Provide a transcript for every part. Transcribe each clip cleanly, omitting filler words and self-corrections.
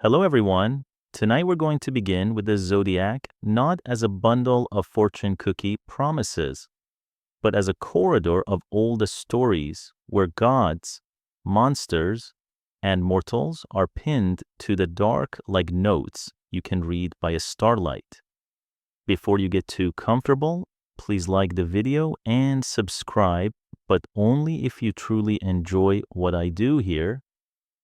Hello, everyone. Tonight we're going to begin with the Zodiac not as a bundle of fortune cookie promises, but as a corridor of old stories where gods, monsters, and mortals are pinned to the dark like notes you can read by a starlight. Before you get too comfortable, please like the video and subscribe, but only if you truly enjoy what I do here.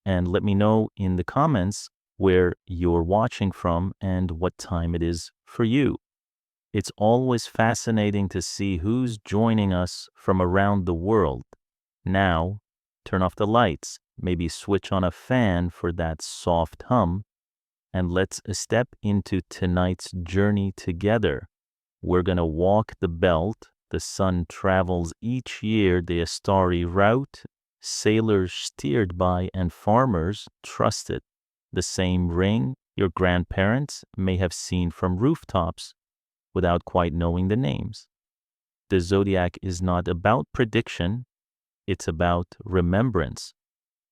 And let me know in the comments where you're watching from and what time it is for you. It's always fascinating to see who's joining us from around the world. Now, turn off the lights, maybe switch on a fan for that soft hum, and let's step into tonight's journey together. We're gonna walk the belt the sun travels each year, the starry route sailors steered by and farmers trusted, the same ring your grandparents may have seen from rooftops without quite knowing the names. The Zodiac is not about prediction, it's about remembrance,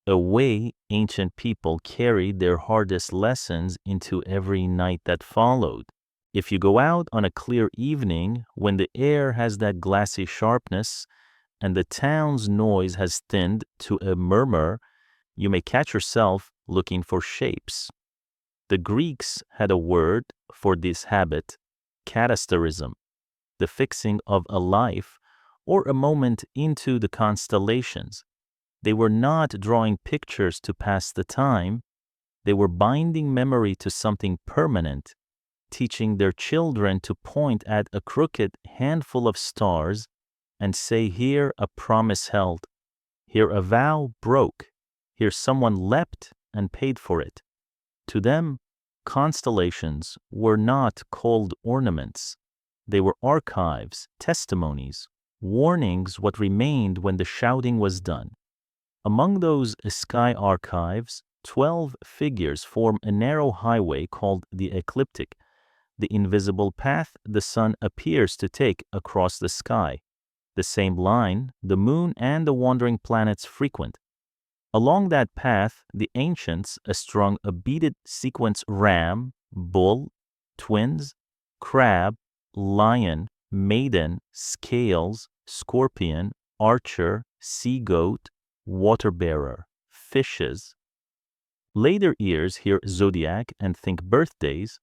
a way ancient people carried their hardest lessons into every night that followed. If you go out on a clear evening when the air has that glassy sharpness and the town's noise has thinned to a murmur, you may catch yourself looking for shapes. The Greeks had a word for this habit, katasterism, the fixing of a life or a moment into the constellations. They were not drawing pictures to pass the time, they were binding memory to something permanent, teaching their children to point at a crooked handful of stars and say, here a promise held, here a vow broke, here someone leapt and paid for it. To them, constellations were not cold ornaments. They were archives, testimonies, warnings what remained when the shouting was done. Among those sky archives, 12 figures form a narrow highway called the ecliptic, the invisible path the sun appears to take across the sky, the same line the moon and the wandering planets frequent. Along that path, the ancients strung a beaded sequence ram, bull, twins, crab, lion, maiden, scales, scorpion, archer, sea goat, water bearer, fishes. Later ears hear zodiac and think birthdays.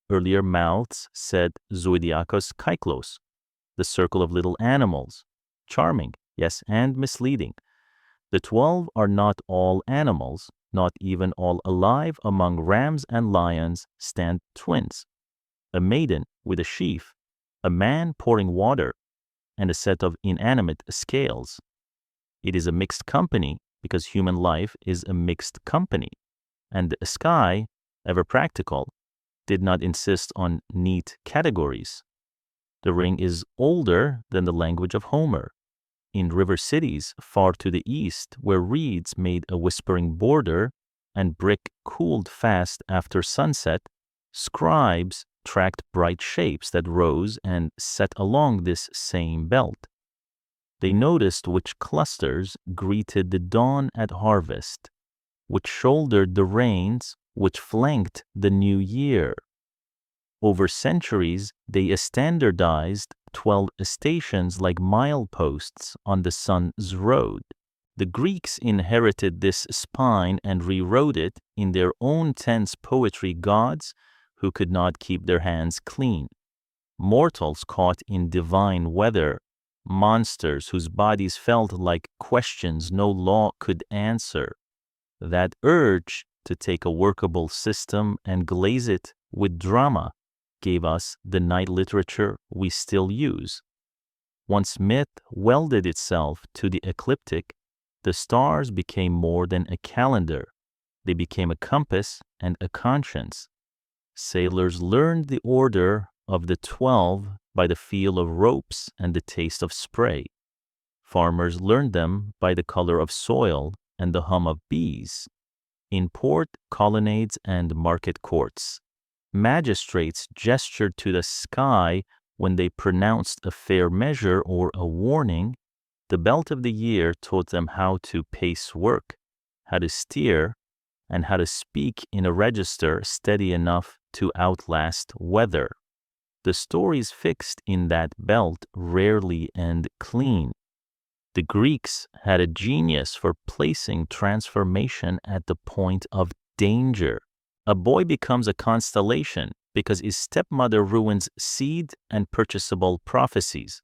Earlier mouths said zodiakos kyklos, the circle of little animals. Charming, yes, and misleading. The 12 are not all animals, not even all alive. Among rams and lions stand twins, a maiden with a sheaf, a man pouring water, and a set of inanimate scales. It is a mixed company because human life is a mixed company, and the sky, ever practical, did not insist on neat categories. The ring is older than the language of Homer. In river cities far to the east, where reeds made a whispering border and brick cooled fast after sunset, scribes tracked bright shapes that rose and set along this same belt. They noticed which clusters greeted the dawn at harvest, which shouldered the rains, which flanked the new year. Over centuries, they standardized 12 stations like mileposts on the sun's road. The Greeks inherited this spine and rewrote it in their own tense poetry, gods who could not keep their hands clean, mortals caught in divine weather, monsters whose bodies felt like questions no law could answer. That urge to take a workable system and glaze it with drama gave us the night literature we still use. Once myth welded itself to the ecliptic, the stars became more than a calendar. They became a compass and a conscience. Sailors learned the order of the 12 by the feel of ropes and the taste of spray. Farmers learned them by the color of soil and the hum of bees. In port colonnades and market courts, magistrates gestured to the sky when they pronounced a fair measure or a warning. The belt of the year taught them how to pace work, how to steer, and how to speak in a register steady enough to outlast weather. The stories fixed in that belt rarely end clean. The Greeks had a genius for placing transformation at the point of danger. A boy becomes a constellation because his stepmother ruins seed and purchasable prophecies.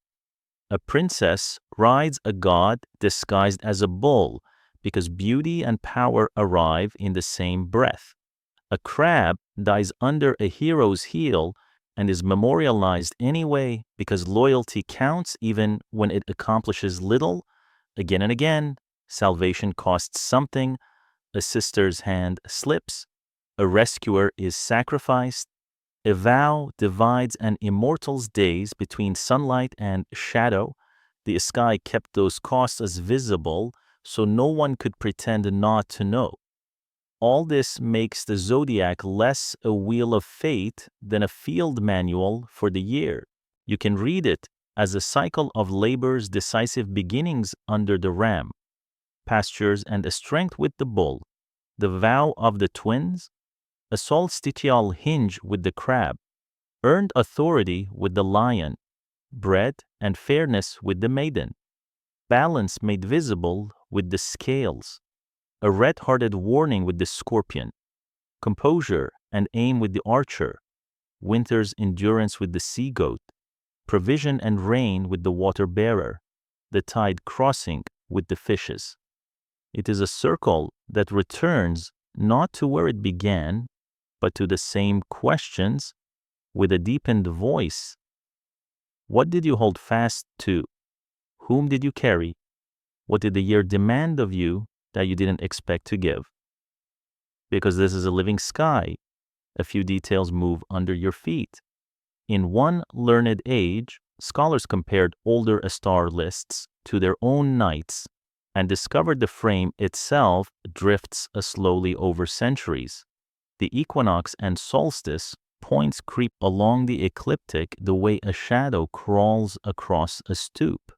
A princess rides a god disguised as a bull because beauty and power arrive in the same breath. A crab dies under a hero's heel and is memorialized anyway because loyalty counts even when it accomplishes little. Again and again, salvation costs something, a sister's hand slips, a rescuer is sacrificed, a vow divides an immortal's days between sunlight and shadow. The sky kept those costs as visible so no one could pretend not to know. All this makes the zodiac less a wheel of fate than a field manual for the year. You can read it as a cycle of labor's decisive beginnings under the ram, pastures and a strength with the bull, the vow of the twins, a solstitial hinge with the crab, earned authority with the lion, bread and fairness with the maiden, balance made visible with the scales, a red-hearted warning with the scorpion, composure and aim with the archer, winter's endurance with the sea-goat, provision and rain with the water-bearer, the tide crossing with the fishes. It is a circle that returns not to where it began, but to the same questions with a deepened voice. What did you hold fast to? Whom did you carry? What did the year demand of you that you didn't expect to give? Because this is a living sky, a few details move under your feet. In one learned age, scholars compared older star lists to their own nights and discovered the frame itself drifts slowly over centuries. The equinox and solstice points creep along the ecliptic the way a shadow crawls across a stoop.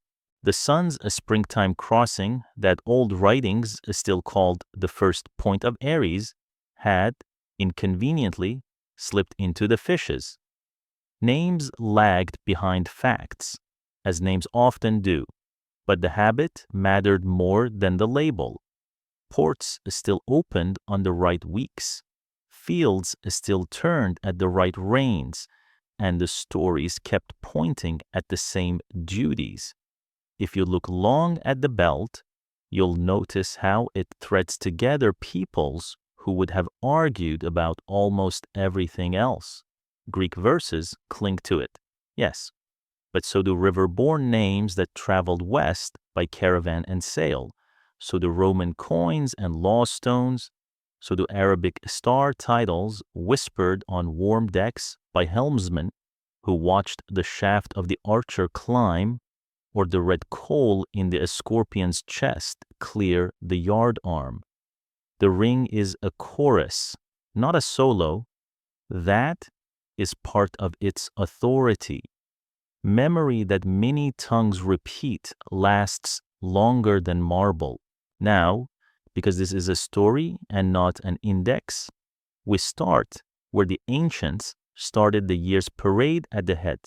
The sun's springtime crossing that old writings still called the first point of Aries had, inconveniently, slipped into the fishes. Names lagged behind facts, as names often do, but the habit mattered more than the label. Ports still opened on the right weeks, fields still turned at the right reins, and the stories kept pointing at the same duties. If you look long at the belt, you'll notice how it threads together peoples who would have argued about almost everything else. Greek verses cling to it, yes, but so do river-borne names that traveled west by caravan and sail, so do Roman coins and law stones, so do Arabic star titles whispered on warm decks by helmsmen who watched the shaft of the archer climb, or the red coal in the scorpion's chest clear the yard arm. The ring is a chorus, not a solo. That is part of its authority. Memory that many tongues repeat lasts longer than marble. Now, because this is a story and not an index, we start where the ancients started the year's parade at the head.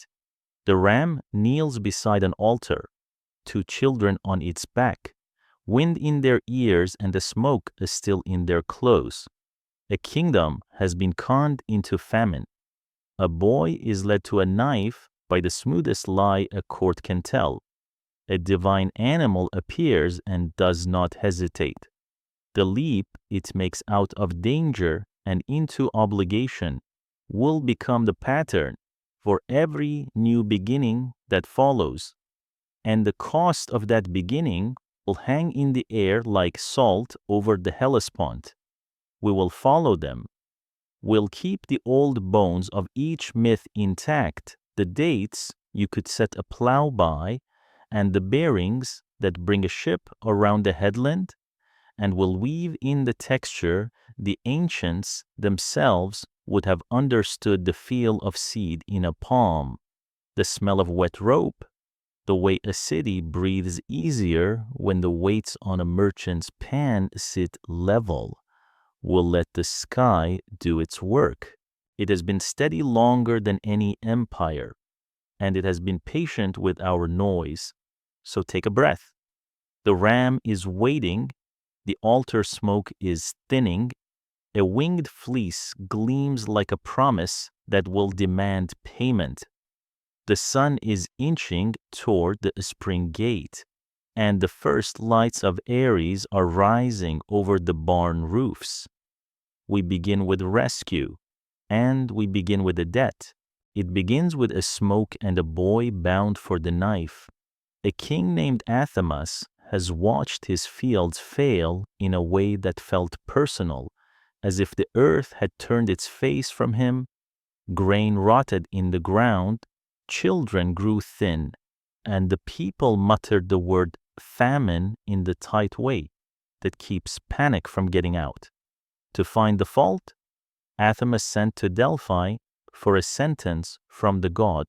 The ram kneels beside an altar, two children on its back, wind in their ears and the smoke is still in their clothes. A kingdom has been conned into famine. A boy is led to a knife by the smoothest lie a court can tell. A divine animal appears and does not hesitate. The leap it makes out of danger and into obligation will become the pattern for every new beginning that follows. And the cost of that beginning will hang in the air like salt over the Hellespont. We will follow them. We'll keep the old bones of each myth intact, the dates you could set a plow by, and the bearings that bring a ship around the headland, and will weave in the texture the ancients themselves would have understood the feel of seed in a palm, the smell of wet rope, the way a city breathes easier when the weights on a merchant's pan sit level. will let the sky do its work. It has been steady longer than any empire, and it has been patient with our noise. So take a breath. The ram is waiting, the altar smoke is thinning, a winged fleece gleams like a promise that will demand payment. The sun is inching toward the spring gate, and the first lights of Aries are rising over the barn roofs. We begin with rescue, and we begin with a debt. It begins with a smoke and a boy bound for the knife. A king named Athamas has watched his fields fail in a way that felt personal, as if the earth had turned its face from him. Grain rotted in the ground, children grew thin, and the people muttered the word famine in the tight way that keeps panic from getting out. To find the fault, Athamas sent to Delphi for a sentence from the god,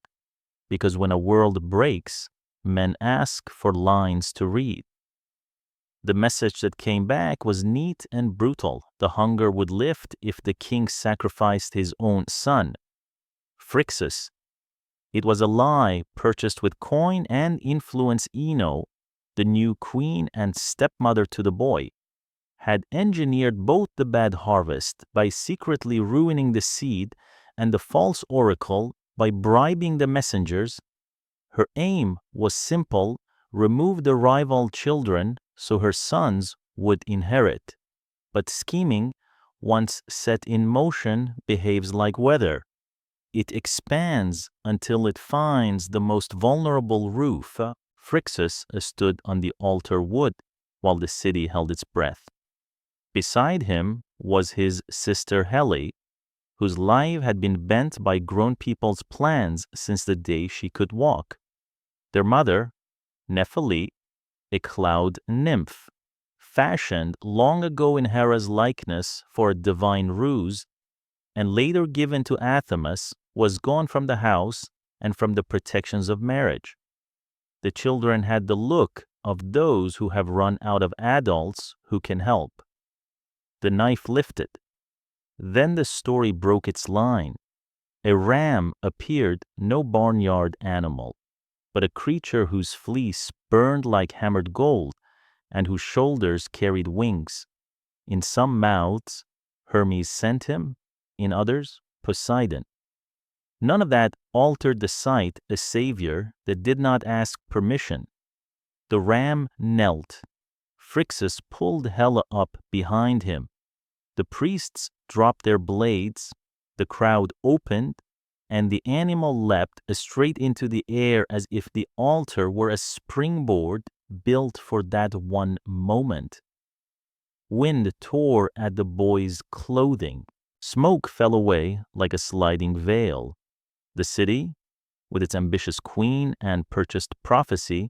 because when a world breaks, men ask for lines to read. The message that came back was neat and brutal. The hunger would lift if the king sacrificed his own son, Phrixus. It was a lie purchased with coin and influence. Ino, the new queen and stepmother to the boy, had engineered both the bad harvest by secretly ruining the seed and the false oracle by bribing the messengers. Her aim was simple: remove the rival children so her sons would inherit. But scheming, once set in motion, behaves like weather. It expands until it finds the most vulnerable roof. Phrixus stood on the altar wood while the city held its breath. Beside him was his sister Helle, whose life had been bent by grown people's plans since the day she could walk. Their mother, Nephele, a cloud nymph, fashioned long ago in Hera's likeness for a divine ruse, and later given to Athamas, was gone from the house and from the protections of marriage. The children had the look of those who have run out of adults who can help. The knife lifted. Then the story broke its line. A ram appeared, no barnyard animal, but a creature whose fleece burned like hammered gold and whose shoulders carried wings. In some mouths, Hermes sent him, in others, Poseidon. None of that altered the sight, a savior that did not ask permission. The ram knelt. Phrixus pulled Helle up behind him. The priests dropped their blades, the crowd opened, and the animal leapt straight into the air as if the altar were a springboard built for that one moment. Wind tore at the boy's clothing. Smoke fell away like a sliding veil. The city, with its ambitious queen and purchased prophecy,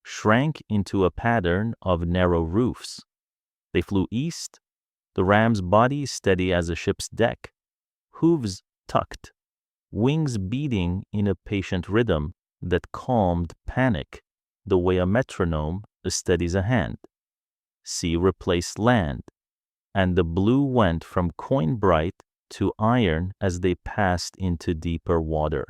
shrank into a pattern of narrow roofs. They flew east, the ram's body steady as a ship's deck, hooves tucked, wings beating in a patient rhythm that calmed panic, the way a metronome steadies a hand. Sea replaced land, and the blue went from coin bright to iron as they passed into deeper water.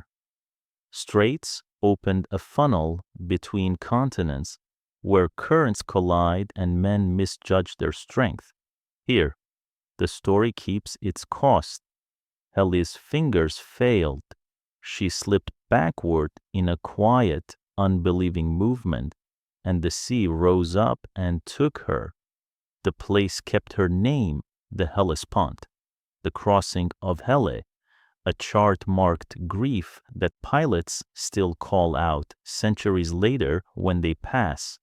Straits opened a funnel between continents where currents collide and men misjudge their strength. Here, the story keeps its cost. Helle's fingers failed. She slipped backward in a quiet, unbelieving movement, and the sea rose up and took her. The place kept her name, the Hellespont, the crossing of Helle, a chart-marked grief that pilots still call out centuries later when they pass.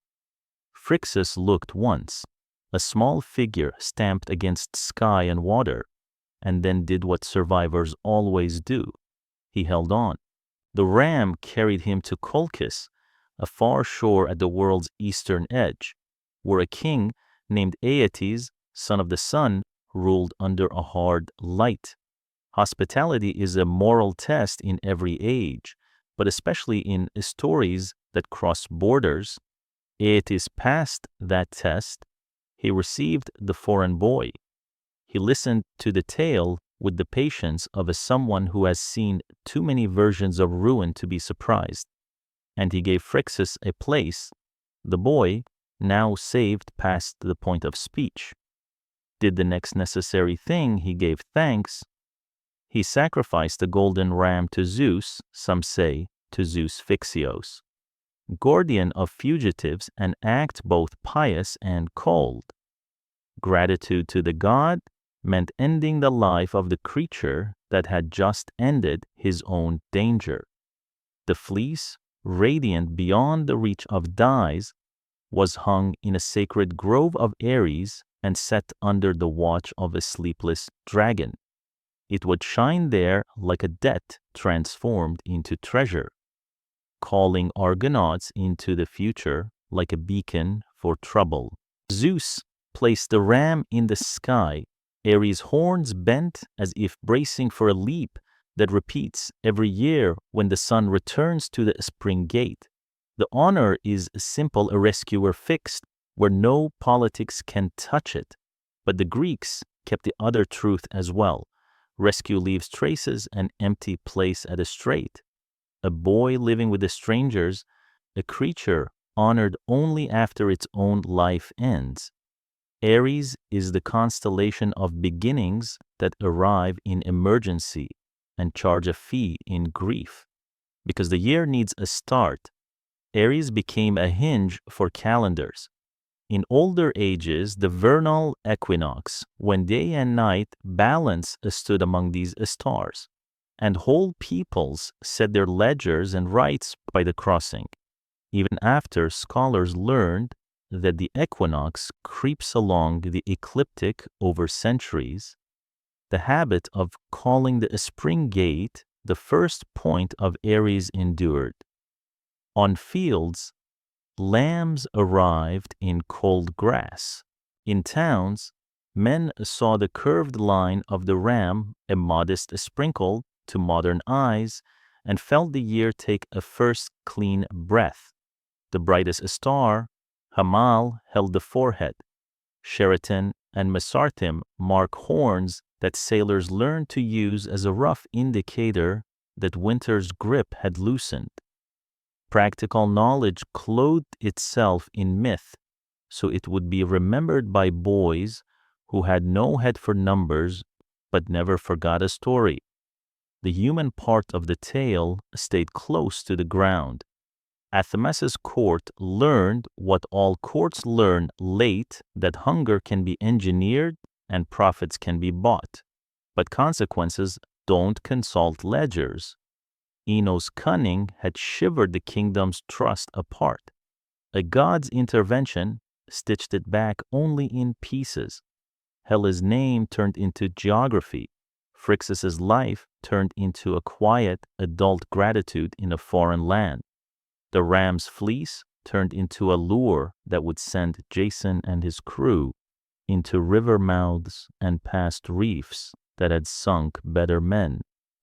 Phrixus looked once, a small figure stamped against sky and water, and then did what survivors always do. He held on. The ram carried him to Colchis, a far shore at the world's eastern edge, where a king named Aeetes, son of the sun, ruled under a hard light. Hospitality is a moral test in every age, but especially in stories that cross borders. Aeetes passed that test. He received the foreign boy. He listened to the tale with the patience of someone who has seen too many versions of ruin to be surprised, and he gave Phrixus a place. The boy, now saved past the point of speech, did the next necessary thing. He gave thanks. He sacrificed a golden ram to Zeus, some say to Zeus Phyxios, guardian of fugitives, an act both pious and cold. Gratitude to the god meant ending the life of the creature that had just ended his own danger. The fleece, radiant beyond the reach of dyes, was hung in a sacred grove of Aries and set under the watch of a sleepless dragon. It would shine there like a debt transformed into treasure, calling Argonauts into the future like a beacon for trouble. Zeus placed the ram in the sky, Aries' horns bent as if bracing for a leap that repeats every year when the sun returns to the spring gate. The honor is simple, a rescuer fixed where no politics can touch it. But the Greeks kept the other truth as well. Rescue leaves traces, an empty place at a strait. A boy living with the strangers, a creature honored only after its own life ends. Aries is the constellation of beginnings that arrive in emergency and charge a fee in grief. Because the year needs a start, Aries became a hinge for calendars. In older ages, the vernal equinox, when day and night balance stood among these stars, and whole peoples set their ledgers and rites by the crossing. Even after scholars learned that the equinox creeps along the ecliptic over centuries, the habit of calling the spring gate the first point of Aries endured. On fields, lambs arrived in cold grass. In towns, men saw the curved line of the ram, a modest sprinkle to modern eyes, and felt the year take a first clean breath. The brightest star, Hamal, held the forehead. Sheraton and Mesartim mark horns that sailors learned to use as a rough indicator that winter's grip had loosened. Practical knowledge clothed itself in myth, so it would be remembered by boys who had no head for numbers but never forgot a story. The human part of the tale stayed close to the ground. Athamas' court learned what all courts learn late, that hunger can be engineered and profits can be bought, but consequences don't consult ledgers. Eno's cunning had shivered the kingdom's trust apart. A god's intervention stitched it back only in pieces. Hela's name turned into geography. Phrixus's life turned into a quiet, adult gratitude in a foreign land. The ram's fleece turned into a lure that would send Jason and his crew into river mouths and past reefs that had sunk better men.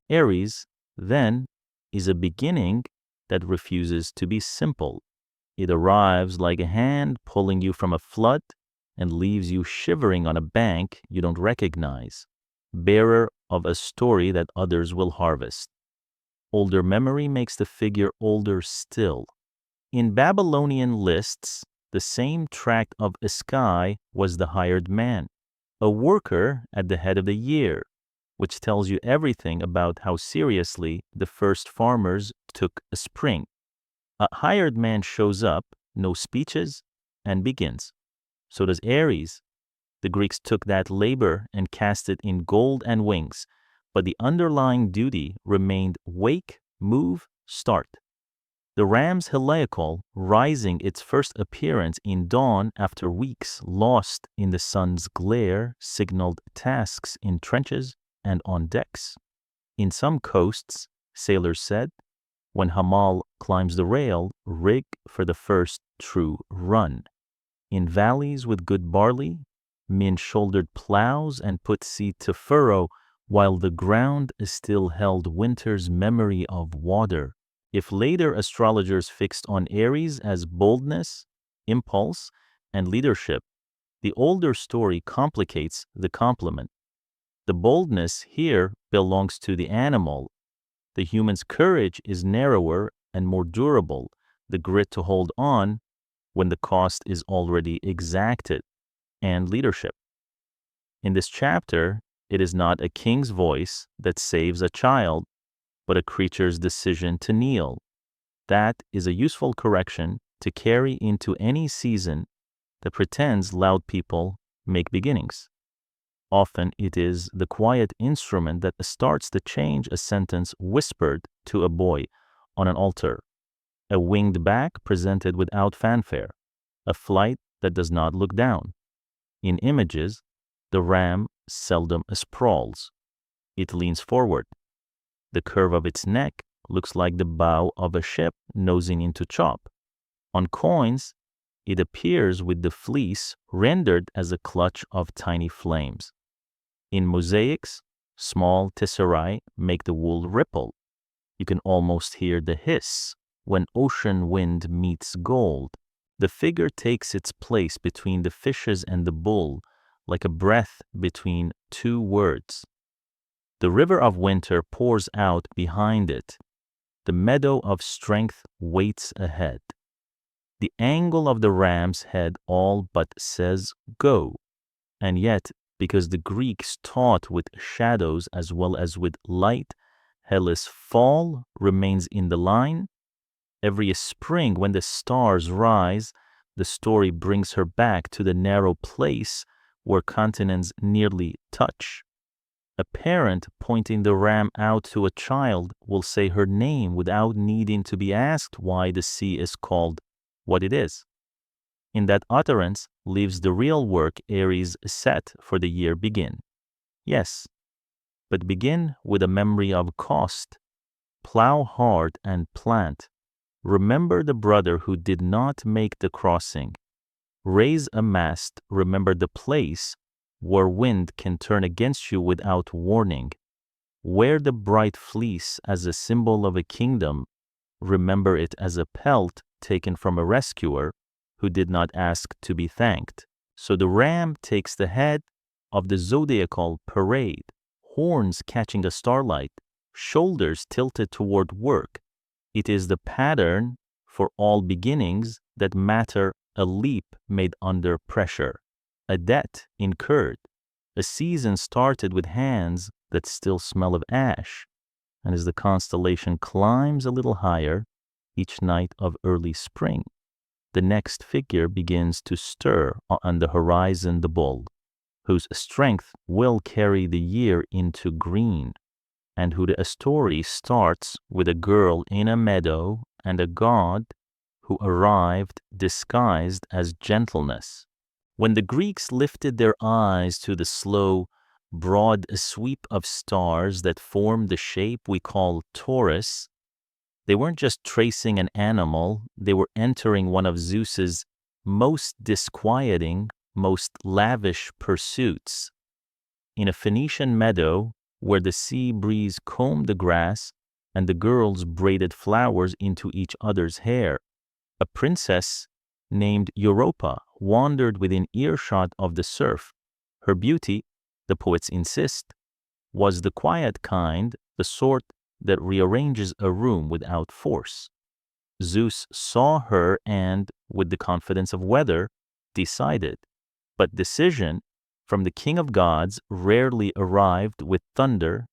Aries, then, is a beginning that refuses to be simple. It arrives like a hand pulling you from a flood and leaves you shivering on a bank you don't recognize, bearer of a story that others will harvest. Older memory makes the figure older still. In Babylonian lists, the same tract of a sky was the hired man, a worker at the head of the year, which tells you everything about how seriously the first farmers took a spring. A hired man shows up, no speeches, and begins. So does Aries. The Greeks took that labor and cast it in gold and wings, but the underlying duty remained wake, move, start. The ram's heliacal, rising its first appearance in dawn after weeks lost in the sun's glare, signaled tasks in trenches and on decks. In some coasts, sailors said, when Hamal climbs the rail, rig for the first true run. In valleys with good barley, men shouldered plows and put seed to furrow, while the ground still held winter's memory of water. If later astrologers fixed on Aries as boldness, impulse, and leadership, the older story complicates the complement. The boldness here belongs to the animal. The human's courage is narrower and more durable, the grit to hold on when the cost is already exacted, and leadership. In this chapter, it is not a king's voice that saves a child, but a creature's decision to kneel. That is a useful correction to carry into any season that pretends loud people make beginnings. Often it is the quiet instrument that starts to change a sentence whispered to a boy on an altar, a winged back presented without fanfare, a flight that does not look down. In images, the ram seldom sprawls. It leans forward. The curve of its neck looks like the bow of a ship nosing into chop. On coins, it appears with the fleece rendered as a clutch of tiny flames. In mosaics, small tesserae make the wool ripple. You can almost hear the hiss when ocean wind meets gold. The figure takes its place between the fishes and the bull, like a breath between two words. The river of winter pours out behind it. The meadow of strength waits ahead. The angle of the ram's head all but says go, and yet, because the Greeks taught with shadows as well as with light, Hellas' fall remains in the line. Every spring when the stars rise, the story brings her back to the narrow place where continents nearly touch. A parent pointing the ram out to a child will say her name without needing to be asked why the sea is called what it is. In that utterance lives the real work Aries set for the year begin. Yes, but begin with a memory of cost. Plow hard and plant. Remember the brother who did not make the crossing. Raise a mast, remember the place where wind can turn against you without warning. Wear the bright fleece as a symbol of a kingdom. Remember it as a pelt taken from a rescuer who did not ask to be thanked. So the ram takes the head of the zodiacal parade, horns catching the starlight, shoulders tilted toward work. It is the pattern for all beginnings that matter, a leap made under pressure, a debt incurred, a season started with hands that still smell of ash. And as the constellation climbs a little higher each night of early spring, the next figure begins to stir on the horizon, the bull, whose strength will carry the year into green, and who the story starts with a girl in a meadow and a god who arrived disguised as gentleness. When the Greeks lifted their eyes to the slow, broad sweep of stars that formed the shape we call Taurus, they weren't just tracing an animal, they were entering one of Zeus's most disquieting, most lavish pursuits. In a Phoenician meadow, where the sea breeze combed the grass and the girls braided flowers into each other's hair, a princess named Europa wandered within earshot of the surf. Her beauty, the poets insist, was the quiet kind, the sort that rearranges a room without force. Zeus saw her and, with the confidence of weather, decided. But decision from the king of gods rarely arrived with thunder.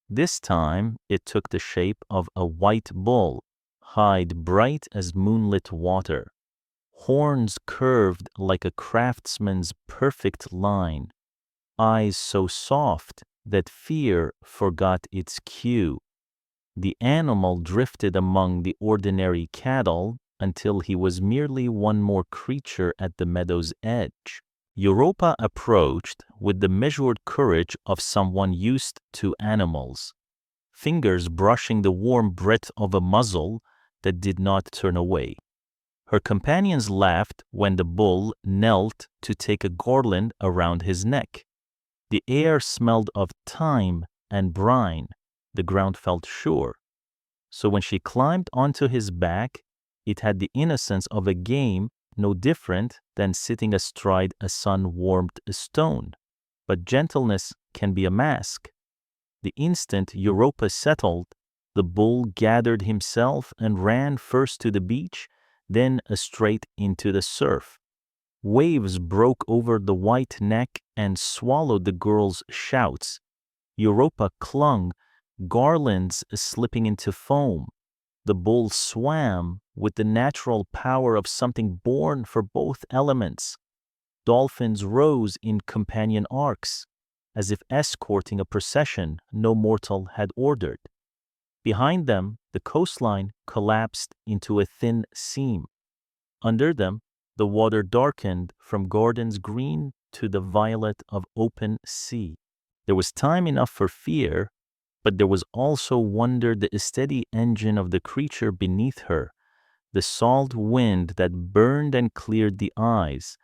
This time it took the shape of a white bull, hide bright as moonlit water, horns curved like a craftsman's perfect line, eyes so soft that fear forgot its cue. The animal drifted among the ordinary cattle until he was merely one more creature at the meadow's edge. Europa approached with the measured courage of someone used to animals, fingers brushing the warm breath of a muzzle that did not turn away. Her companions laughed when the bull knelt to take a garland around his neck. The air smelled of thyme and brine. The ground felt sure. So when she climbed onto his back, it had the innocence of a game, no different than sitting astride a sun-warmed stone. But gentleness can be a mask. The instant Europa settled, the bull gathered himself and ran first to the beach, then straight into the surf. Waves broke over the white neck and swallowed the girl's shouts. Europa clung, garlands slipping into foam. The bull swam with the natural power of something born for both elements. Dolphins rose in companion arcs, as if escorting a procession no mortal had ordered. Behind them, the coastline collapsed into a thin seam. Under them, the water darkened from gardens green to the violet of open sea. There was time enough for fear, but there was also wonder, the steady engine of the creature beneath her, the salt wind that burned and cleared the eyes,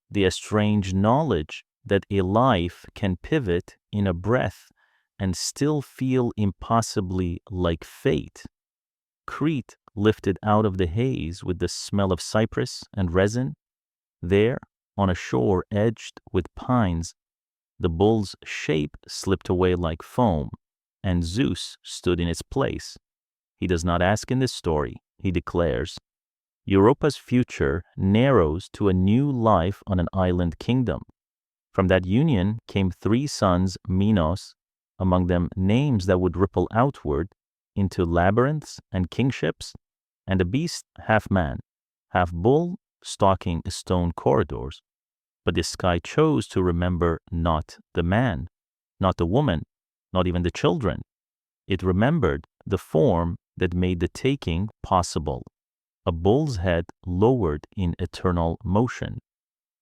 the strange knowledge that a life can pivot in a breath and still feel impossibly like fate. Crete lifted out of the haze with the smell of cypress and resin. There, on a shore edged with pines, the bull's shape slipped away like foam, and Zeus stood in its place. He does not ask in this story, he declares. Europa's future narrows to a new life on an island kingdom. From that union came 3 sons, Minos, among them names that would ripple outward into labyrinths and kingships, and a beast half man, half bull, stalking stone corridors. But the sky chose to remember not the man, not the woman, not even the children. It remembered the form that made the taking possible. A bull's head lowered in eternal motion,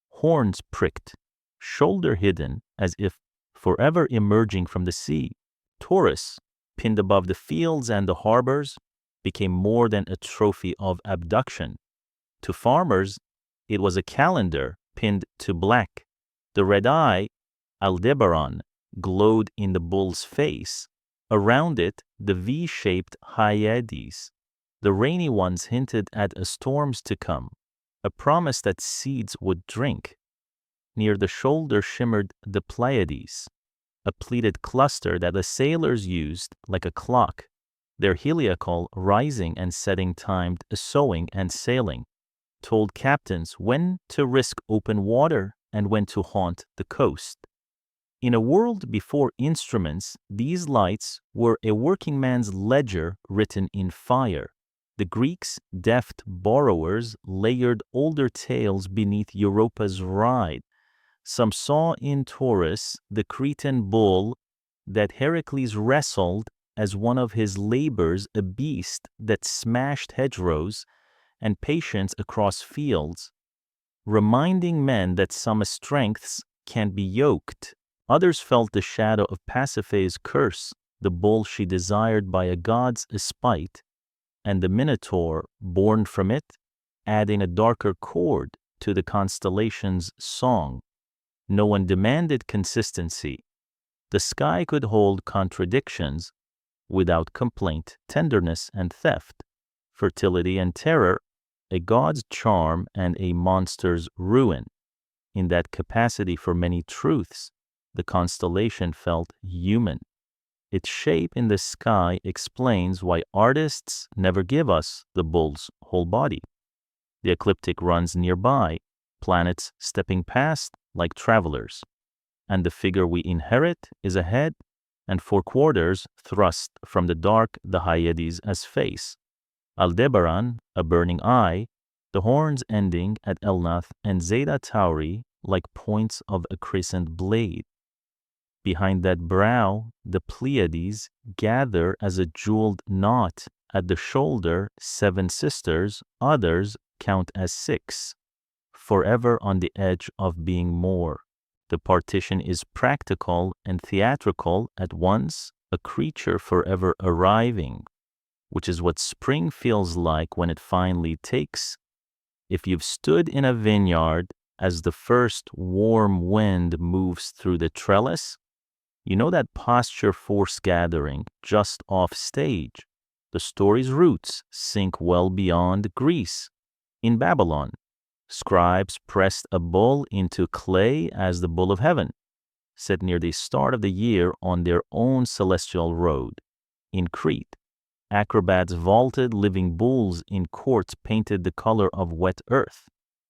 horns pricked, shoulder hidden as if forever emerging from the sea. Taurus, pinned above the fields and the harbors, became more than a trophy of abduction. To farmers, it was a calendar pinned to black. The red eye, Aldebaran, glowed in the bull's face. Around it, the V-shaped Hyades. The rainy ones hinted at storms to come, a promise that seeds would drink. Near the shoulder shimmered the Pleiades, a pleated cluster that the sailors used like a clock, their heliacal rising and setting timed sowing and sailing, told captains when to risk open water and when to haunt the coast. In a world before instruments, these lights were a working man's ledger written in fire. The Greeks, deft borrowers, layered older tales beneath Europa's ride. Some saw in Taurus the Cretan bull that Heracles wrestled as one of his labors, a beast that smashed hedgerows and patience across fields, reminding men that some strengths can be yoked. Others felt the shadow of Pasiphae's curse, the bull she desired by a god's spite, and the Minotaur born from it, adding a darker chord to the constellations' song. No one demanded consistency. The sky could hold contradictions without complaint, tenderness and theft, fertility and terror, a god's charm and a monster's ruin. In that capacity for many truths, the constellation felt human. Its shape in the sky explains why artists never give us the bull's whole body. The ecliptic runs nearby, planets stepping past like travelers, and the figure we inherit is a head and 4 quarters thrust from the dark, the Hyades as face. Aldebaran, a burning eye, the horns ending at Elnath, and Zeta Tauri like points of a crescent blade. Behind that brow, the Pleiades gather as a jeweled knot. At the shoulder, 7 sisters, others count as 6, forever on the edge of being more. The partition is practical and theatrical at once, a creature forever arriving, which is what spring feels like when it finally takes. If you've stood in a vineyard as the first warm wind moves through the trellis, you know that posture force gathering just off stage. The story's roots sink well beyond Greece. In Babylon, scribes pressed a bull into clay as the bull of heaven. set near the start of the year on their own celestial road. In Crete, acrobats vaulted living bulls in courts painted the color of wet earth.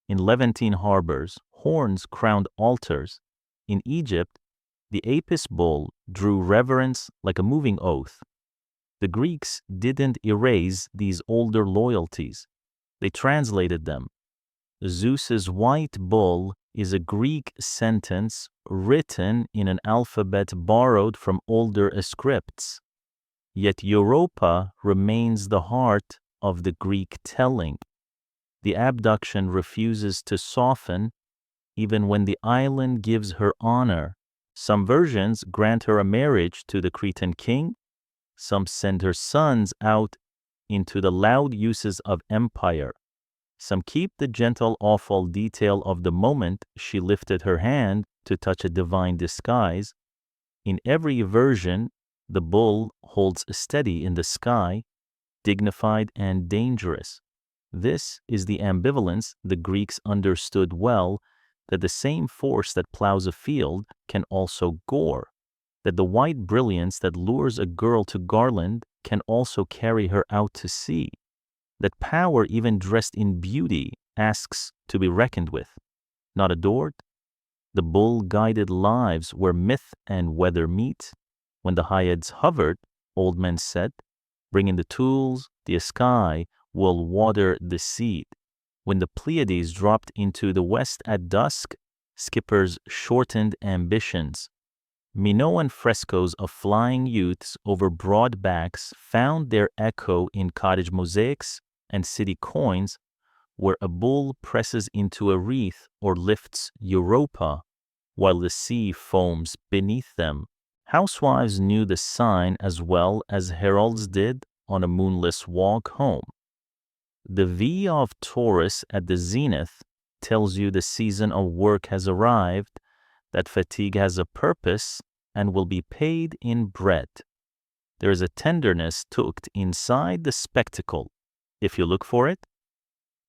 In Levantine harbors, horns crowned altars. In Egypt, the Apis bull drew reverence like a moving oath. The Greeks didn't erase these older loyalties. They translated them. Zeus's white bull is a Greek sentence written in an alphabet borrowed from older scripts. Yet Europa remains the heart of the Greek telling. The abduction refuses to soften, even when the island gives her honor. Some versions grant her a marriage to the Cretan king. Some send her sons out into the loud uses of empire. Some keep the gentle, awful detail of the moment she lifted her hand to touch a divine disguise. In every version, the bull holds steady in the sky, dignified and dangerous. This is the ambivalence the Greeks understood well, that the same force that plows a field can also gore, that the white brilliance that lures a girl to garland can also carry her out to sea, that power even dressed in beauty asks to be reckoned with, not adored. The bull-guided lives where myth and weather meet. When the Hyads hovered, old men said, bring in the tools, the sky will water the seed. When the Pleiades dropped into the west at dusk, skippers shortened ambitions. Minoan frescoes of flying youths over broad backs found their echo in cottage mosaics and city coins, where a bull presses into a wreath or lifts Europa, while the sea foams beneath them. Housewives knew the sign as well as heralds did on a moonless walk home. The V of Taurus at the zenith tells you the season of work has arrived, that fatigue has a purpose and will be paid in bread. There is a tenderness tucked inside the spectacle, if you look for it.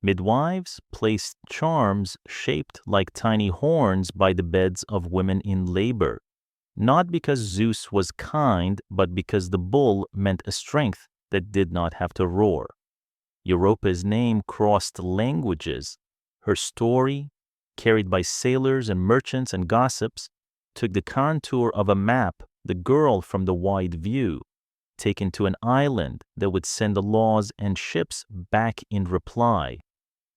Midwives placed charms shaped like tiny horns by the beds of women in labor, not because Zeus was kind, but because the bull meant a strength that did not have to roar. Europa's name crossed languages. Her story, carried by sailors and merchants and gossips, took the contour of a map, the girl from the wide view, taken to an island that would send the laws and ships back in reply.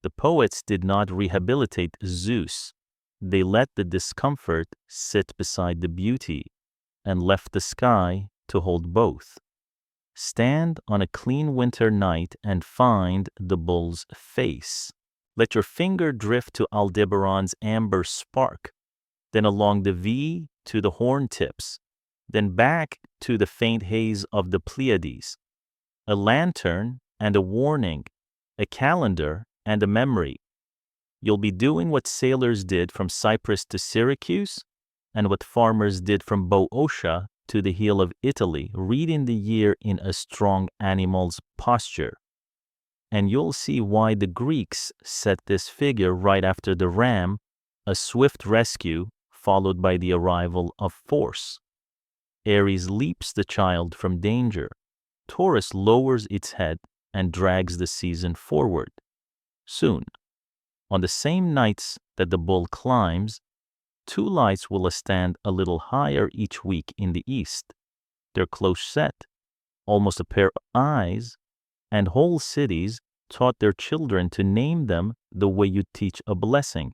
The poets did not rehabilitate Zeus. They let the discomfort sit beside the beauty and left the sky to hold both. Stand on a clean winter night and find the bull's face. Let your finger drift to Aldebaran's amber spark, then along the V to the horn tips, then back to the faint haze of the Pleiades. A lantern and a warning, a calendar and a memory. You'll be doing what sailors did from Cyprus to Syracuse, and what farmers did from Boeotia to the heel of Italy, reading the year in a strong animal's posture. And you'll see why the Greeks set this figure right after the ram, a swift rescue followed by the arrival of force. Aries leaps the child from danger. Taurus lowers its head and drags the season forward. Soon, on the same nights that the bull climbs, two lights will stand a little higher each week in the east. They're close set, almost a pair of eyes, and whole cities taught their children to name them the way you teach a blessing.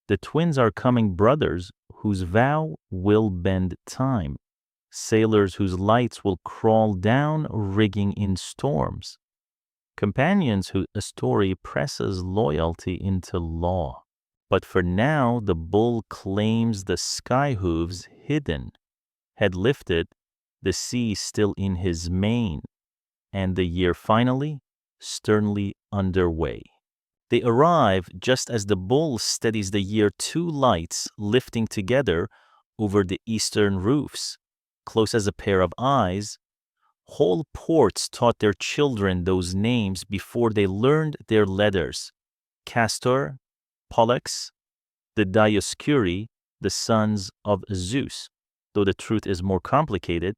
The twins are coming brothers whose vow will bend time, sailors whose lights will crawl down rigging in storms, companions whose story presses loyalty into law. But for now, the bull claims the sky hooves hidden, head lifted, the sea still in his mane, and the year finally, sternly underway. They arrive just as the bull steadies the year, two lights lifting together over the eastern roofs, close as a pair of eyes. Whole ports taught their children those names before they learned their letters: Castor, Pollux, the Dioscuri, the sons of Zeus, though the truth is more complicated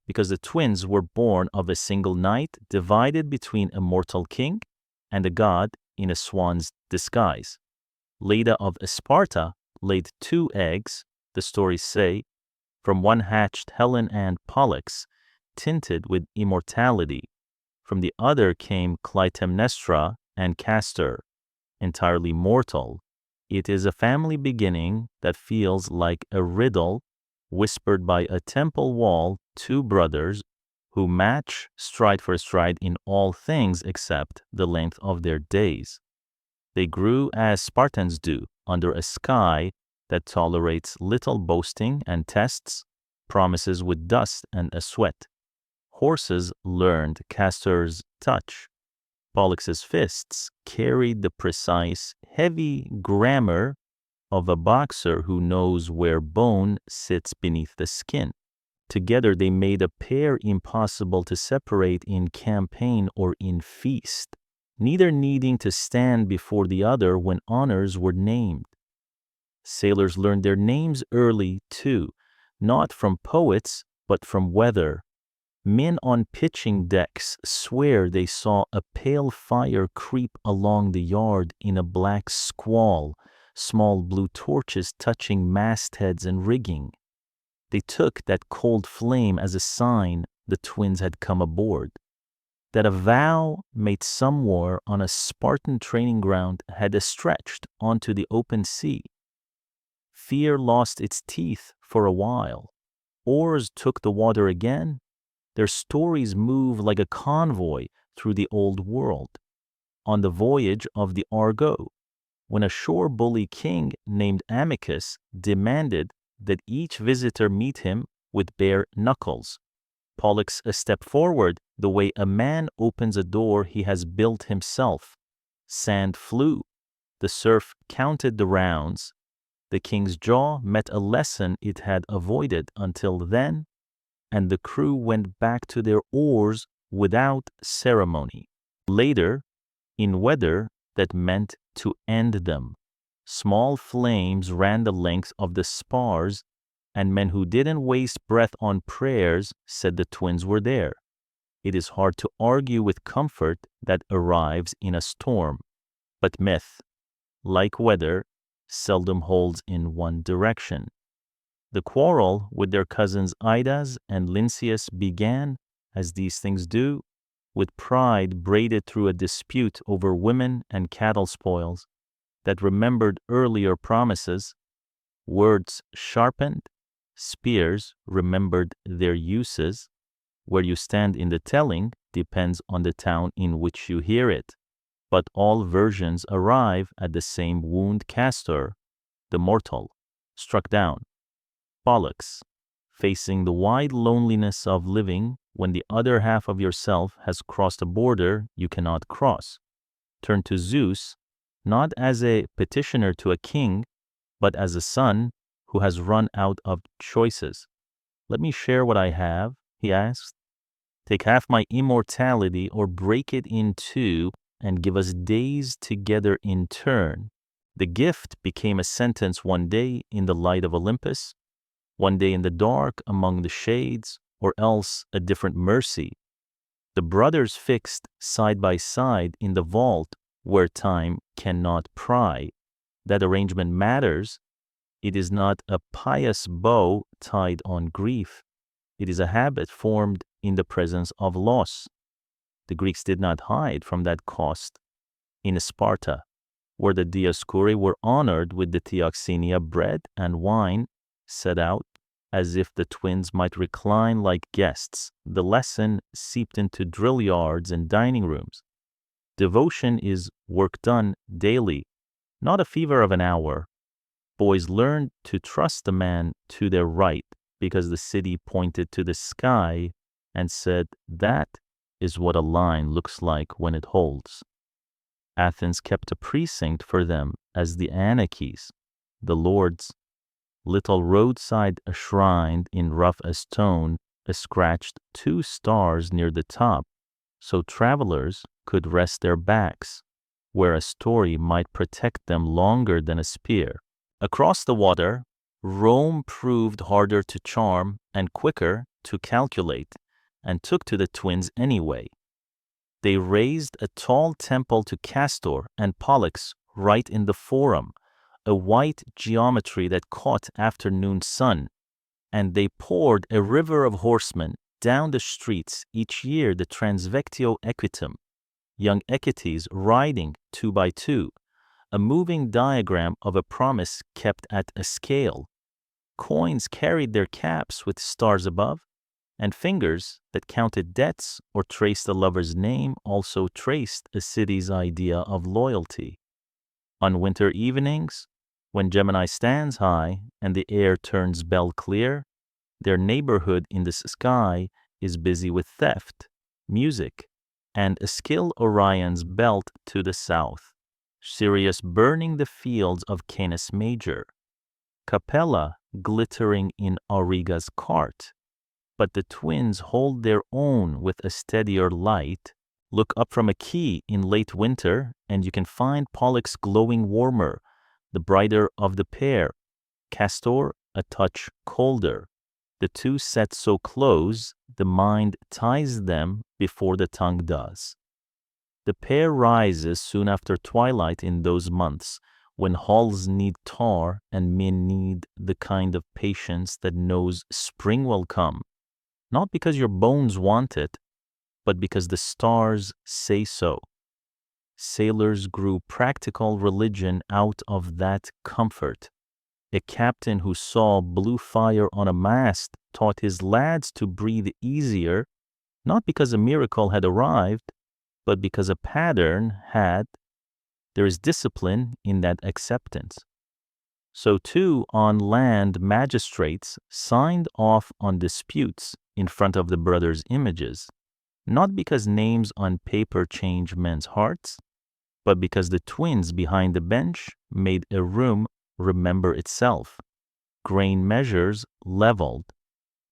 because the twins were born of a single night divided between a mortal king and a god in a swan's disguise. Leda of Sparta laid 2 eggs, the stories say. From one hatched Helen and Pollux, tinted with immortality. From the other came Clytemnestra and Castor, entirely mortal. It is a family beginning that feels like a riddle whispered by a temple wall, 2 brothers who match stride for stride in all things except the length of their days. They grew as Spartans do, under a sky that tolerates little boasting and tests promises with dust and a sweat. Horses learned Castor's touch. Pollux's fists carried the precise, heavy grammar of a boxer who knows where bone sits beneath the skin. Together they made a pair impossible to separate in campaign or in feast, neither needing to stand before the other when honors were named. Sailors learned their names early, too, not from poets, but from weather. Men on pitching decks swear they saw a pale fire creep along the yard in a black squall, small blue torches touching mastheads and rigging. They took that cold flame as a sign the twins had come aboard, that a vow made somewhere on a Spartan training ground had stretched onto the open sea. Fear lost its teeth for a while. Oars took the water again. Their stories move like a convoy through the old world. On the voyage of the Argo, when a shore bully king named Amycus demanded that each visitor meet him with bare knuckles, Pollux stepped forward the way a man opens a door he has built himself. Sand flew. The surf counted the rounds. The king's jaw met a lesson it had avoided until then, and the crew went back to their oars without ceremony. Later, in weather that meant to end them, small flames ran the length of the spars, and men who didn't waste breath on prayers said the twins were there. It is hard to argue with comfort that arrives in a storm, but myth, like weather, seldom holds in one direction. The quarrel with their cousins Idas and Lynceus began, as these things do, with pride braided through a dispute over women and cattle spoils that remembered earlier promises. Words sharpened, spears remembered their uses. Where you stand in the telling depends on the town in which you hear it, but all versions arrive at the same wound. Castor, the mortal, struck down. Pollux, facing the wide loneliness of living when the other half of yourself has crossed a border you cannot cross. Turn to Zeus, not as a petitioner to a king, but as a son who has run out of choices. Let me share what I have, he asked. Take half my immortality or break it in 2 and give us days together in turn. The gift became a sentence one day in the light of Olympus, one day in the dark among the shades, or else a different mercy. The brothers fixed side by side in the vault where time cannot pry. That arrangement matters. It is not a pious bow tied on grief. It is a habit formed in the presence of loss. The Greeks did not hide from that cost. In Sparta, where the Dioscuri were honored with the Theoxenia bread and wine set out as if the twins might recline like guests, the lesson seeped into drill yards and dining rooms. Devotion is work done daily, not a fever of an hour. Boys learned to trust the man to their right because the city pointed to the sky and said that is what a line looks like when it holds. Athens kept a precinct for them as the Anarchies, the lords. Little roadside shrine in rough stone scratched 2 stars near the top, so travelers could rest their backs, where a story might protect them longer than a spear. Across the water, Rome proved harder to charm and quicker to calculate, and took to the twins anyway. They raised a tall temple to Castor and Pollux right in the Forum, a white geometry that caught afternoon sun, and they poured a river of horsemen down the streets each year, the Transvectio Equitum, young Equites riding 2 by 2, a moving diagram of a promise kept at a scale. Coins carried their caps with stars above, and fingers that counted debts or traced a lover's name also traced a city's idea of loyalty. On winter evenings, when Gemini stands high and the air turns bell clear, their neighborhood in the sky is busy with theft, music, and a skill Orion's belt to the south, Sirius burning the fields of Canis Major, Capella glittering in Auriga's cart. But the twins hold their own with a steadier light. Look up from a key in late winter, and you can find Pollux glowing warmer, the brighter of the pair, Castor a touch colder. The two set so close, the mind ties them before the tongue does. The pair rises soon after twilight in those months, when hulls need tar and men need the kind of patience that knows spring will come. Not because your bones want it, but because the stars say so. Sailors grew practical religion out of that comfort. A captain who saw blue fire on a mast taught his lads to breathe easier, not because a miracle had arrived, but because a pattern had. There is discipline in that acceptance. So too on land magistrates signed off on disputes in front of the brothers' images, not because names on paper change men's hearts, but because the twins behind the bench made a room remember itself. Grain measures leveled.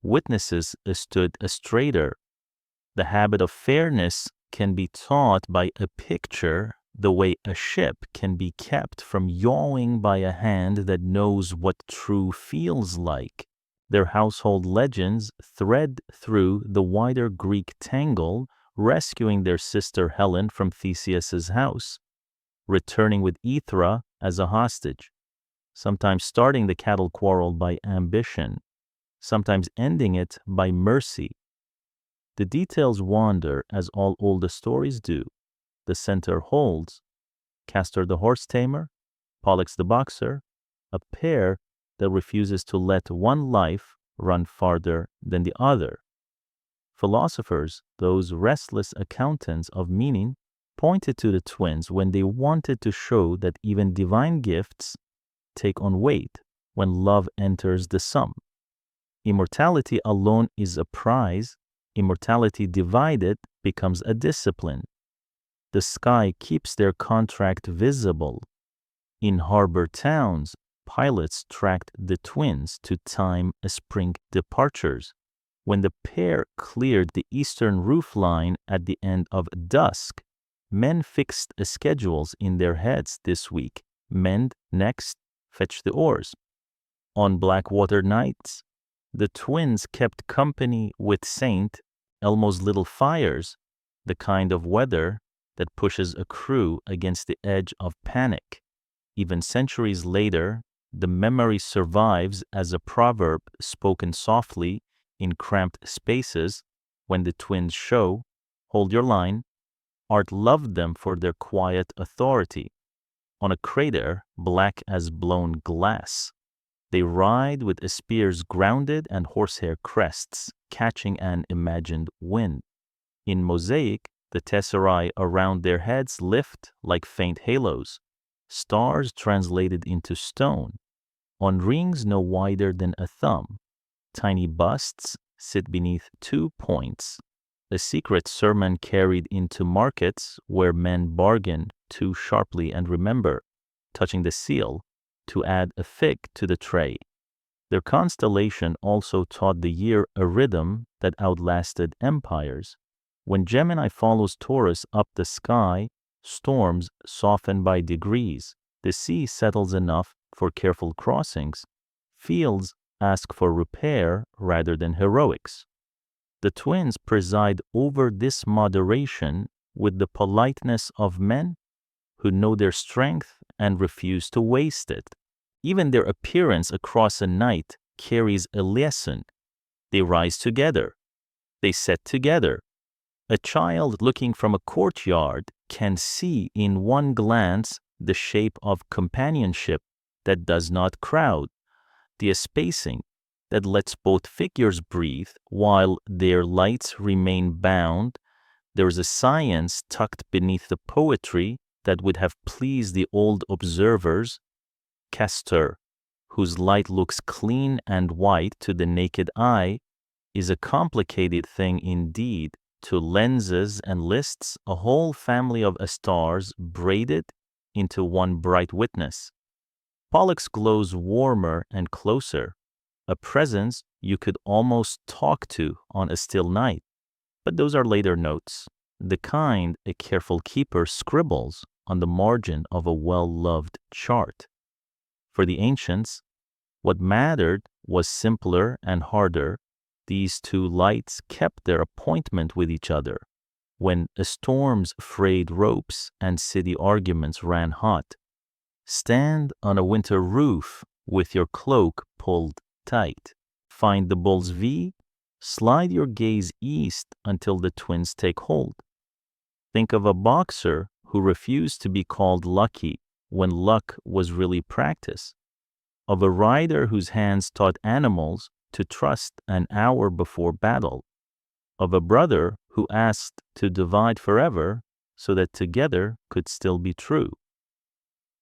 Witnesses stood straighter. The habit of fairness can be taught by a picture, the way a ship can be kept from yawing by a hand that knows what true feels like. Their household legends thread through the wider Greek tangle, rescuing their sister Helen from Theseus's house, returning with Aethra as a hostage, sometimes starting the cattle quarrel by ambition, sometimes ending it by mercy. The details wander as all old stories do. The center holds Castor the horse tamer, Pollux the boxer, a pair that refuses to let one life run farther than the other. Philosophers, those restless accountants of meaning, pointed to the twins when they wanted to show that even divine gifts take on weight when love enters the sum. Immortality alone is a prize. Immortality divided becomes a discipline. The sky keeps their contract visible. In harbor towns, pilots tracked the twins to time spring departures. When the pair cleared the eastern roofline at the end of dusk, men fixed schedules in their heads this week. Mend next, fetch the oars. On Blackwater nights, the twins kept company with Saint Elmo's little fires, the kind of weather that pushes a crew against the edge of panic. Even centuries later, the memory survives as a proverb spoken softly in cramped spaces when the twins show, hold your line. Art loved them for their quiet authority. On a crater black as blown glass, they ride with spears grounded and horsehair crests, catching an imagined wind. In mosaic, the tesserae around their heads lift like faint halos, stars translated into stone. On rings no wider than a thumb, tiny busts sit beneath 2 points, a secret sermon carried into markets where men bargain too sharply and remember, touching the seal, to add a fig to the tray. Their constellation also taught the year a rhythm that outlasted empires. When Gemini follows Taurus up the sky, storms soften by degrees. The sea settles enough for careful crossings. Fields ask for repair rather than heroics. The twins preside over this moderation with the politeness of men who know their strength and refuse to waste it. Even their appearance across a night carries a lesson. They rise together. They set together. A child looking from a courtyard can see in one glance the shape of companionship that does not crowd, the espacing that lets both figures breathe while their lights remain bound. There is a science tucked beneath the poetry that would have pleased the old observers. Castor, whose light looks clean and white to the naked eye, is a complicated thing indeed. To lenses and lists, a whole family of stars braided into one bright witness. Pollux glows warmer and closer, a presence you could almost talk to on a still night. But those are later notes, the kind a careful keeper scribbles on the margin of a well-loved chart. For the ancients, what mattered was simpler and harder. These two lights kept their appointment with each other. When storms frayed ropes and city arguments ran hot, stand on a winter roof with your cloak pulled tight. Find the bull's V, slide your gaze east until the twins take hold. Think of a boxer who refused to be called lucky when luck was really practice. Of a rider whose hands taught animals to trust an hour before battle. Of a brother who asked to divide forever so that together could still be true.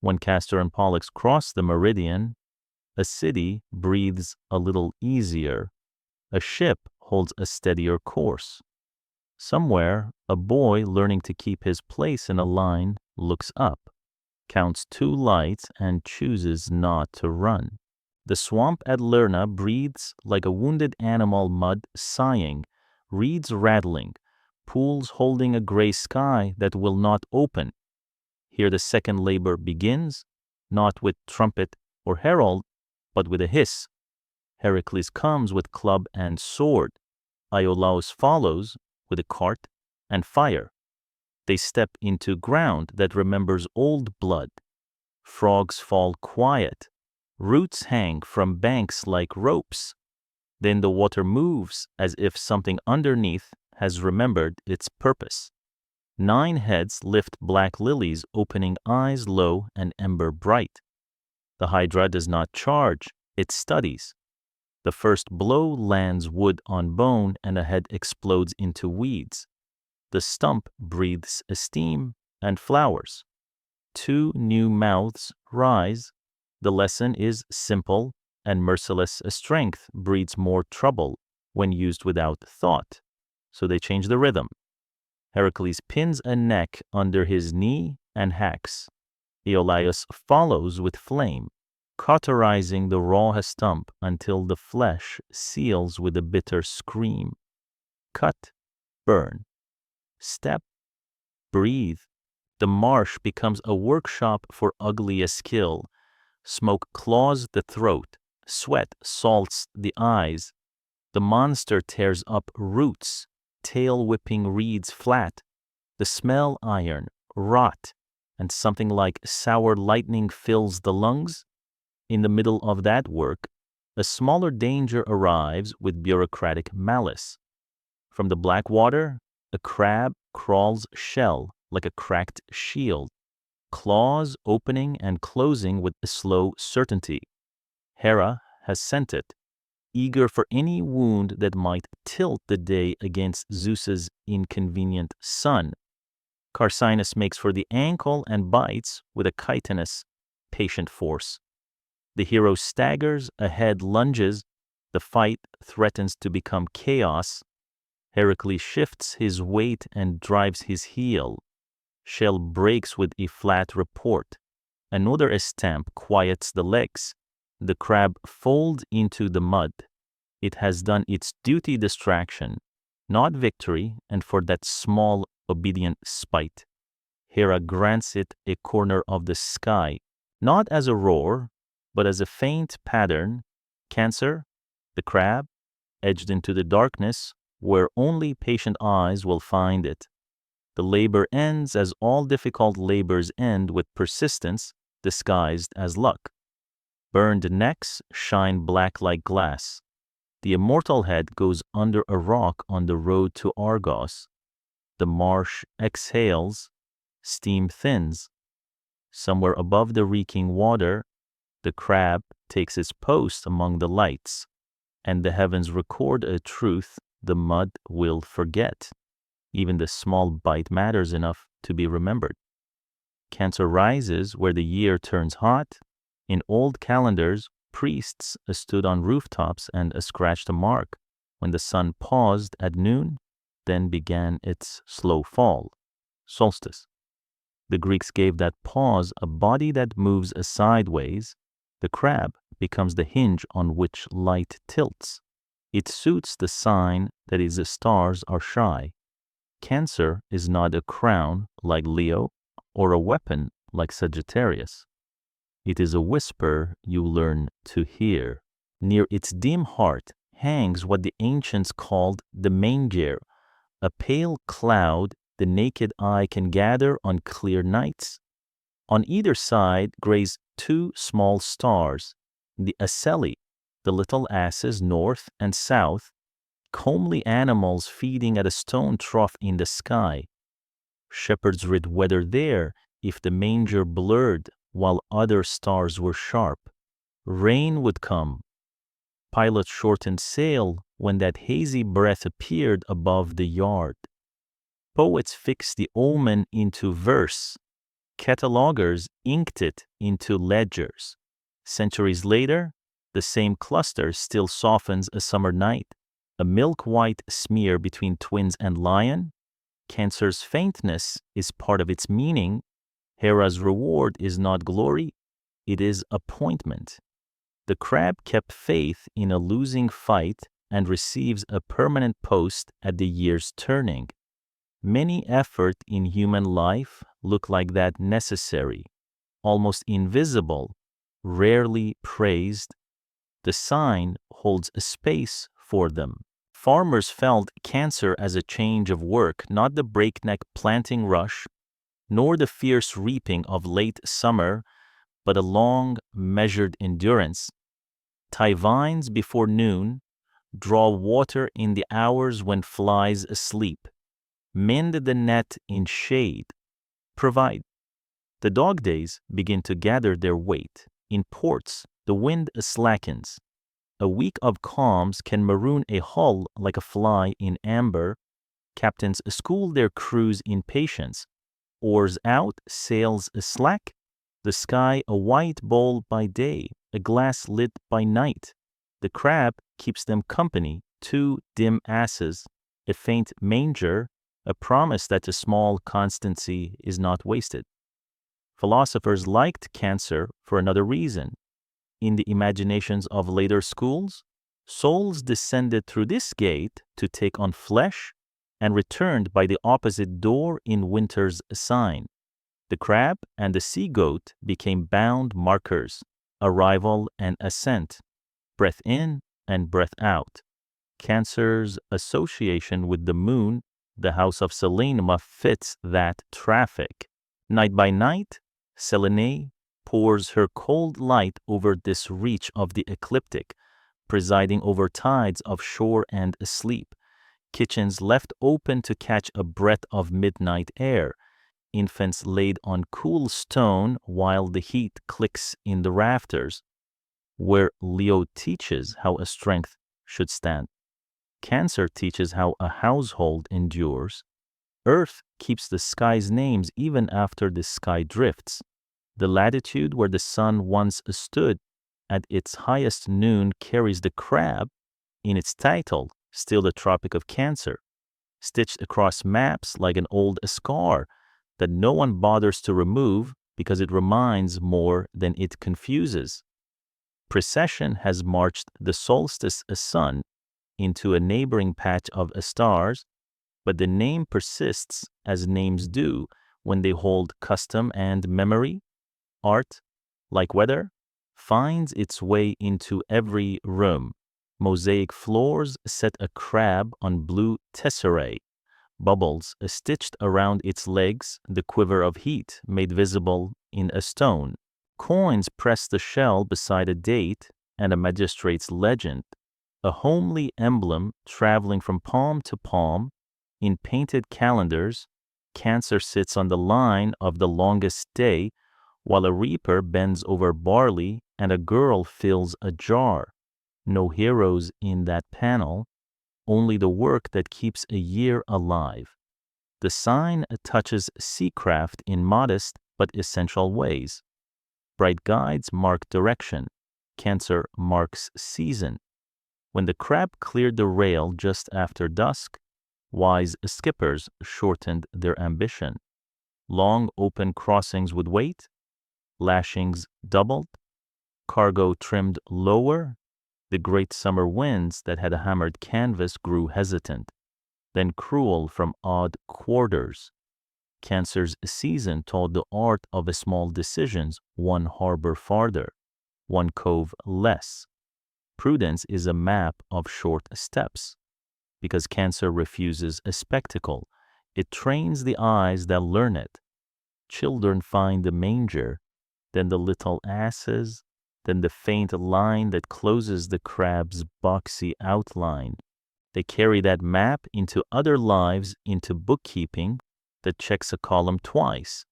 When Castor and Pollux cross the meridian, a city breathes a little easier. A ship holds a steadier course. Somewhere, a boy learning to keep his place in a line looks up, counts 2 lights, and chooses not to run. The swamp at Lerna breathes like a wounded animal, mud sighing, reeds rattling, pools holding a gray sky that will not open. Here the second labor begins, not with trumpet or herald, but with a hiss. Heracles comes with club and sword. Iolaus follows with a cart and fire. They step into ground that remembers old blood. Frogs fall quiet. Roots hang from banks like ropes. Then the water moves as if something underneath has remembered its purpose. 9 heads lift black lilies, opening eyes low and ember bright. The hydra does not charge, it studies. The first blow lands wood on bone and a head explodes into weeds. The stump breathes a steam and flowers. 2 new mouths rise. The lesson is simple and merciless. Strength breeds more trouble when used without thought, so they change the rhythm. Heracles pins a neck under his knee and hacks. Iolaus follows with flame, cauterizing the raw stump until the flesh seals with a bitter scream. Cut, burn, step, breathe. The marsh becomes a workshop for ugly skill. Smoke claws the throat, sweat salts the eyes. The monster tears up roots, tail whipping reeds flat. The smell iron, rot, and something like sour lightning fills the lungs. In the middle of that work, a smaller danger arrives with bureaucratic malice. From the black water, a crab crawls shell like a cracked shield, claws opening and closing with a slow certainty. Hera has sent it, eager for any wound that might tilt the day against Zeus's inconvenient son. Carcinus makes for the ankle and bites with a chitinous, patient force. The hero staggers, a head lunges, the fight threatens to become chaos. Heracles shifts his weight and drives his heel. Shell breaks with a flat report. Another stamp quiets the legs. The crab folds into the mud. It has done its duty distraction, not victory, and for that small, obedient spite. Hera grants it a corner of the sky, not as a roar, but as a faint pattern, Cancer, the crab, edged into the darkness where only patient eyes will find it. The labor ends as all difficult labors end with persistence disguised as luck. Burned necks shine black like glass. The immortal head goes under a rock on the road to Argos. The marsh exhales, steam thins. Somewhere above the reeking water, the crab takes its post among the lights, and the heavens record a truth the mud will forget. Even the small bite matters enough to be remembered. Cancer rises where the year turns hot. In old calendars, priests stood on rooftops and scratched a mark when the sun paused at noon, then began its slow fall, solstice. The Greeks gave that pause a body that moves sideways. The crab becomes the hinge on which light tilts. It suits the sign that its stars are shy. Cancer is not a crown like Leo or a weapon like Sagittarius. It is a whisper you learn to hear. Near its dim heart hangs what the ancients called the manger, a pale cloud the naked eye can gather on clear nights. On either side graze two small stars, the ocelli, the little asses north and south, comely animals feeding at a stone trough in the sky. Shepherds read weather there if the manger blurred while other stars were sharp. Rain would come. Pilots shortened sail when that hazy breath appeared above the yard. Poets fixed the omen into verse. Catalogers inked it into ledgers. Centuries later, the same cluster still softens a summer night, a milk-white smear between twins and lion. Cancer's faintness is part of its meaning. Hera's reward is not glory, it is appointment. The crab kept faith in a losing fight and receives a permanent post at the year's turning. Many efforts in human life look like that necessary, almost invisible, rarely praised. The sign holds a space for them. Farmers felt Cancer as a change of work, not the breakneck planting rush, nor the fierce reaping of late summer, but a long, measured endurance. Tie vines before noon, draw water in the hours when flies sleep, mend the net in shade, provide. The dog days begin to gather their weight. In ports, the wind slackens. A week of calms can maroon a hull like a fly in amber. Captains school their crews in patience. Oars out, sails slack. The sky a white bowl by day, a glass lit by night. The crab keeps them company, two dim asses, a faint manger, a promise that a small constancy is not wasted. Philosophers liked Cancer for another reason. In the imaginations of later schools, souls descended through this gate to take on flesh and returned by the opposite door in winter's sign. The crab and the sea goat became bound markers, arrival and ascent, breath in and breath out. Cancer's association with the moon, the house of Selene, fits that traffic. Night by night, Selene pours her cold light over this reach of the ecliptic, presiding over tides of shore and asleep, kitchens left open to catch a breath of midnight air, infants laid on cool stone while the heat clicks in the rafters, where Leo teaches how a strength should stand. Cancer teaches how a household endures. Earth keeps the sky's names even after the sky drifts. The latitude where the sun once stood at its highest noon carries the crab, in its title, still the Tropic of Cancer, stitched across maps like an old scar that no one bothers to remove because it reminds more than it confuses. Precession has marched the solstice sun into a neighboring patch of stars, but the name persists as names do when they hold custom and memory. Art, like weather, finds its way into every room. Mosaic floors set a crab on blue tesserae. Bubbles stitched around its legs, the quiver of heat made visible in a stone. Coins press the shell beside a date and a magistrate's legend, a homely emblem traveling from palm to palm. In painted calendars, Cancer sits on the line of the longest day, while a reaper bends over barley and a girl fills a jar. No heroes in that panel, only the work that keeps a year alive. The sign touches seacraft in modest but essential ways. Bright guides mark direction. Cancer marks season. When the crab cleared the rail just after dusk, wise skippers shortened their ambition. Long open crossings would wait, lashings doubled, cargo trimmed lower. The great summer winds that had hammered canvas grew hesitant, then cruel from odd quarters. Cancer's season taught the art of small decisions, one harbor farther, one cove less. Prudence is a map of short steps. Because Cancer refuses a spectacle, it trains the eyes that learn it. Children find the manger, then the little asses, then the faint line that closes the crab's boxy outline. They carry that map into other lives, into bookkeeping that checks a column twice,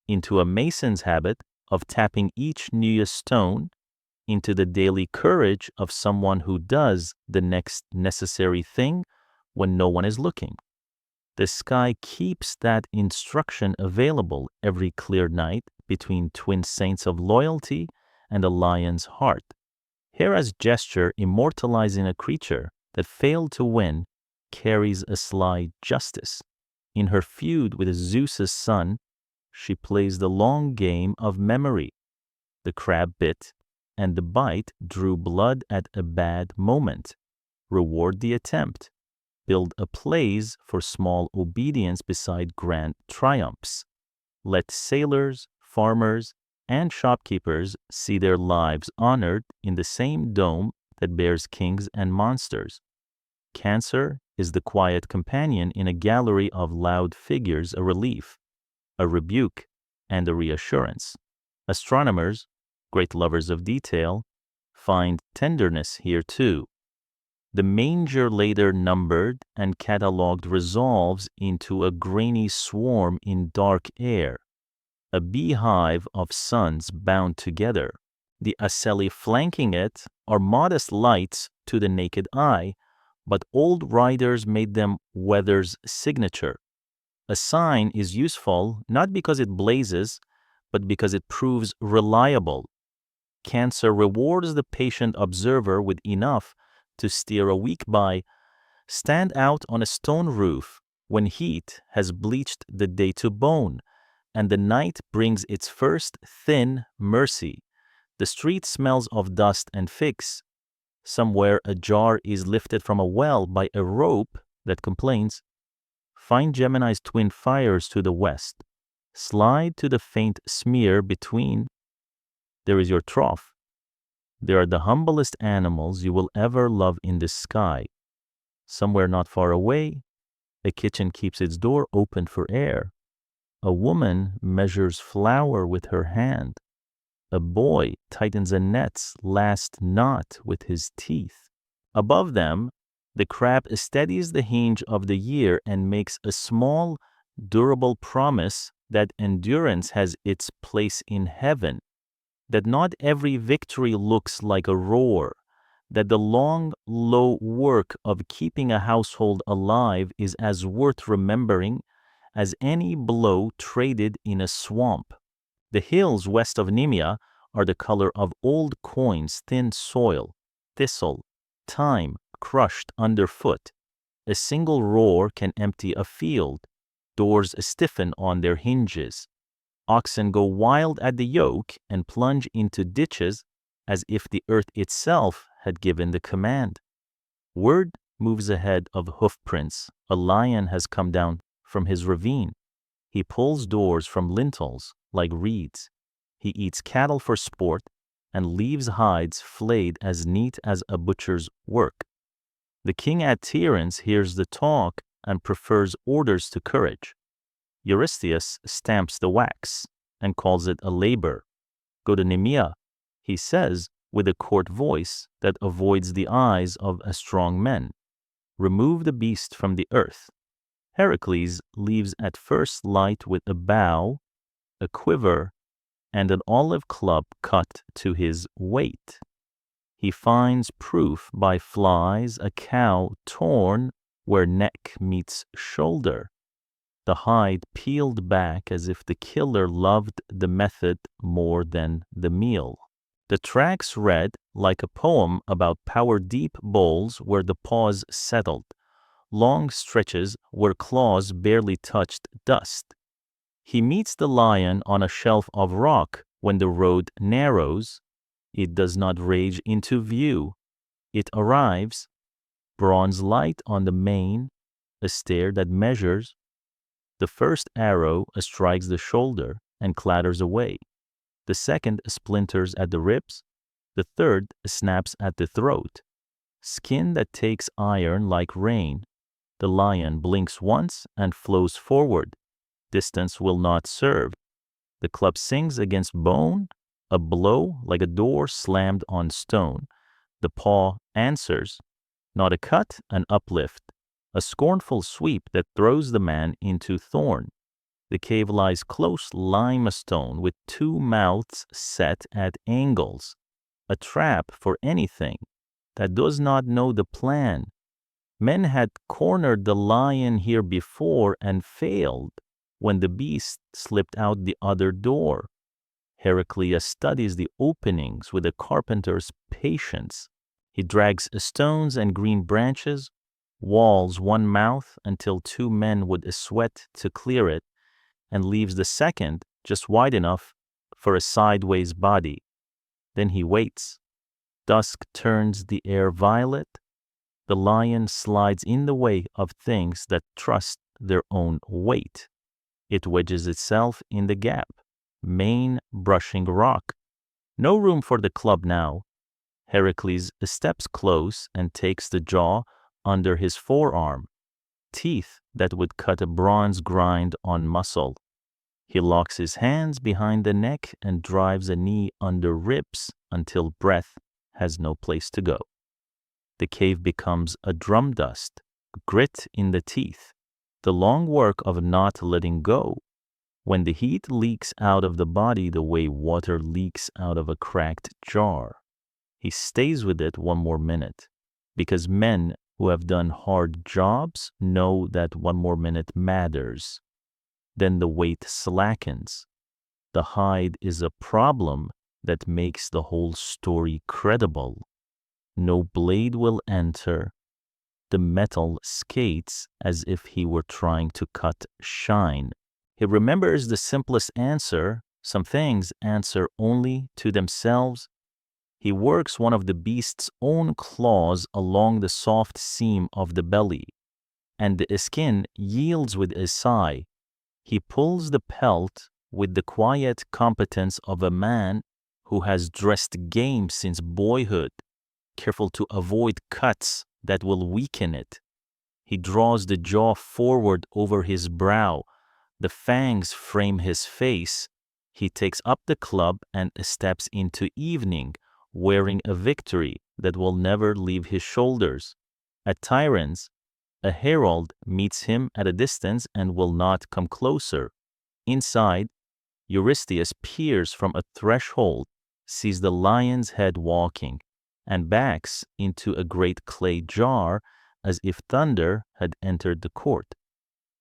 into a mason's habit of tapping each newest stone, into the daily courage of someone who does the next necessary thing when no one is looking. The sky keeps that instruction available every clear night between twin saints of loyalty and a lion's heart. Hera's gesture immortalizing a creature that failed to win carries a sly justice. In her feud with Zeus's son, she plays the long game of memory. The crab bit, and the bite drew blood at a bad moment. Reward the attempt. Build a place for small obedience beside grand triumphs. Let sailors, farmers, and shopkeepers see their lives honored in the same dome that bears kings and monsters. Cancer is the quiet companion in a gallery of loud figures, a relief, a rebuke, and a reassurance. Astronomers, great lovers of detail, find tenderness here too. The manger later numbered and catalogued resolves into a grainy swarm in dark air, a beehive of suns bound together. The ocelli flanking it are modest lights to the naked eye, but old writers made them weather's signature. A sign is useful not because it blazes, but because it proves reliable. Cancer rewards the patient observer with enough to steer a week by. Stand out on a stone roof when heat has bleached the day to bone, and the night brings its first thin mercy. The street smells of dust and figs. Somewhere a jar is lifted from a well by a rope that complains. Find Gemini's twin fires to the west. Slide to the faint smear between. There is your trough. There are the humblest animals you will ever love in the sky. Somewhere not far away, a kitchen keeps its door open for air. A woman measures flour with her hand. A boy tightens a net's last knot with his teeth. Above them, the crab steadies the hinge of the year and makes a small, durable promise that endurance has its place in heaven, that not every victory looks like a roar, that the long, low work of keeping a household alive is as worth remembering as any blow traded in a swamp. The hills west of Nemea are the color of old coins, thin soil, thistle, time crushed underfoot. A single roar can empty a field. Doors stiffen on their hinges. Oxen go wild at the yoke and plunge into ditches as if the earth itself had given the command. Word moves ahead of hoofprints. A lion has come down from his ravine. He pulls doors from lintels like reeds. He eats cattle for sport and leaves hides flayed as neat as a butcher's work. The king at Antares hears the talk and prefers orders to courage. Eurystheus stamps the wax and calls it a labor. Go to Nemea, he says with a court voice that avoids the eyes of strong men. Remove the beast from the earth. Heracles leaves at first light with a bow, a quiver, and an olive club cut to his weight. He finds proof by flies a cow torn where neck meets shoulder, the hide peeled back as if the killer loved the method more than the meal. The tracks read like a poem about power-deep bowls where the paws settled, long stretches where claws barely touched dust. He meets the lion on a shelf of rock when the road narrows. It does not rage into view. It arrives, bronze light on the mane, a stare that measures. The first arrow strikes the shoulder and clatters away. The second splinters at the ribs. The third snaps at the throat. Skin that takes iron like rain. The lion blinks once and flows forward. Distance will not serve. The club sings against bone, a blow like a door slammed on stone. The paw answers, not a cut, an uplift, a scornful sweep that throws the man into thorn. The cave lies close limestone with two mouths set at angles, a trap for anything that does not know the plan. Men had cornered the lion here before and failed when the beast slipped out the other door. Heracles studies the openings with a carpenter's patience. He drags stones and green branches, walls one mouth until two men would sweat to clear it, and leaves the second just wide enough for a sideways body. Then he waits. Dusk turns the air violet. The lion slides in the way of things that trust their own weight. It wedges itself in the gap, mane brushing rock. No room for the club now. Heracles steps close and takes the jaw under his forearm, teeth that would cut a bronze grind on muscle. He locks his hands behind the neck and drives a knee under ribs until breath has no place to go. The cave becomes a drum dust, grit in the teeth, the long work of not letting go. When the heat leaks out of the body the way water leaks out of a cracked jar, he stays with it one more minute, because men who have done hard jobs know that one more minute matters. Then the weight slackens. The hide is a problem that makes the whole story credible. No blade will enter. The metal skates as if he were trying to cut shine. He remembers the simplest answer. Some things answer only to themselves. He works one of the beast's own claws along the soft seam of the belly, and the skin yields with a sigh. He pulls the pelt with the quiet competence of a man who has dressed game since boyhood, careful to avoid cuts that will weaken it. He draws the jaw forward over his brow. The fangs frame his face. He takes up the club and steps into evening, wearing a victory that will never leave his shoulders. At Antares, a herald meets him at a distance and will not come closer. Inside, Eurystheus peers from a threshold, sees the lion's head walking, and backs into a great clay jar as if thunder had entered the court.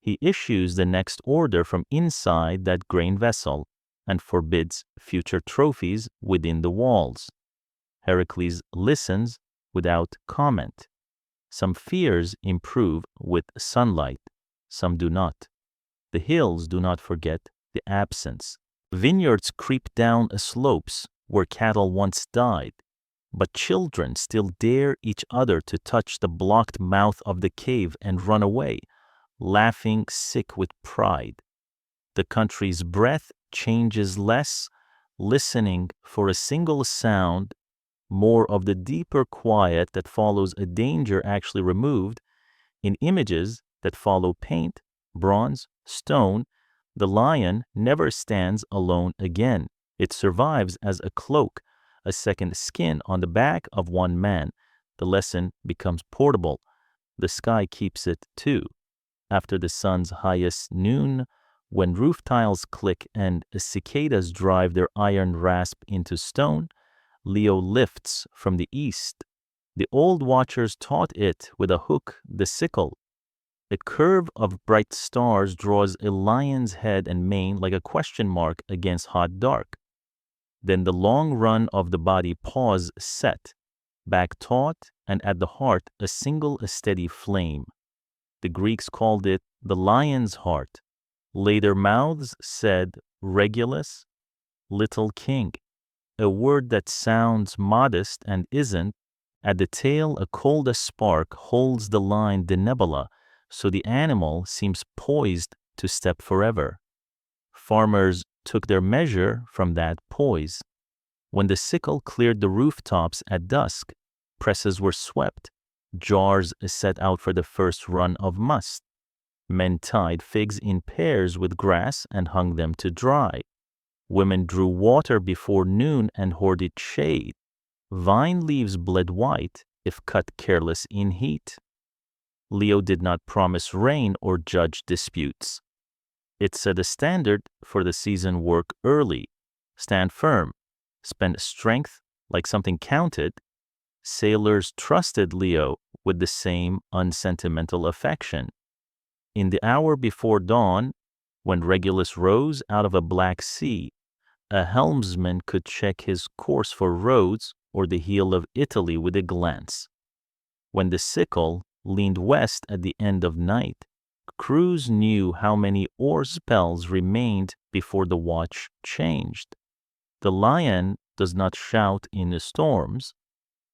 He issues the next order from inside that grain vessel and forbids future trophies within the walls. Heracles listens without comment. Some fears improve with sunlight, some do not. The hills do not forget the absence. Vineyards creep down slopes where cattle once died, but children still dare each other to touch the blocked mouth of the cave and run away, laughing sick with pride. The country's breath changes less, listening for a single sound, more of the deeper quiet that follows a danger actually removed. In images that follow paint, bronze, stone, the lion never stands alone again. It survives as a cloak, a second skin on the back of one man. The lesson becomes portable. The sky keeps it too. After the sun's highest noon, when roof tiles click and cicadas drive their iron rasp into stone, Leo lifts from the east. The old watchers taught it with a hook, the sickle. A curve of bright stars draws a lion's head and mane like a question mark against hot dark. Then the long run of the body paws set, back taut, and at the heart a single steady flame. The Greeks called it the lion's heart. Later mouths said Regulus, little king, a word that sounds modest and isn't. At the tail a cold spark holds the line de nebula, so the animal seems poised to step forever. Farmers took their measure from that poise. When the sickle cleared the rooftops at dusk, presses were swept, jars set out for the first run of must. Men tied figs in pairs with grass and hung them to dry. Women drew water before noon and hoarded shade. Vine leaves bled white if cut careless in heat. Leo did not promise rain or judge disputes. It set a standard for the season: work early, stand firm, spend strength like something counted. Sailors trusted Leo with the same unsentimental affection. In the hour before dawn, when Regulus rose out of a black sea, a helmsman could check his course for Rhodes or the heel of Italy with a glance. When the sickle leaned west at the end of night, crews knew how many oar spells remained before the watch changed. The lion does not shout in the storms.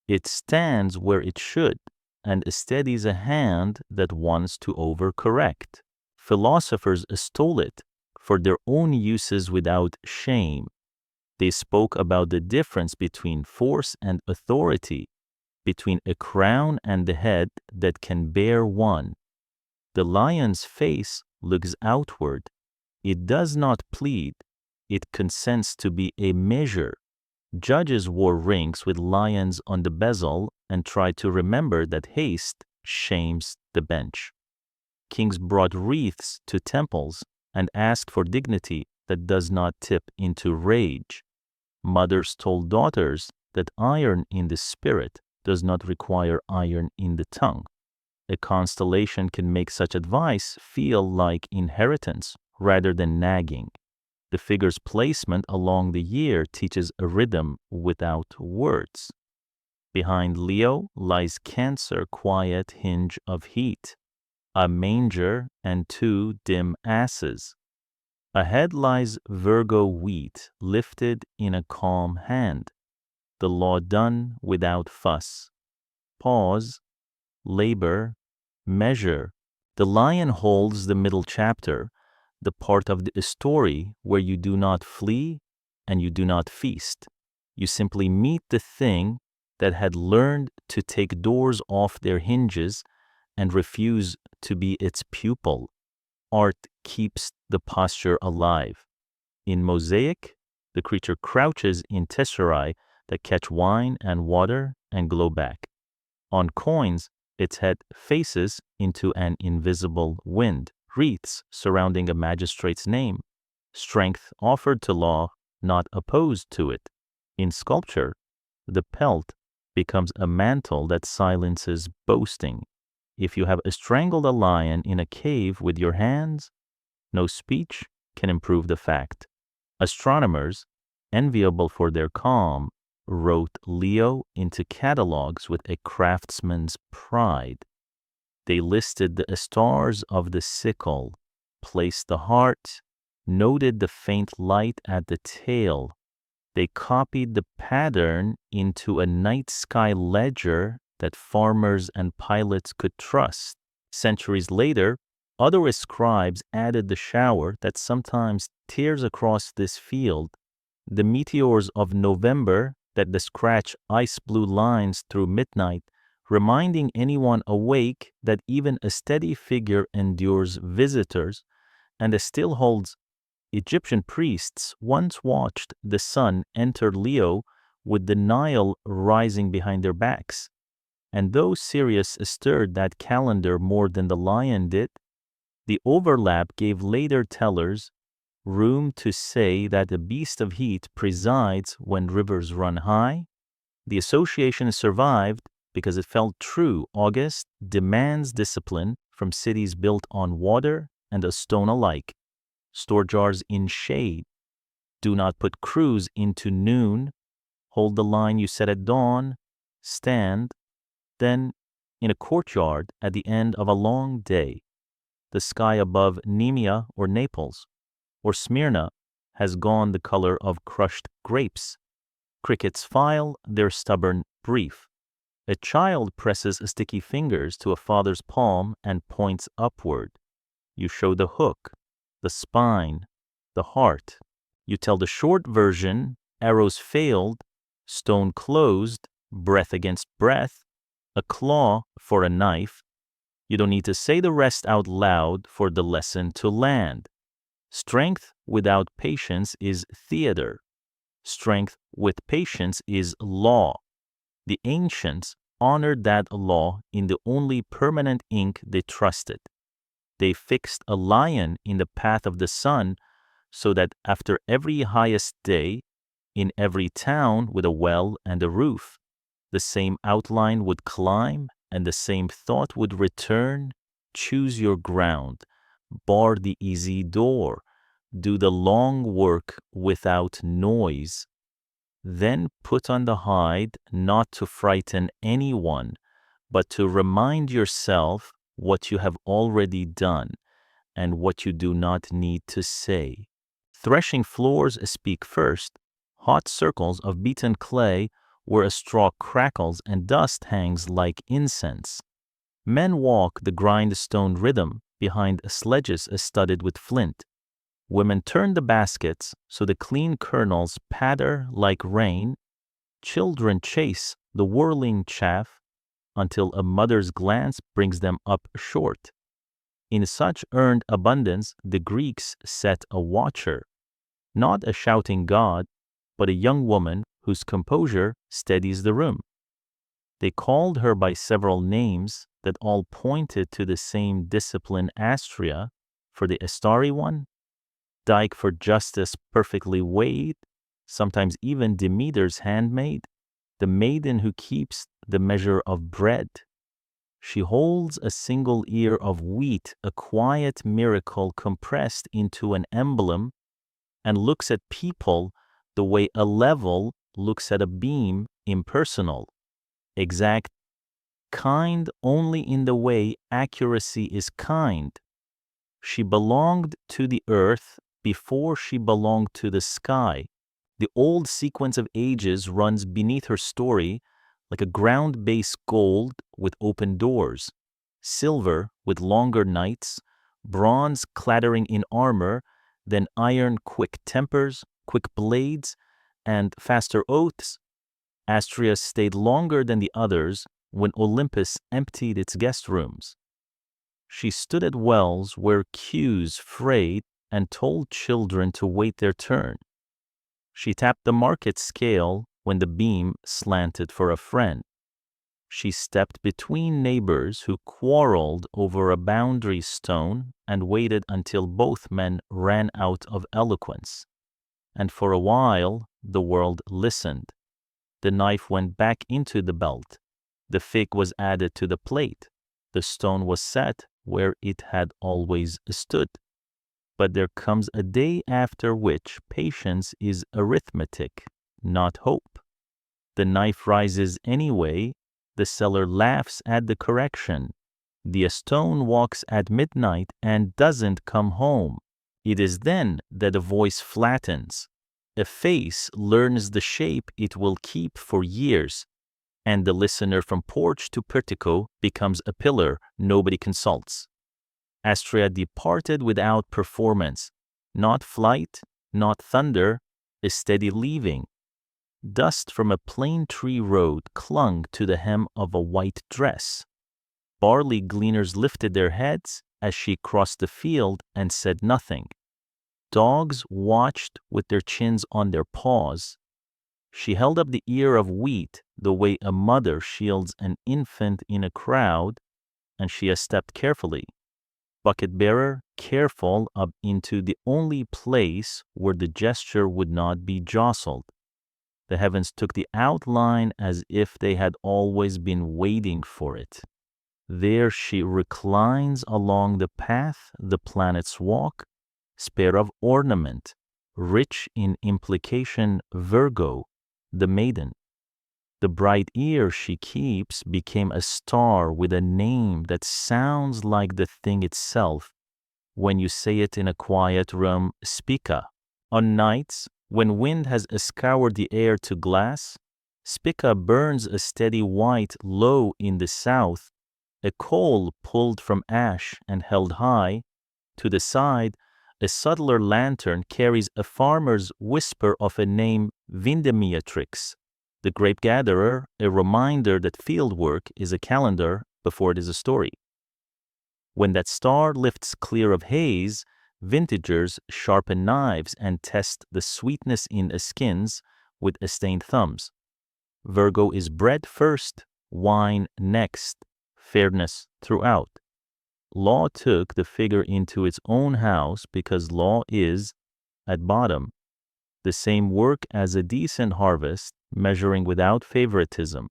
It stands where it should and steadies a hand that wants to overcorrect. Philosophers stole it for their own uses without shame. They spoke about the difference between force and authority, between a crown and the head that can bear one. The lion's face looks outward. It does not plead. It consents to be a measure. Judges wore rings with lions on the bezel and tried to remember that haste shames the bench. Kings brought wreaths to temples and asked for dignity that does not tip into rage. Mothers told daughters that iron in the spirit does not require iron in the tongue. A constellation can make such advice feel like inheritance rather than nagging. The figure's placement along the year teaches a rhythm without words. Behind Leo lies Cancer, quiet hinge of heat, a manger and two dim asses. Ahead lies Virgo, wheat, lifted in a calm hand, the law done without fuss. Pause, labor, measure. The lion holds the middle chapter, the part of the story where you do not flee and you do not feast. You simply meet the thing that had learned to take doors off their hinges and refuse to be its pupil. Art keeps the posture alive. In mosaic, the creature crouches in tesserae that catch wine and water and glow back. On coins, its head faces into an invisible wind, wreaths surrounding a magistrate's name, strength offered to law, not opposed to it. In sculpture, the pelt becomes a mantle that silences boasting. If you have strangled a lion in a cave with your hands, no speech can improve the fact. Astronomers, enviable for their calm, wrote Leo into catalogs with a craftsman's pride. They listed the stars of the sickle, placed the heart, noted the faint light at the tail. They copied the pattern into a night sky ledger that farmers and pilots could trust. Centuries later, other scribes added the shower that sometimes tears across this field, The meteors of November that scratch ice blue lines through midnight, reminding anyone awake that even a steady figure endures visitors and still holds. Egyptian priests once watched the sun enter Leo with the Nile rising behind their backs. And though Sirius stirred that calendar more than the lion did, the overlap gave later tellers room to say that the beast of heat presides when rivers run high. The association survived because it felt true. August demands discipline from cities built on water and a stone alike. Store jars in shade. Do not put crews into noon. Hold the line you set at dawn. Stand, then, in a courtyard at the end of a long day. The sky above Nemea or Naples or Smyrna has gone the color of crushed grapes. Crickets file their stubborn brief. A child presses sticky fingers to a father's palm and points upward. You show the hook, the spine, the heart. You tell the short version, arrows failed, stone closed, breath against breath, a claw for a knife. You don't need to say the rest out loud for the lesson to land. Strength without patience is theater. Strength with patience is law. The ancients honored that law in the only permanent ink they trusted. They fixed a lion in the path of the sun so that after every highest day, in every town with a well and a roof, the same outline would climb and the same thought would return. Choose your ground. Bar the easy door. Do the long work without noise. Then put on the hide not to frighten anyone, but to remind yourself what you have already done and what you do not need to say. Threshing floors speak first. Hot circles of beaten clay where a straw crackles and dust hangs like incense. Men walk the grindstone rhythm behind sledges studded with flint. Women turn the baskets so the clean kernels patter like rain. Children chase the whirling chaff until a mother's glance brings them up short. In such earned abundance, the Greeks set a watcher, not a shouting god, but a young woman whose composure steadies the room. They called her by several names that all pointed to the same discipline. Astrea for the starry one, Dike for justice perfectly weighed, sometimes even Demeter's handmaid, the maiden who keeps the measure of bread. She holds a single ear of wheat, a quiet miracle compressed into an emblem, and looks at people the way a level looks at a beam, impersonal, exact, kind only in the way accuracy is kind. She belonged to the earth before she belonged to the sky. The old sequence of ages runs beneath her story like a ground-based gold with open doors, silver with longer nights, bronze clattering in armor, then iron quick tempers, quick blades, and faster oaths. Astrea stayed longer than the others when Olympus emptied its guest rooms. She stood at wells where queues frayed and told children to wait their turn. She tapped the market scale when the beam slanted for a friend. She stepped between neighbors who quarreled over a boundary stone and waited until both men ran out of eloquence. And for a while, the world listened. The knife went back into the belt. The fig was added to the plate. The stone was set where it had always stood. But there comes a day after which patience is arithmetic, not hope. The knife rises anyway. The seller laughs at the correction. The stone walks at midnight and doesn't come home. It is then that a voice flattens. A face learns the shape it will keep for years, and the listener from porch to portico becomes a pillar nobody consults. Astrea departed without performance, not flight, not thunder, a steady leaving. Dust from a plane tree road clung to the hem of a white dress. Barley gleaners lifted their heads as she crossed the field and said nothing. Dogs watched with their chins on their paws. She held up the ear of wheat the way a mother shields an infant in a crowd, and she stepped carefully. Bucket bearer, careful, up into the only place where the gesture would not be jostled. The heavens took the outline as if they had always been waiting for it. There she reclines along the path the planets walk, spare of ornament, rich in implication, Virgo, the maiden. The bright ear she keeps became a star with a name that sounds like the thing itself when you say it in a quiet room, Spica. On nights when wind has scoured the air to glass, Spica burns a steady white low in the south, a coal pulled from ash and held high. To the side, a subtler lantern carries a farmer's whisper of a name, Vindemiatrix, the grape gatherer, a reminder that field work is a calendar before it is a story. When that star lifts clear of haze, vintagers sharpen knives and test the sweetness in skins with stained thumbs. Virgo is bread first, wine next, fairness throughout. Law took the figure into its own house because law is, at bottom, the same work as a decent harvest, measuring without favoritism,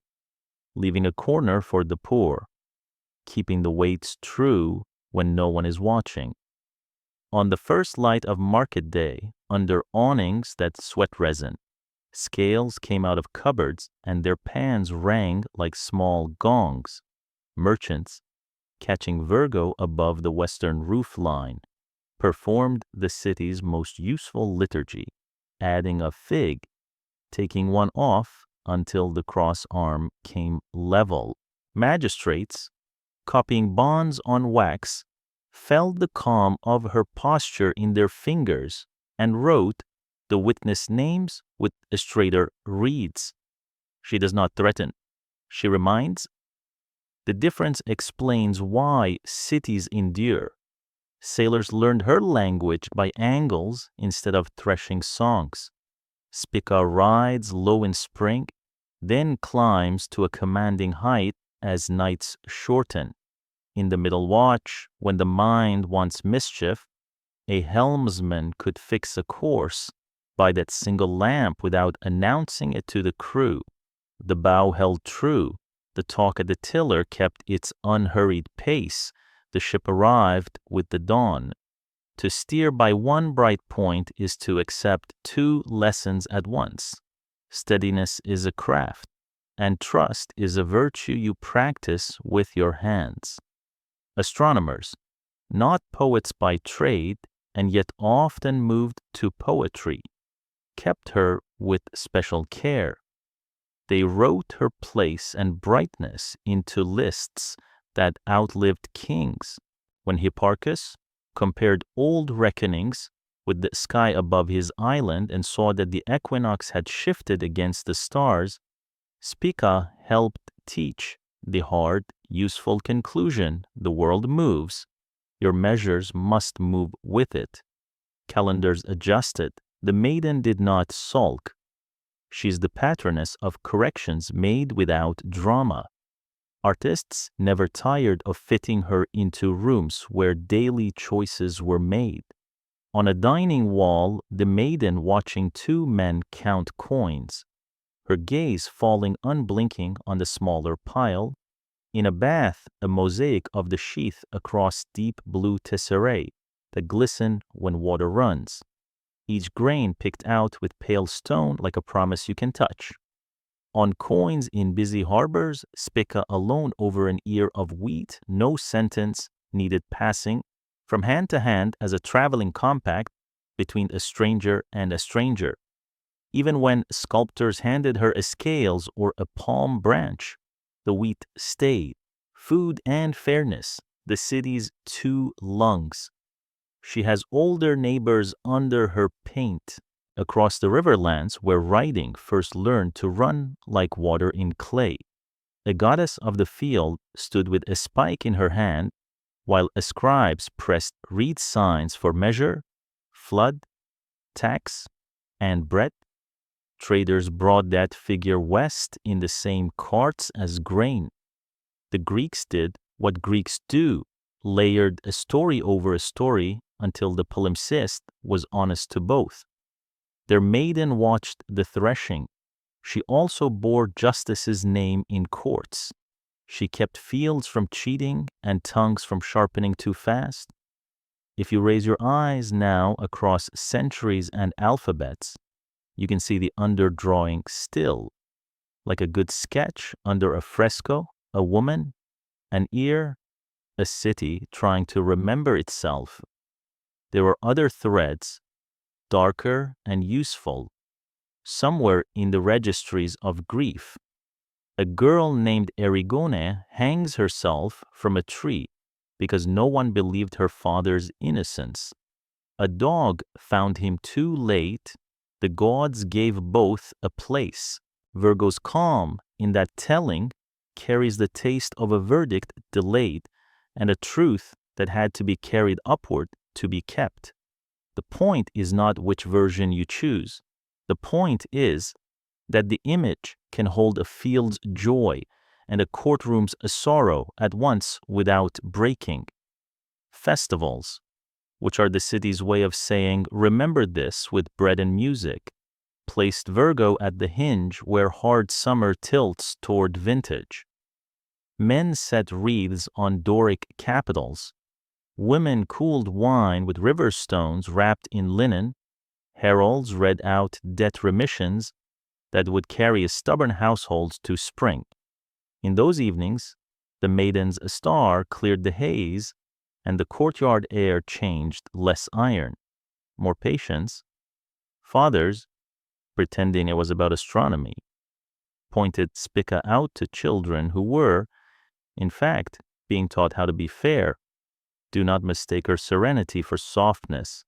leaving a corner for the poor, keeping the weights true when no one is watching. On the first light of market day, under awnings that sweat resin, scales came out of cupboards and their pans rang like small gongs. Merchants, catching Virgo above the western roof line, performed the city's most useful liturgy, adding a fig, taking one off until the cross arm came level. Magistrates, copying bonds on wax, felt the calm of her posture in their fingers and wrote the witness names with straighter reeds. She does not threaten. She reminds. The difference explains why cities endure. Sailors learned her language by angles instead of threshing songs. Spica rides low in spring, then climbs to a commanding height as nights shorten. In the middle watch, when the mind wants mischief, a helmsman could fix a course by that single lamp without announcing it to the crew. The bow held true. The talk at the tiller kept its unhurried pace. The ship arrived with the dawn. To steer by one bright point is to accept two lessons at once. Steadiness is a craft, and trust is a virtue you practice with your hands. Astronomers, not poets by trade, and yet often moved to poetry, kept her with special care. They wrote her place and brightness into lists that outlived kings. When Hipparchus compared old reckonings with the sky above his island and saw that the equinox had shifted against the stars, Spica helped teach the hard, useful conclusion: the world moves. Your measures must move with it. Calendars adjusted. The maiden did not sulk. She is the patroness of corrections made without drama. Artists never tired of fitting her into rooms where daily choices were made. On a dining wall, the maiden watching two men count coins, her gaze falling unblinking on the smaller pile. In a bath, a mosaic of the sheath across deep blue tesserae that glisten when water runs, each grain picked out with pale stone like a promise you can touch. On coins in busy harbors, Spica alone over an ear of wheat, no sentence needed passing from hand to hand as a traveling compact between a stranger and a stranger. Even when sculptors handed her a scales or a palm branch, the wheat stayed. Food and fairness, the city's two lungs. She has older neighbors under her paint, across the riverlands where writing first learned to run like water in clay. A goddess of the field stood with a spike in her hand, while scribes pressed reed signs for measure, flood, tax, and bread. Traders brought that figure west in the same carts as grain. The Greeks did what Greeks do, layered a story over a story until the palimpsest was honest to both. Their maiden watched the threshing. She also bore justice's name in courts. She kept fields from cheating and tongues from sharpening too fast. If you raise your eyes now across centuries and alphabets, you can see the underdrawing still, like a good sketch under a fresco, a woman, an ear, a city trying to remember itself. There were other threads, darker and useful, somewhere in the registries of grief. A girl named Erigone hangs herself from a tree because no one believed her father's innocence. A dog found him too late. The gods gave both a place. Virgo's calm in that telling carries the taste of a verdict delayed and a truth that had to be carried upward to be kept. The point is not which version you choose. The point is that the image can hold a field's joy and a courtroom's sorrow at once without breaking. Festivals, which are the city's way of saying, remember this with bread and music, placed Virgo at the hinge where hard summer tilts toward vintage. Men set wreaths on Doric capitals. Women cooled wine with river stones wrapped in linen. Heralds read out debt remissions that would carry stubborn households to spring. In those evenings, the maiden's star cleared the haze, and the courtyard air changed less iron, more patience. Fathers, pretending it was about astronomy, pointed Spica out to children who were, in fact, being taught how to be fair. Do not mistake her serenity for softness.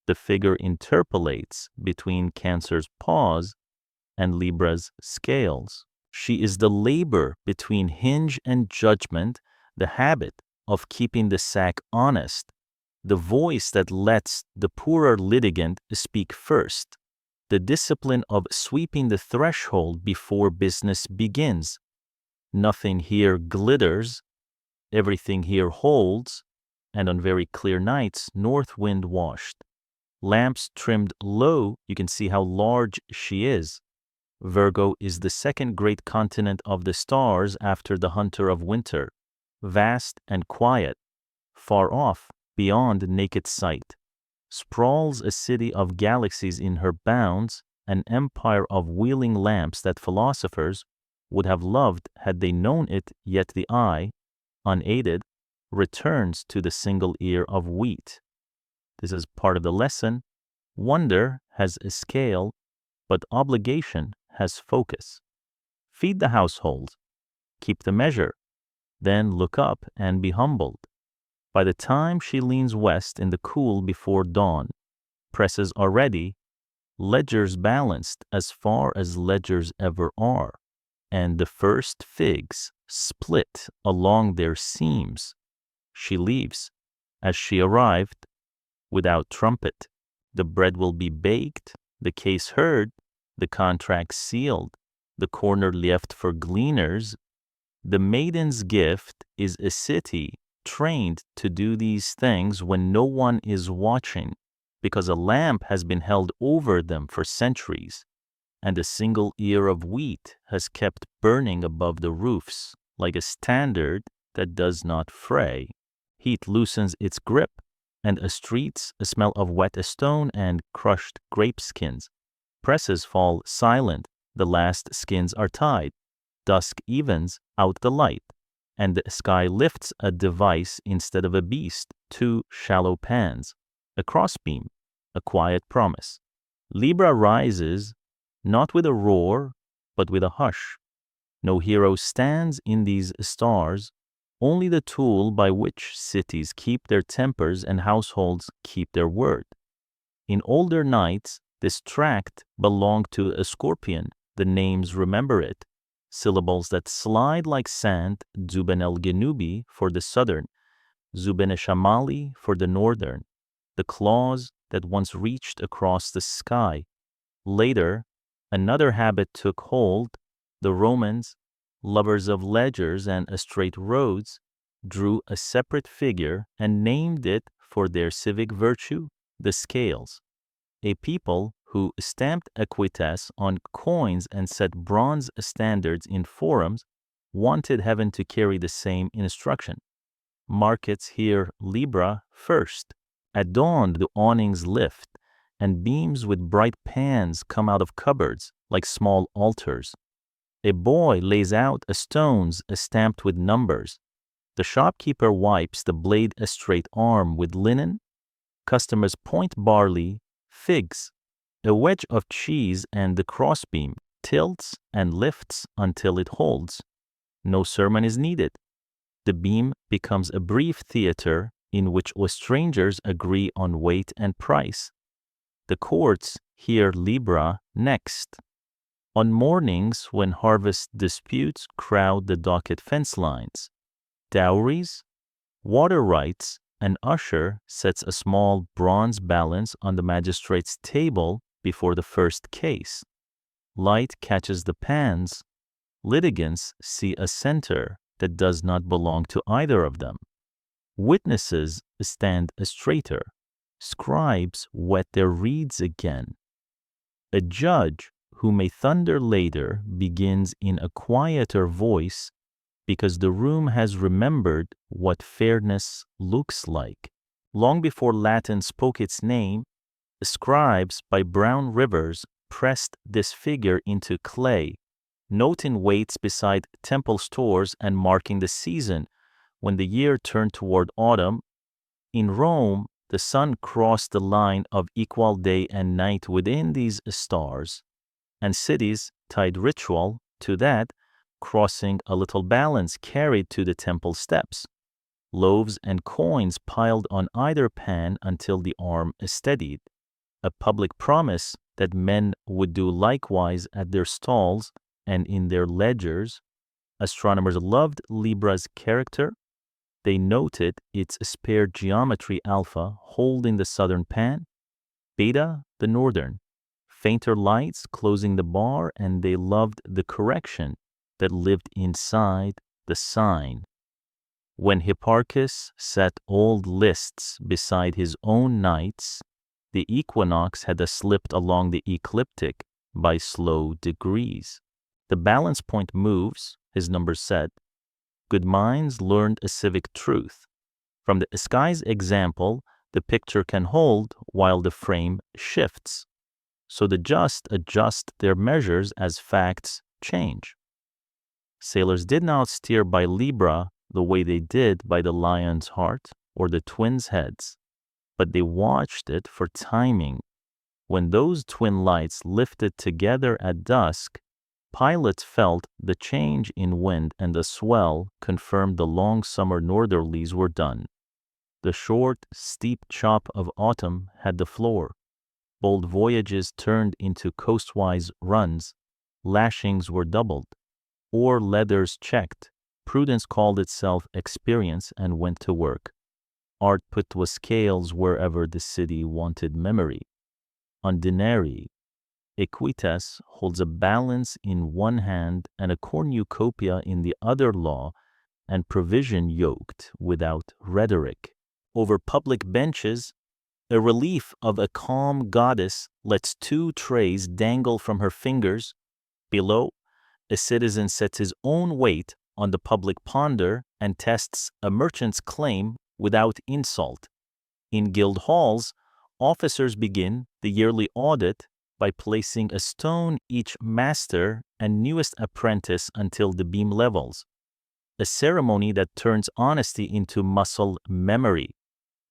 The figure interpolates between Cancer's pause and Libra's scales. She is the labor between hinge and judgment, the habit of keeping the sack honest, the voice that lets the poorer litigant speak first, the discipline of sweeping the threshold before business begins. Nothing here glitters, everything here holds, and on very clear nights, north wind washed. Lamps trimmed low, you can see how large she is. Virgo is the second great continent of the stars after the hunter of winter, vast and quiet, far off, beyond naked sight. Sprawls a city of galaxies in her bounds, an empire of wheeling lamps that philosophers would have loved had they known it, yet the eye, unaided, returns to the single ear of wheat. This is part of the lesson. Wonder has a scale, but obligation has focus. Feed the household, keep the measure, then look up and be humbled. By the time she leans west in the cool before dawn, presses are ready, ledgers balanced as far as ledgers ever are, and the first figs split along their seams. She leaves, as she arrived, without trumpet. The bread will be baked, the case heard, the contract sealed, the corner left for gleaners. The maiden's gift is a city trained to do these things when no one is watching, because a lamp has been held over them for centuries, and a single ear of wheat has kept burning above the roofs, like a standard that does not fray. Heat loosens its grip, and streets smell of wet stone and crushed grape skins. Presses fall silent, the last skins are tied. Dusk evens out the light, and the sky lifts a device instead of a beast, two shallow pans, a crossbeam, a quiet promise. Libra rises, not with a roar, but with a hush. No hero stands in these stars, only the tool by which cities keep their tempers and households keep their word. In older nights, This tract belonged to a scorpion. The names remember it. Syllables that slide like sand, Zuben el-Genubi for the southern, Zuben el-Shamali for the northern. The claws that once reached across the sky. Later, another habit took hold. The Romans, lovers of ledgers and straight roads, drew a separate figure and named it for their civic virtue, the scales. A people who stamped equitas on coins and set bronze standards in forums wanted heaven to carry the same instruction. Markets hear Libra first. At dawn, the awnings lift, and beams with bright pans come out of cupboards like small altars. A boy lays out stones stamped with numbers. The shopkeeper wipes the blade a straight arm with linen. Customers point barley, figs, a wedge of cheese, and the crossbeam tilts and lifts until it holds. No sermon is needed. The beam becomes a brief theater in which strangers agree on weight and price. The courts hear Libra next. On mornings when harvest disputes crowd the docket fence lines, dowries, water rights, an usher sets a small bronze balance on the magistrate's table before the first case. Light catches the pans. Litigants see a center that does not belong to either of them. Witnesses stand straighter. Scribes wet their reeds again. A judge who may thunder later begins in a quieter voice because the room has remembered what fairness looks like. Long before Latin spoke its name, scribes by brown rivers pressed this figure into clay, noting weights beside temple stores and marking the season when the year turned toward autumn. In Rome, the sun crossed the line of equal day and night within these stars, and cities tied ritual to that, crossing a little balance carried to the temple steps. Loaves and coins piled on either pan until the arm steadied, a public promise that men would do likewise at their stalls and in their ledgers. Astronomers loved Libra's character. They noted its spare geometry alpha holding the southern pan, beta the northern, fainter lights closing the bar, and they loved the correction that lived inside the sign. When Hipparchus set old lists beside his own nights, the equinox had slipped along the ecliptic by slow degrees. The balance point moves, his numbers said. Good minds learned a civic truth. From the sky's example, the picture can hold while the frame shifts. So the just adjust their measures as facts change. Sailors did not steer by Libra the way they did by the lion's heart or the twins' heads, but they watched it for timing. When those twin lights lifted together at dusk, pilots felt the change in wind, and the swell confirmed the long summer northerlies were done. The short, steep chop of autumn had the floor. Bold voyages turned into coastwise runs. Lashings were doubled. Or leathers checked. Prudence called itself experience and went to work. Art put to scales wherever the city wanted memory. On denari, Equitas holds a balance in one hand and a cornucopia in the other law, and provision yoked without rhetoric. Over public benches, a relief of a calm goddess lets two trays dangle from her fingers. Below, a citizen sets his own weight on the public ponder and tests a merchant's claim without insult. In guild halls, officers begin the yearly audit by placing a stone each master and newest apprentice until the beam levels, a ceremony that turns honesty into muscle memory.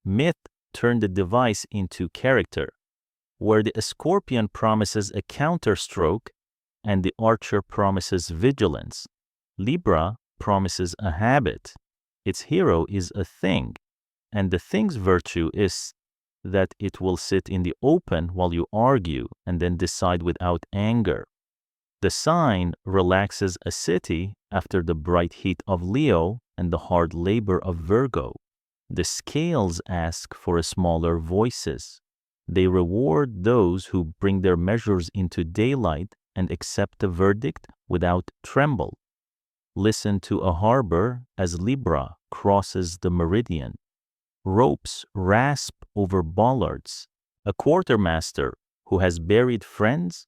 Myth turned the device into character, where the scorpion promises a counterstroke and the archer promises vigilance. Libra promises a habit. Its hero is a thing, and the thing's virtue is that it will sit in the open while you argue and then decide without anger. The sign relaxes a city after the bright heat of Leo and the hard labor of Virgo. The scales ask for smaller voices. They reward those who bring their measures into daylight and accept the verdict without tremble. Listen to a harbor as Libra crosses the meridian. Ropes rasp over bollards. A quartermaster who has buried friends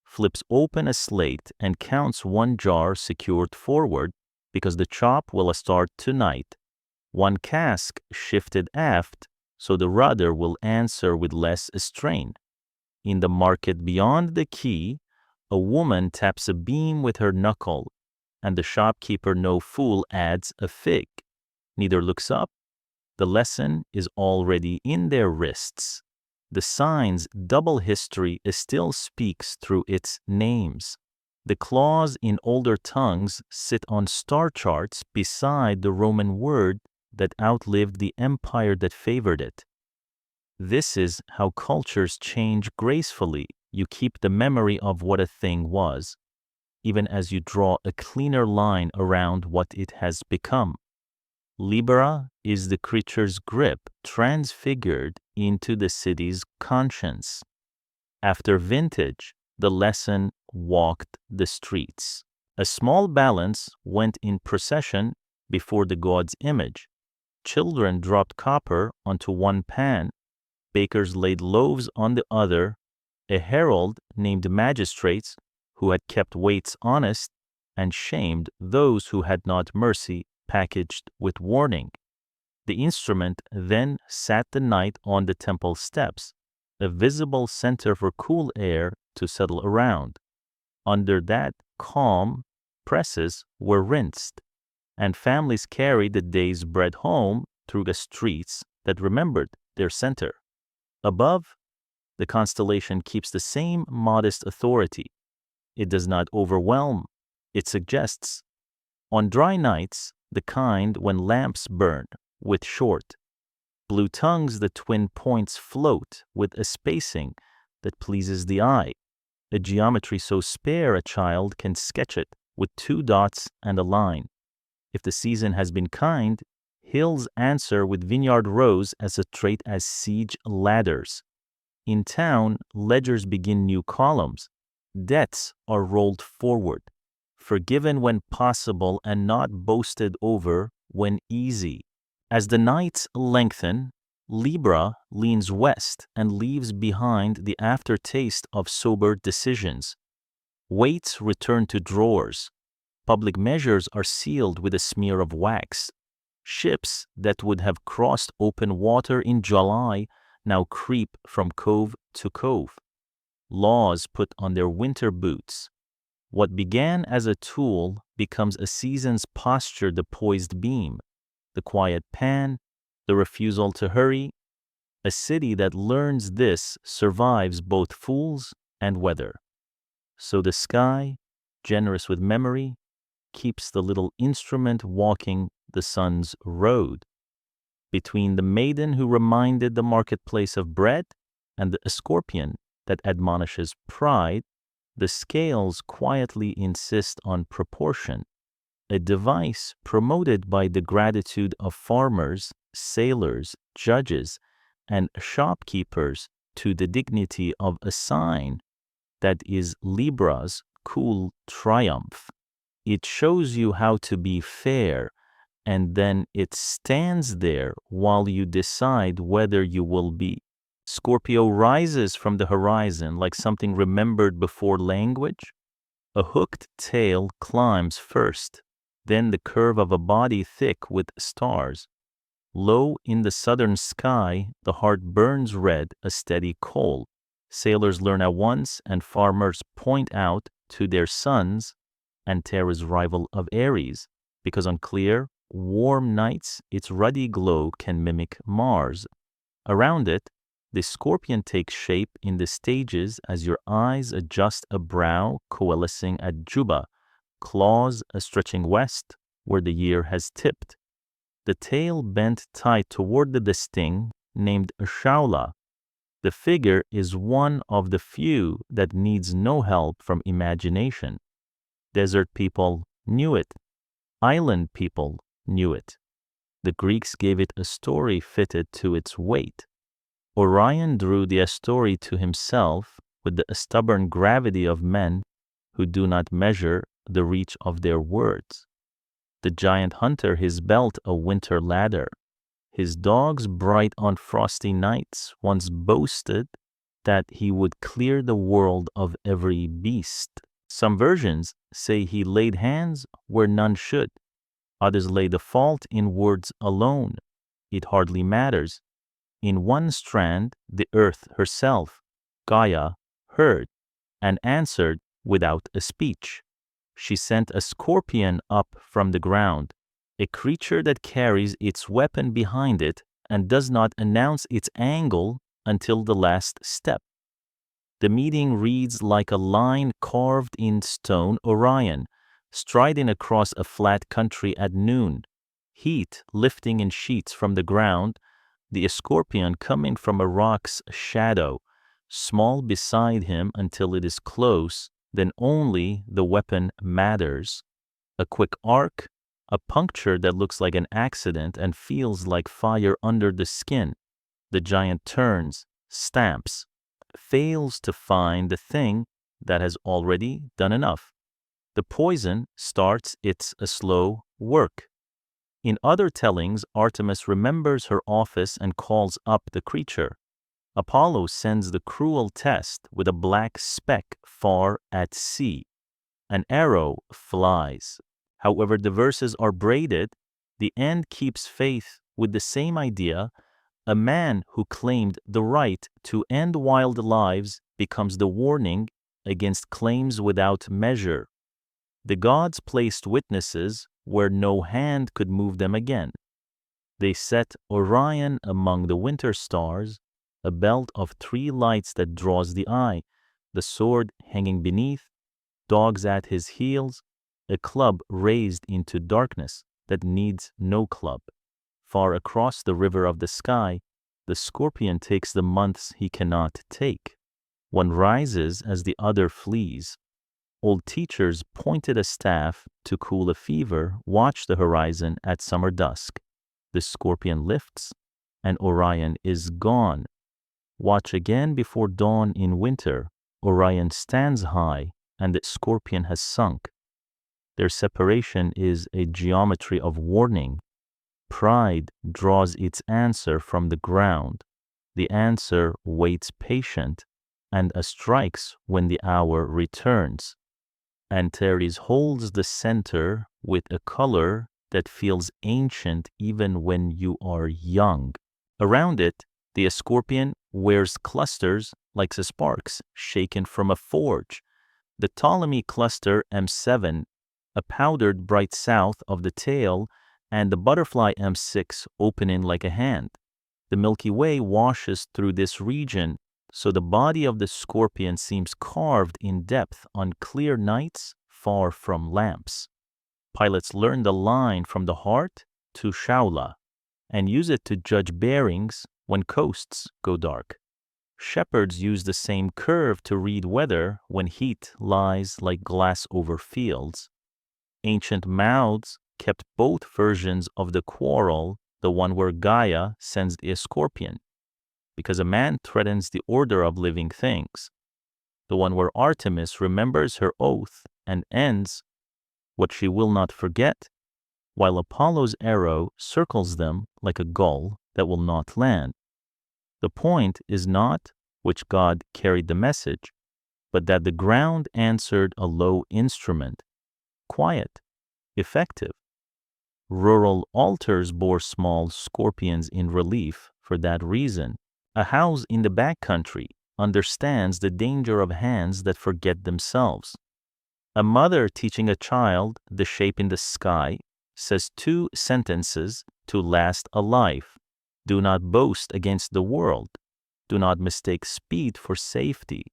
flips open a slate and counts one jar secured forward because the chop will start tonight. One cask shifted aft so the rudder will answer with less strain. In the market beyond the quay, a woman taps a beam with her knuckle, and the shopkeeper, no fool, adds a fig. Neither looks up. The lesson is already in their wrists. The sign's double history still speaks through its names. The claws in older tongues sit on star charts beside the Roman word that outlived the empire that favored it. This is how cultures change gracefully. You keep the memory of what a thing was, even as you draw a cleaner line around what it has become. Libra is the creature's grip transfigured into the city's conscience. After vintage, the lesson walked the streets. A small balance went in procession before the god's image. Children dropped copper onto one pan. Bakers laid loaves on the other. A herald named magistrates who had kept weights honest and shamed those who had not mercy packaged with warning. The instrument then sat the night on the temple steps, a visible center for cool air to settle around. Under that calm, presses were rinsed, and families carried the day's bread home through the streets that remembered their center. Above, the constellation keeps the same modest authority. It does not overwhelm, it suggests. On dry nights, the kind when lamps burn with short, blue tongues, the twin points float with a spacing that pleases the eye, a geometry so spare a child can sketch it with 2 dots and a line. If the season has been kind, hills answer with vineyard rows as straight as siege ladders. In town, ledgers begin new columns. Debts are rolled forward, forgiven when possible and not boasted over when easy. As the nights lengthen, Libra leans west and leaves behind the aftertaste of sober decisions. Weights return to drawers. Public measures are sealed with a smear of wax. Ships that would have crossed open water in July now creep from cove to cove. Laws put on their winter boots. What began as a tool becomes a season's posture, the poised beam, the quiet pan, the refusal to hurry. A city that learns this survives both fools and weather. So the sky, generous with memory, keeps the little instrument walking the sun's road. Between the maiden who reminded the marketplace of bread and the scorpion that admonishes pride, the scales quietly insist on proportion, a device promoted by the gratitude of farmers, sailors, judges, and shopkeepers to the dignity of a sign that is Libra's cool triumph. It shows you how to be fair, and then it stands there while you decide whether you will be. Scorpio rises from the horizon like something remembered before language. A hooked tail climbs first, then the curve of a body thick with stars. Low in the southern sky, the heart burns red, a steady coal. Sailors learn at once, and farmers point out to their sons Antares' rival of Aries, because on clear, warm nights its ruddy glow can mimic Mars. Around it, the scorpion takes shape in the stages as your eyes adjust, a brow coalescing at Juba, claws stretching west where the year has tipped. The tail bent tight toward the sting, named Shaula, The figure is one of the few that needs no help from imagination. Desert people knew it. Island people knew it. The Greeks gave it a story fitted to its weight. Orion drew the story to himself with the stubborn gravity of men who do not measure the reach of their words. The giant hunter his belt a winter ladder. His dogs bright on frosty nights once boasted that he would clear the world of every beast. Some versions say he laid hands where none should. Others lay the fault in words alone. It hardly matters. In one strand, the earth herself, Gaia, heard and answered without a speech. She sent a scorpion up from the ground, a creature that carries its weapon behind it and does not announce its angle until the last step. The meeting reads like a line carved in stone. Orion, striding across a flat country at noon, heat lifting in sheets from the ground, the scorpion coming from a rock's shadow, small beside him until it is close, then only the weapon matters. A quick arc, a puncture that looks like an accident and feels like fire under the skin. The giant turns, stamps, fails to find the thing that has already done enough. The poison starts its slow work. In other tellings, Artemis remembers her office and calls up the creature. Apollo sends the cruel test with a black speck far at sea. An arrow flies. However the verses are braided, the end keeps faith with the same idea. A man who claimed the right to end wild lives becomes the warning against claims without measure. The gods placed witnesses where no hand could move them again. They set Orion among the winter stars, a belt of 3 lights that draws the eye, the sword hanging beneath, dogs at his heels, a club raised into darkness that needs no club. Far across the river of the sky, the scorpion takes the months he cannot take. One rises as the other flees. Old teachers pointed a staff to cool a fever, watch the horizon at summer dusk. The scorpion lifts, and Orion is gone. Watch again before dawn in winter. Orion stands high, and the scorpion has sunk. Their separation is a geometry of warning. Pride draws its answer from the ground. The answer waits patient, and strikes when the hour returns. Antares holds the center with a color that feels ancient even when you are young. Around it, the scorpion wears clusters like the sparks shaken from a forge. The Ptolemy cluster M7, a powdered bright south of the tail, and the butterfly M6 opening like a hand. The Milky Way washes through this region, so the body of the scorpion seems carved in depth on clear nights far from lamps. Pilots learn the line from the heart to Shaula and use it to judge bearings when coasts go dark. Shepherds use the same curve to read weather when heat lies like glass over fields. Ancient mouths kept both versions of the quarrel, the one where Gaia sends the scorpion, because a man threatens the order of living things, the one where Artemis remembers her oath and ends what she will not forget, while Apollo's arrow circles them like a gull that will not land. The point is not which god carried the message, but that the ground answered a low instrument, quiet, effective. Rural altars bore small scorpions in relief for that reason. A house in the backcountry understands the danger of hands that forget themselves. A mother teaching a child the shape in the sky says 2 sentences to last a life. Do not boast against the world. Do not mistake speed for safety.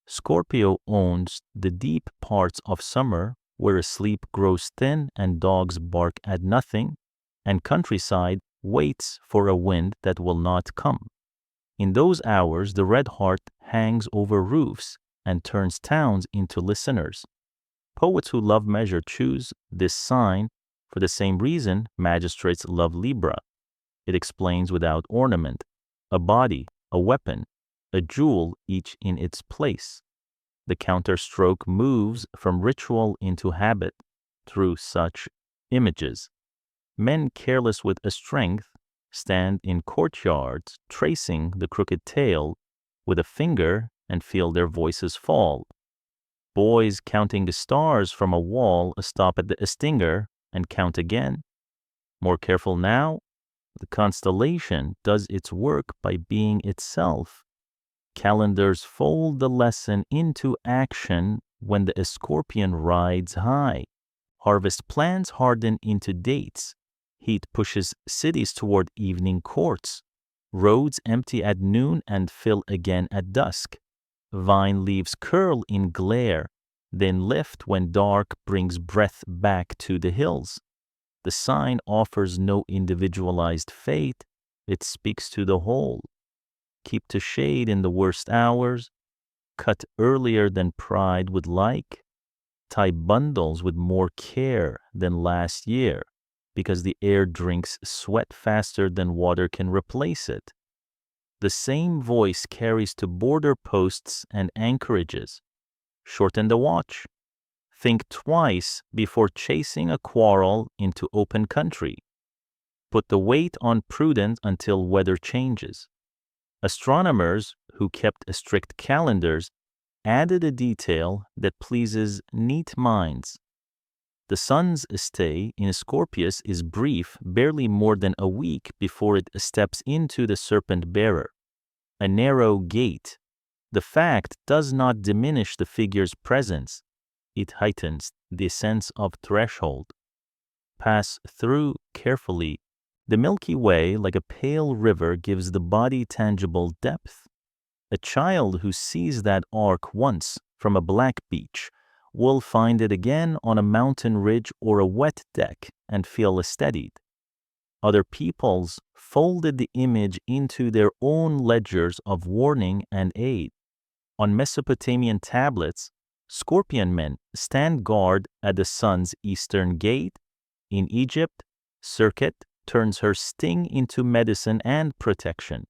Scorpio owns the deep parts of summer where sleep grows thin and dogs bark at nothing, and countryside waits for a wind that will not come. In those hours, the red heart hangs over roofs and turns towns into listeners. Poets who love measure choose this sign for the same reason magistrates love Libra. It explains without ornament, a body, a weapon, a jewel, each in its place. The counterstroke moves from ritual into habit through such images. Men careless with a strength stand in courtyards tracing the crooked tail with a finger and feel their voices fall. Boys counting the stars from a wall stop at the stinger and count again. More careful now, the constellation does its work by being itself. Calendars fold the lesson into action when the scorpion rides high. Harvest plans harden into dates. Heat pushes cities toward evening courts. Roads empty at noon and fill again at dusk. Vine leaves curl in glare, then lift when dark brings breath back to the hills. The sign offers no individualized fate, it speaks to the whole. Keep to shade in the worst hours, cut earlier than pride would like, tie bundles with more care than last year, because the air drinks sweat faster than water can replace it. The same voice carries to border posts and anchorages. Shorten the watch. Think twice before chasing a quarrel into open country. Put the weight on prudence until weather changes. Astronomers who kept strict calendars added a detail that pleases neat minds. The sun's stay in Scorpius is brief, barely more than a week before it steps into the serpent bearer. A narrow gate. The fact does not diminish the figure's presence. It heightens the sense of threshold. Pass through carefully. The Milky Way, like a pale river, gives the body tangible depth. A child who sees that arc once from a black beach will find it again on a mountain ridge or a wet deck and feel steadied. Other peoples folded the image into their own ledgers of warning and aid. On Mesopotamian tablets, scorpion men stand guard at the sun's eastern gate. In Egypt, Serket turns her sting into medicine and protection.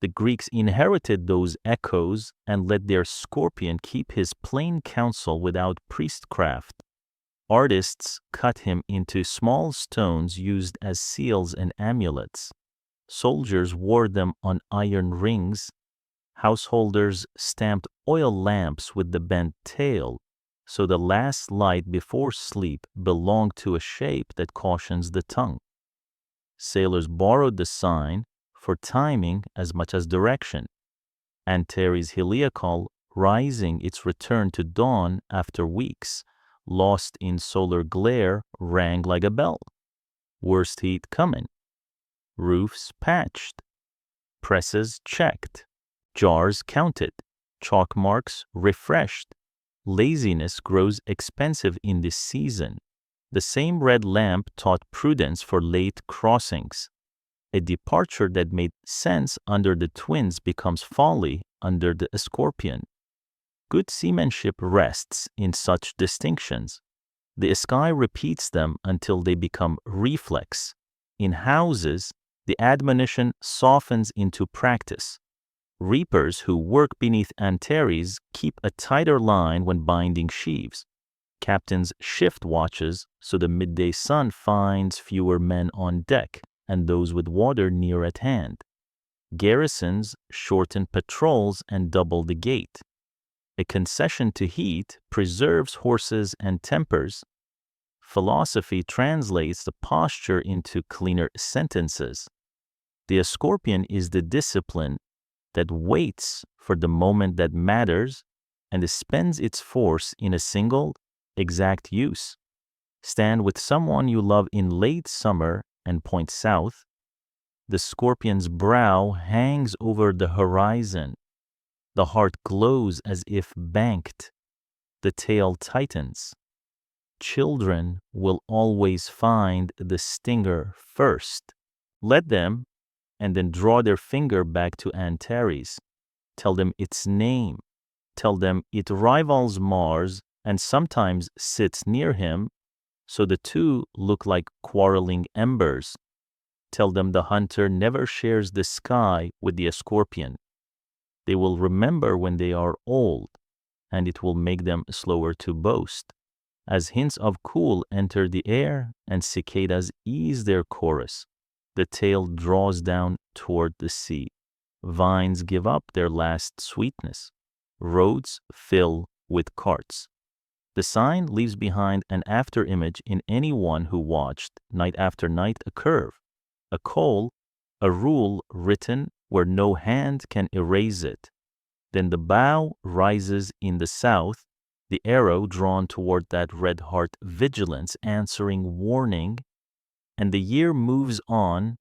The Greeks inherited those echoes and let their scorpion keep his plain counsel without priestcraft. Artists cut him into small stones used as seals and amulets. Soldiers wore them on iron rings. Householders stamped oil lamps with the bent tail, so the last light before sleep belonged to a shape that cautions the tongue. Sailors borrowed the sign for timing as much as direction. Antares heliacal, rising its return to dawn after weeks, lost in solar glare, rang like a bell. Worst heat coming. Roofs patched. Presses checked. Jars counted. Chalk marks refreshed. Laziness grows expensive in this season. The same red lamp taught prudence for late crossings. A departure that made sense under the twins becomes folly under the scorpion. Good seamanship rests in such distinctions. The sky repeats them until they become reflex. In houses, the admonition softens into practice. Reapers who work beneath Antares keep a tighter line when binding sheaves. Captains shift watches so the midday sun finds fewer men on deck and those with water near at hand. Garrisons shorten patrols and double the gate. A concession to heat preserves horses and tempers. Philosophy translates the posture into cleaner sentences. The scorpion is the discipline that waits for the moment that matters and spends its force in a single, exact use. Stand with someone you love in late summer and point south. The scorpion's brow hangs over the horizon. The heart glows as if banked. The tail tightens. Children will always find the stinger first. Let them, and then draw their finger back to Antares. Tell them its name. Tell them it rivals Mars and sometimes sits near him, so the two look like quarreling embers. Tell them the hunter never shares the sky with the scorpion. They will remember when they are old, and it will make them slower to boast, as hints of cool enter the air and cicadas ease their chorus. The tail draws down toward the sea. Vines give up their last sweetness. Roads fill with carts. The sign leaves behind an afterimage in anyone who watched, night after night, a curve, a coal, a rule written where no hand can erase it. Then the bow rises in the south, the arrow drawn toward that red heart, vigilance answering warning, and the year moves on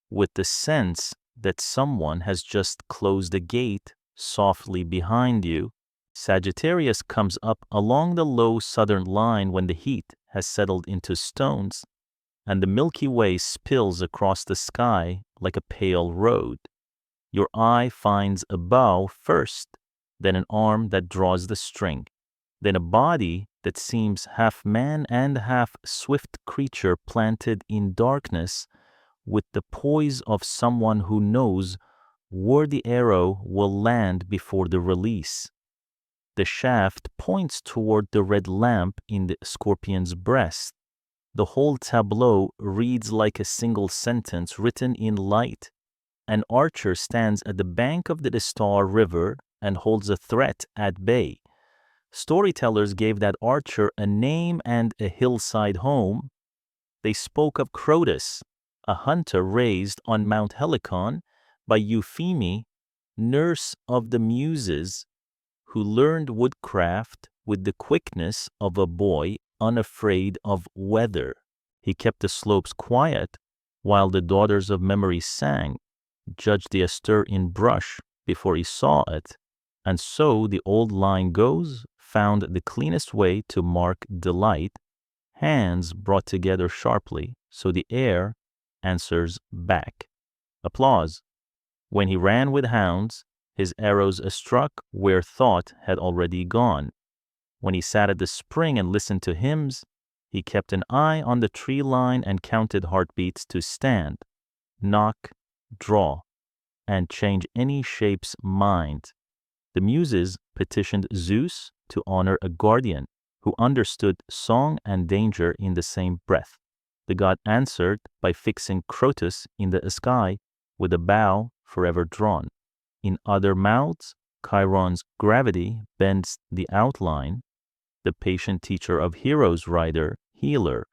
with the sense that someone has just closed a gate softly behind you. Sagittarius comes up along the low southern line when the heat has settled into stones, and the Milky Way spills across the sky like a pale road. Your eye finds a bow first, then an arm that draws the string, then a body that seems half man and half swift creature planted in darkness with the poise of someone who knows where the arrow will land before the release. The shaft points toward the red lamp in the scorpion's breast. The whole tableau reads like a single sentence written in light. An archer stands at the bank of the Star River and holds a threat at bay. Storytellers gave that archer a name and a hillside home. They spoke of Crotus, a hunter raised on Mount Helicon by Eupheme, nurse of the Muses, who learned woodcraft with the quickness of a boy unafraid of weather. He kept the slopes quiet while the daughters of memory sang, judged the astir in brush before he saw it, and so the old line goes, found the cleanest way to mark delight, hands brought together sharply, so the air answers back. Applause. When he ran with hounds, his arrows struck where thought had already gone. When he sat at the spring and listened to hymns, he kept an eye on the tree line and counted heartbeats to stand, knock, draw, and change any shape's mind. The Muses petitioned Zeus to honor a guardian who understood song and danger in the same breath. The god answered by fixing Crotus in the sky with a bow forever drawn. In other mouths, Chiron's gravity bends the outline. The patient teacher of heroes, rider, healer,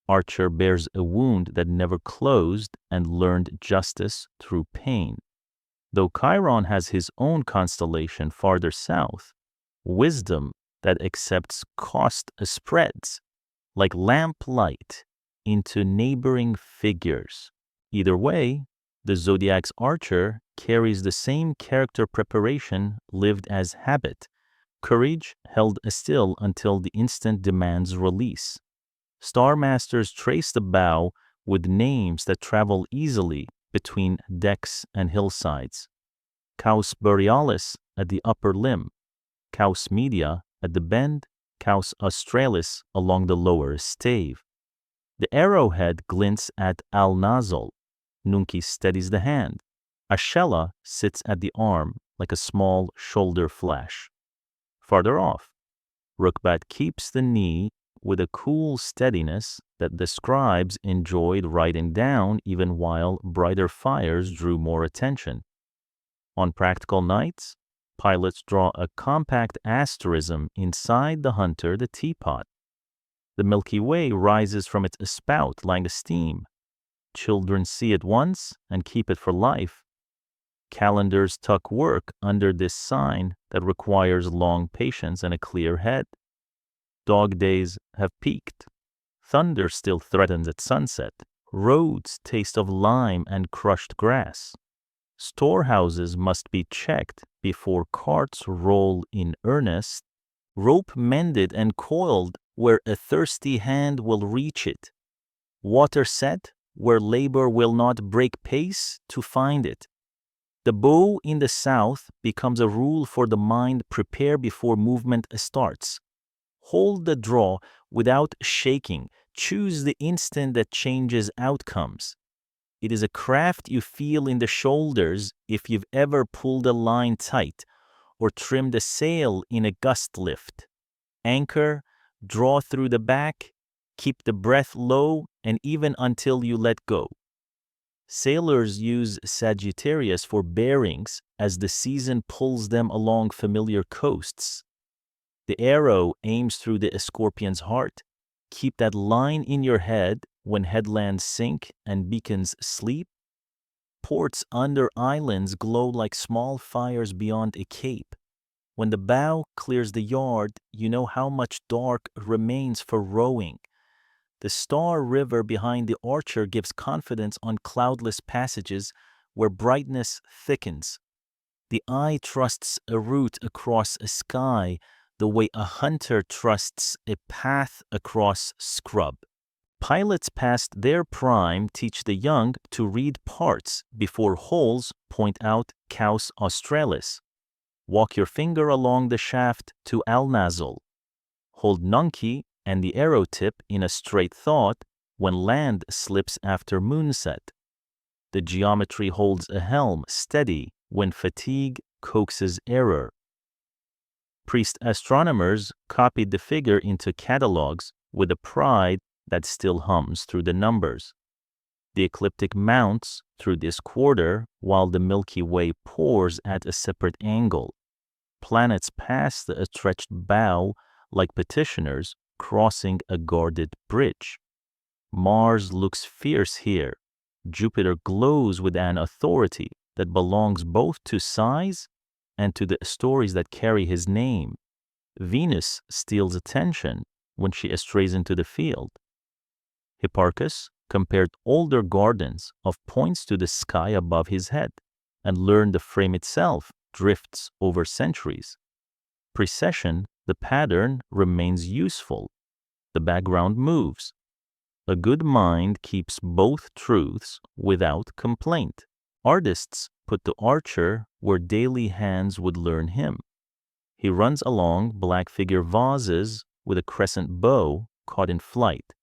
archer bears a wound that never closed and learned justice through pain. Though Chiron has his own constellation farther south, wisdom that accepts cost spreads like lamplight into neighboring figures. Either way, the Zodiac's archer carries the same character preparation lived as habit, courage held still until the instant demands release. Star masters trace the bow with names that travel easily between decks and hillsides. Caus borealis at the upper limb, Caus media at the bend, Caus australis along the lower stave. The arrowhead glints at Al-Nazal. Nunci steadies the hand. Ashella sits at the arm like a small shoulder flash. Farther off, Rukbat keeps the knee with a cool steadiness that the scribes enjoyed writing down even while brighter fires drew more attention. On practical nights, pilots draw a compact asterism inside the hunter, the teapot. The Milky Way rises from its spout like steam. Children see it once and keep it for life. Calendars tuck work under this sign that requires long patience and a clear head. Dog days have peaked. Thunder still threatens at sunset. Roads taste of lime and crushed grass. Storehouses must be checked before carts roll in earnest. Rope mended and coiled where a thirsty hand will reach it. Water set where labor will not break pace to find it. The bow in the south becomes a rule for the mind. Prepare before movement starts. Hold the draw without shaking. Choose the instant that changes outcomes. It is a craft you feel in the shoulders if you've ever pulled a line tight or trimmed a sail in a gust lift. Anchor, draw through the back, keep the breath low, and even until you let go. Sailors use Sagittarius for bearings as the season pulls them along familiar coasts. The arrow aims through the scorpion's heart. Keep that line in your head when headlands sink and beacons sleep. Ports under islands glow like small fires beyond a cape. When the bow clears the yard, you know how much dark remains for rowing. The Star River behind the Archer gives confidence on cloudless passages where brightness thickens. The eye trusts a route across a sky the way a hunter trusts a path across scrub. Pilots past their prime teach the young to read parts before holes point out Caus Australis. Walk your finger along the shaft to Al-Nazl. Hold Nunki and the arrow tip in a straight thought when land slips after moonset. The geometry holds a helm steady when fatigue coaxes error. Priest astronomers copied the figure into catalogs with a pride that still hums through the numbers. The ecliptic mounts through this quarter while the Milky Way pours at a separate angle. Planets pass the stretched bow like petitioners crossing a guarded bridge. Mars looks fierce here. Jupiter glows with an authority that belongs both to size and to the stories that carry his name. Venus steals attention when she strays into the field. Hipparchus compared older gardens of points to the sky above his head and learned the frame itself drifts over centuries. Precession, the pattern, remains useful. The background moves. A good mind keeps both truths without complaint. Artists put the Archer where daily hands would learn him. He runs along black figure vases with a crescent bow caught in flight.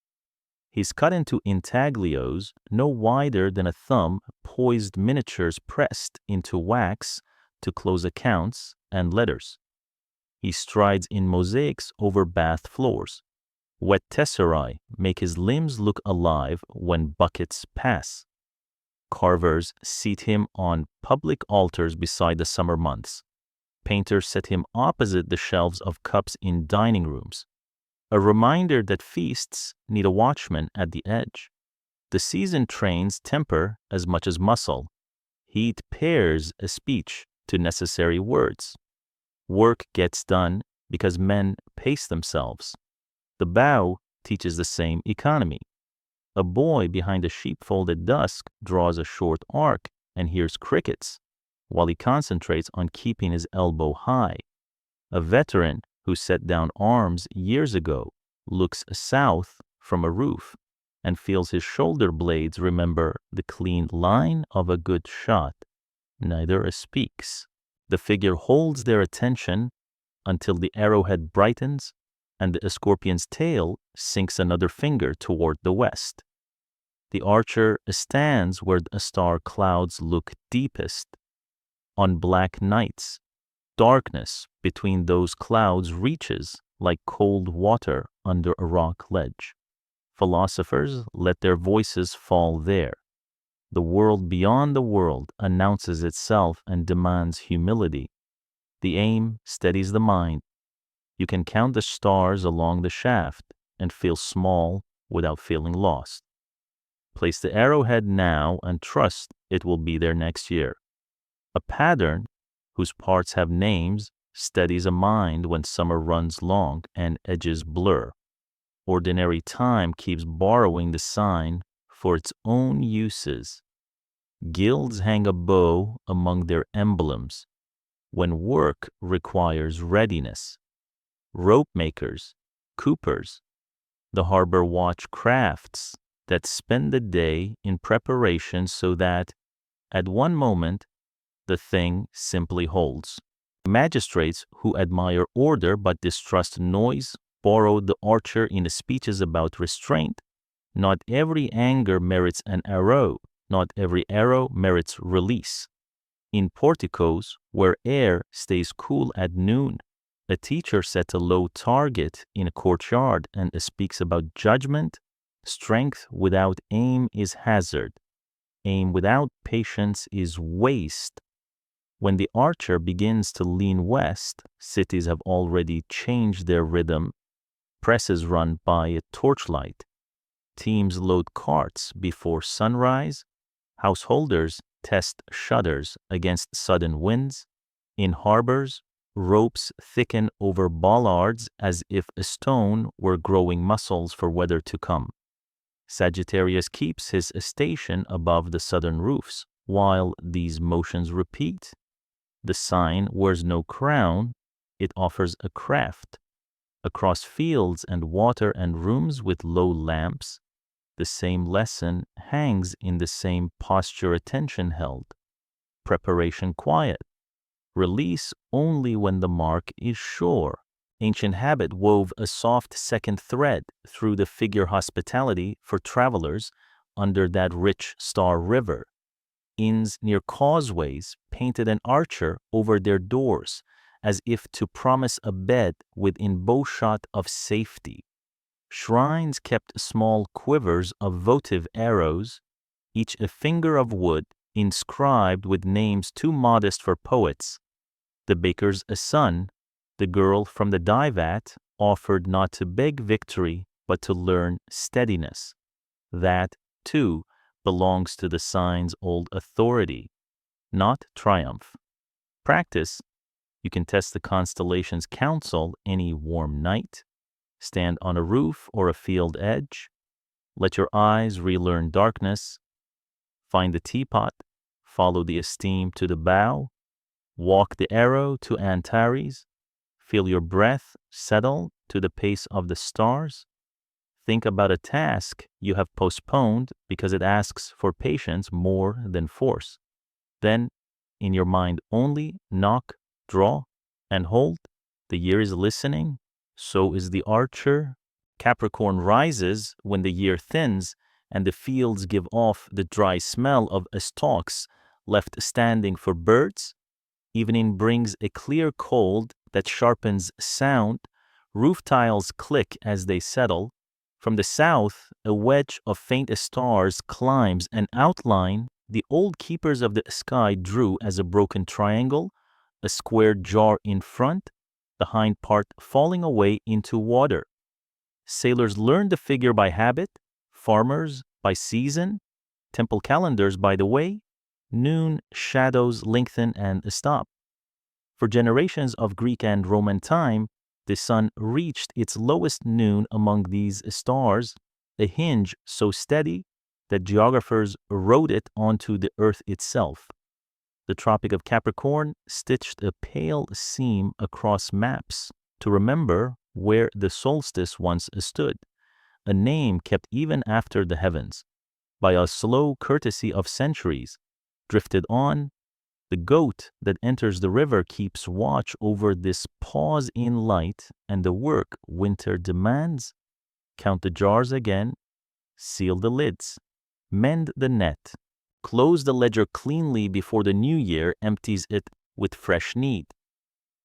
He's cut into intaglios no wider than a thumb, poised miniatures pressed into wax to close accounts and letters. He strides in mosaics over bath floors. Wet tesserae make his limbs look alive when buckets pass. Carvers seat him on public altars beside the summer months. Painters set him opposite the shelves of cups in dining rooms. A reminder that feasts need a watchman at the edge. The season trains temper as much as muscle. Heat pairs a speech to necessary words. Work gets done because men pace themselves. The bow teaches the same economy. A boy behind a sheepfold at dusk draws a short arc and hears crickets, while he concentrates on keeping his elbow high. A veteran who set down arms years ago looks south from a roof and feels his shoulder blades remember the clean line of a good shot. Neither speaks. The figure holds their attention until the arrowhead brightens and the scorpion's tail sinks another finger toward the west. The Archer stands where the star clouds look deepest. On black nights, darkness between those clouds reaches like cold water under a rock ledge. Philosophers let their voices fall there. The world beyond the world announces itself and demands humility. The aim steadies the mind. You can count the stars along the shaft and feel small without feeling lost. Place the arrowhead now and trust it will be there next year. A pattern whose parts have names steadies a mind when summer runs long and edges blur. Ordinary time keeps borrowing the sign for its own uses. Guilds hang a bow among their emblems when work requires readiness. Rope makers, coopers, the harbor watch crafts that spend the day in preparation so that, at one moment, the thing simply holds. Magistrates who admire order but distrust noise borrowed the archer in the speeches about restraint. Not every anger merits an arrow, not every arrow merits release. In porticos, where air stays cool at noon, a teacher sets a low target in a courtyard and speaks about judgment. Strength without aim is hazard. Aim without patience is waste. When the archer begins to lean west, cities have already changed their rhythm. Presses run by a torchlight. Teams load carts before sunrise. Householders test shutters against sudden winds. In harbors, ropes thicken over bollards as if a stone were growing muscles for weather to come. Sagittarius keeps his station above the southern roofs. While these motions repeat, the sign wears no crown, it offers a craft. Across fields and water and rooms with low lamps, the same lesson hangs in the same posture attention held. Preparation quiet. Release only when the mark is sure. Ancient habit wove a soft second thread through the figure hospitality for travelers under that rich star river. Inns near causeways painted an archer over their doors as if to promise a bed within bowshot of safety. Shrines kept small quivers of votive arrows, each a finger of wood inscribed with names too modest for poets. The baker's a son, the girl from the dye vat offered not to beg victory but to learn steadiness. That, too, belongs to the sign's old authority, not triumph. Practice. You can test the constellations' counsel any warm night. Stand on a roof or a field edge. Let your eyes relearn darkness. Find the teapot. Follow the esteem to the bow. Walk the arrow to Antares. Feel your breath settle to the pace of the stars. Think about a task you have postponed because it asks for patience more than force. Then, in your mind only, knock, draw, and hold. The year is listening, so is the archer. Capricorn rises when the year thins and the fields give off the dry smell of stalks left standing for birds. Evening brings a clear cold that sharpens sound. Roof tiles click as they settle. From the south, a wedge of faint stars climbs an outline the old keepers of the sky drew as a broken triangle, a square jar in front, the hind part falling away into water. Sailors learned the figure by habit, farmers by season, temple calendars by the way. Noon shadows lengthen and stop. For generations of Greek and Roman time, the sun reached its lowest noon among these stars, a hinge so steady that geographers wrote it onto the earth itself. The Tropic of Capricorn stitched a pale seam across maps to remember where the solstice once stood, a name kept even after the heavens. By a slow courtesy of centuries, drifted on, the goat that enters the river keeps watch over this pause in light and the work winter demands. Count the jars again, seal the lids, mend the net, close the ledger cleanly before the new year empties it with fresh need.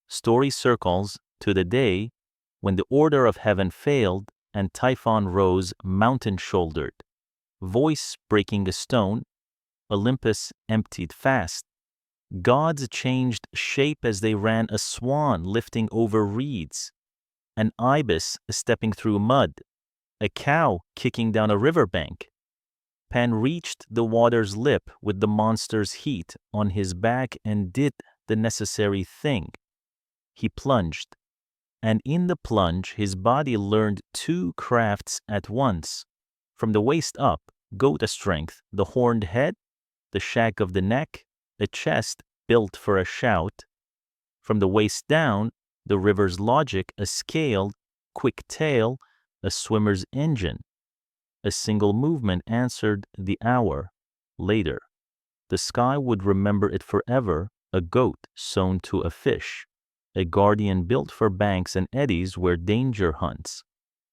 Story circles to the day when the order of heaven failed and Typhon rose mountain-shouldered, voice breaking a stone. Olympus emptied fast. Gods changed shape as they ran, a swan lifting over reeds, an ibis stepping through mud, a cow kicking down a riverbank. Pan reached the water's lip with the monster's heat on his back and did the necessary thing. He plunged, and in the plunge his body learned two crafts at once. From the waist up, goat strength, the horned head, the shag of the neck, a chest built for a shout. From the waist down, the river's logic, a scaled, quick tail, a swimmer's engine. A single movement answered the hour. Later, the sky would remember it forever, a goat sewn to a fish, a guardian built for banks and eddies where danger hunts.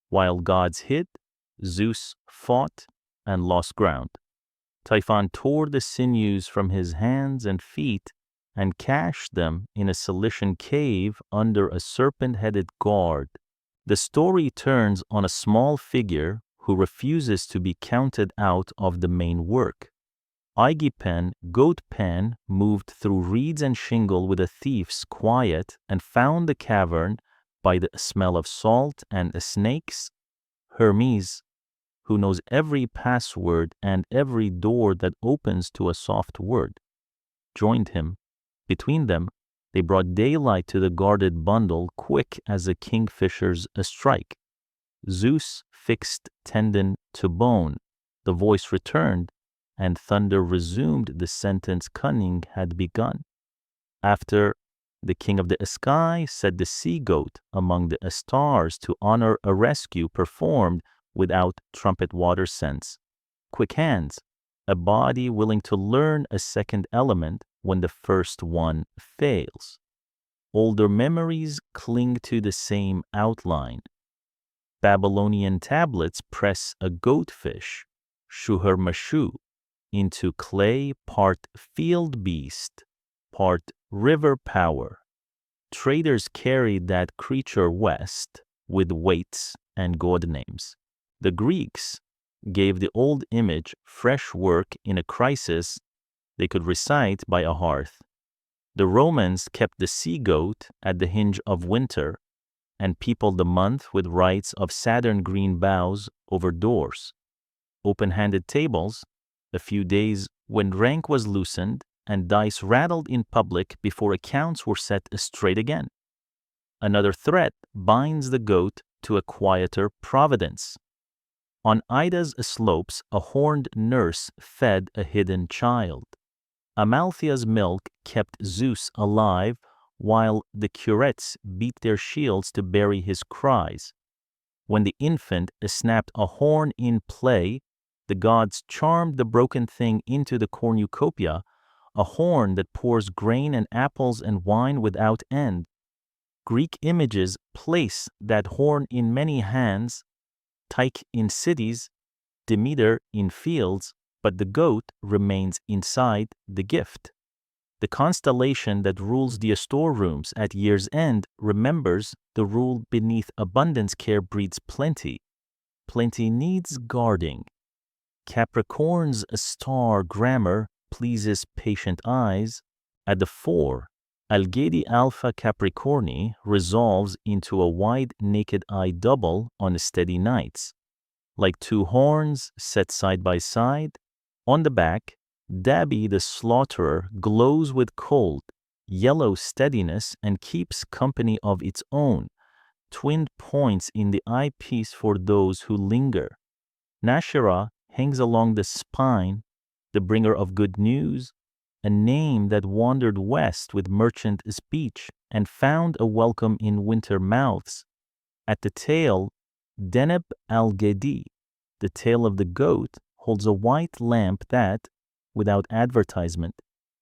While gods hid, Zeus fought and lost ground. Typhon tore the sinews from his hands and feet and cached them in a Cilician cave under a serpent-headed guard. The story turns on a small figure who refuses to be counted out of the main work. Aigipen, goat pen, moved through reeds and shingle with a thief's quiet and found the cavern by the smell of salt and snakes. Hermes, who knows every password and every door that opens to a soft word, joined him. Between them, they brought daylight to the guarded bundle, quick as a kingfisher's strike. Zeus fixed tendon to bone. The voice returned, and thunder resumed the sentence cunning had begun. After, the king of the sky set the sea-goat among the stars to honor a rescue performed without trumpet water sense. Quick hands, a body willing to learn a second element when the first one fails. Older memories cling to the same outline. Babylonian tablets press a goatfish, shuher-mashu, into clay, part field beast, part river power. Traders carried that creature west with weights and god names. The Greeks gave the old image fresh work in a crisis they could recite by a hearth. The Romans kept the sea-goat at the hinge of winter and peopled the month with rites of Saturn green boughs over doors. Open-handed tables, a few days when rank was loosened and dice rattled in public before accounts were set straight again. Another threat binds the goat to a quieter providence. On Ida's slopes, a horned nurse fed a hidden child. Amalthea's milk kept Zeus alive, while the curettes beat their shields to bury his cries. When the infant snapped a horn in play, the gods charmed the broken thing into the cornucopia, a horn that pours grain and apples and wine without end. Greek images place that horn in many hands, Tyche in cities, Demeter in fields, but the goat remains inside the gift. The constellation that rules the storerooms at year's end remembers the rule beneath abundance care breeds plenty. Plenty needs guarding. Capricorn's star grammar pleases patient eyes. At the 4, Algedi Alpha Capricorni resolves into a wide naked eye double on steady nights. Like two horns set side by side, on the back, Dabby the slaughterer glows with cold, yellow steadiness and keeps company of its own, twinned points in the eyepiece for those who linger. Nashira hangs along the spine, the bringer of good news, a name that wandered west with merchant speech and found a welcome in winter mouths. At the tail, Deneb al-Gedi, the tail of the goat, holds a white lamp that, without advertisement,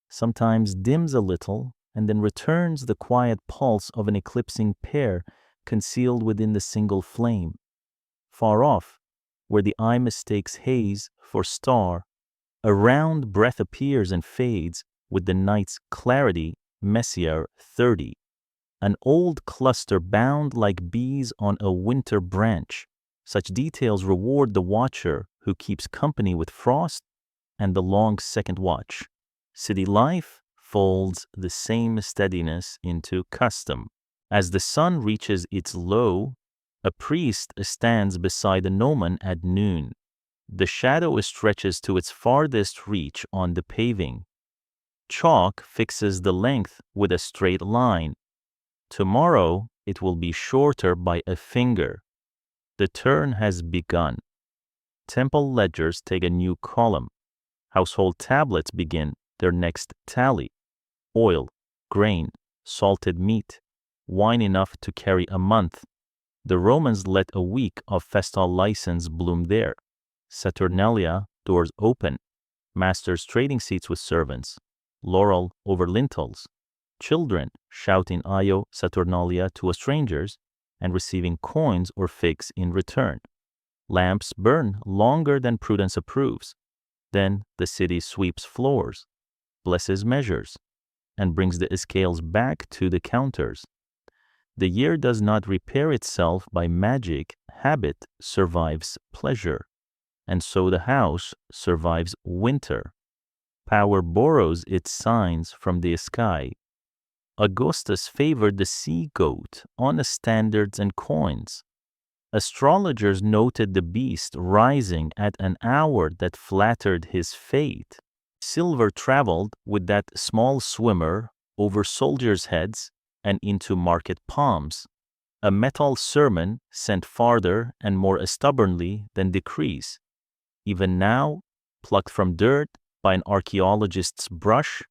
sometimes dims a little and then returns the quiet pulse of an eclipsing pair concealed within the single flame. Far off, where the eye mistakes haze for star, a round breath appears and fades with the night's clarity. Messier 30. An old cluster bound like bees on a winter branch. Such details reward the watcher who keeps company with frost and the long second watch. City life folds the same steadiness into custom. As the sun reaches its low, a priest stands beside the gnomon at noon. The shadow stretches to its farthest reach on the paving. Chalk fixes the length with a straight line. Tomorrow it will be shorter by a finger. The turn has begun. Temple ledgers take a new column. Household tablets begin their next tally. Oil, grain, salted meat, wine enough to carry a month. The Romans let a week of festal license bloom there. Saturnalia, doors open. Masters trading seats with servants. Laurel over lintels. Children shouting Io Saturnalia to strangers and receiving coins or figs in return. Lamps burn longer than prudence approves. Then the city sweeps floors, blesses measures, and brings the scales back to the counters. The year does not repair itself by magic, habit survives pleasure, and so the house survives winter. Power borrows its signs from the sky. Augustus favored the sea goat on the standards and coins. Astrologers noted the beast rising at an hour that flattered his fate. Silver traveled with that small swimmer over soldiers' heads and into market palms. A metal sermon sent farther and more stubbornly than decrees. Even now, plucked from dirt by an archaeologist's brush,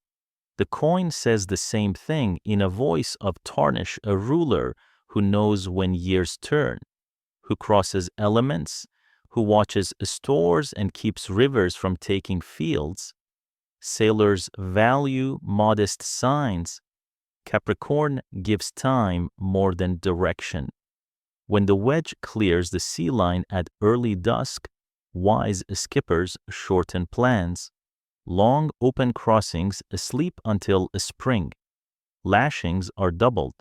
the coin says the same thing in a voice of tarnish, a ruler who knows when years turn, who crosses elements, who watches stores and keeps rivers from taking fields. Sailors value modest signs. Capricorn gives time more than direction. When the wedge clears the sea line at early dusk, wise skippers shorten plans. Long open crossings sleep until spring. Lashings are doubled.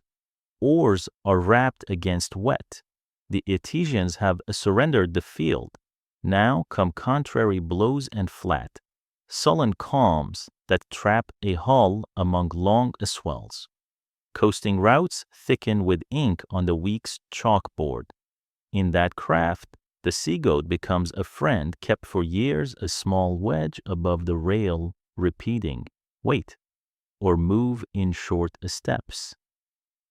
Oars are wrapped against wet. The Etesians have surrendered the field. Now come contrary blows and flat, sullen calms that trap a hull among long swells. Coasting routes thicken with ink on the week's chalkboard. In that craft, the sea goat becomes a friend kept for years, a small wedge above the rail, repeating, wait, or move in short steps.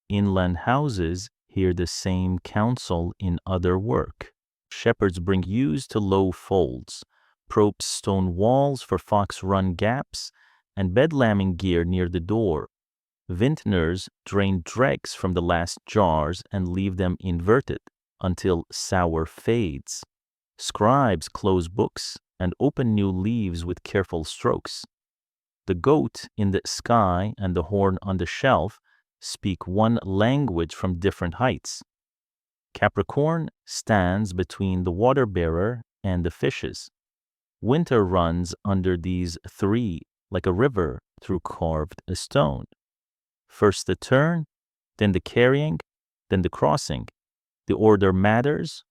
Inland houses hear the same counsel in other work. Shepherds bring ewes to low folds, probes stone walls for fox-run gaps, and bed-lambing gear near the door. Vintners drain dregs from the last jars and leave them inverted until sour fades. Scribes close books and open new leaves with careful strokes. The goat in the sky and the horn on the shelf speak one language from different heights. Capricorn stands between the water-bearer and the fishes. Winter runs under these three like a river through carved stone. First the turn, then the carrying, then the crossing. The order matters.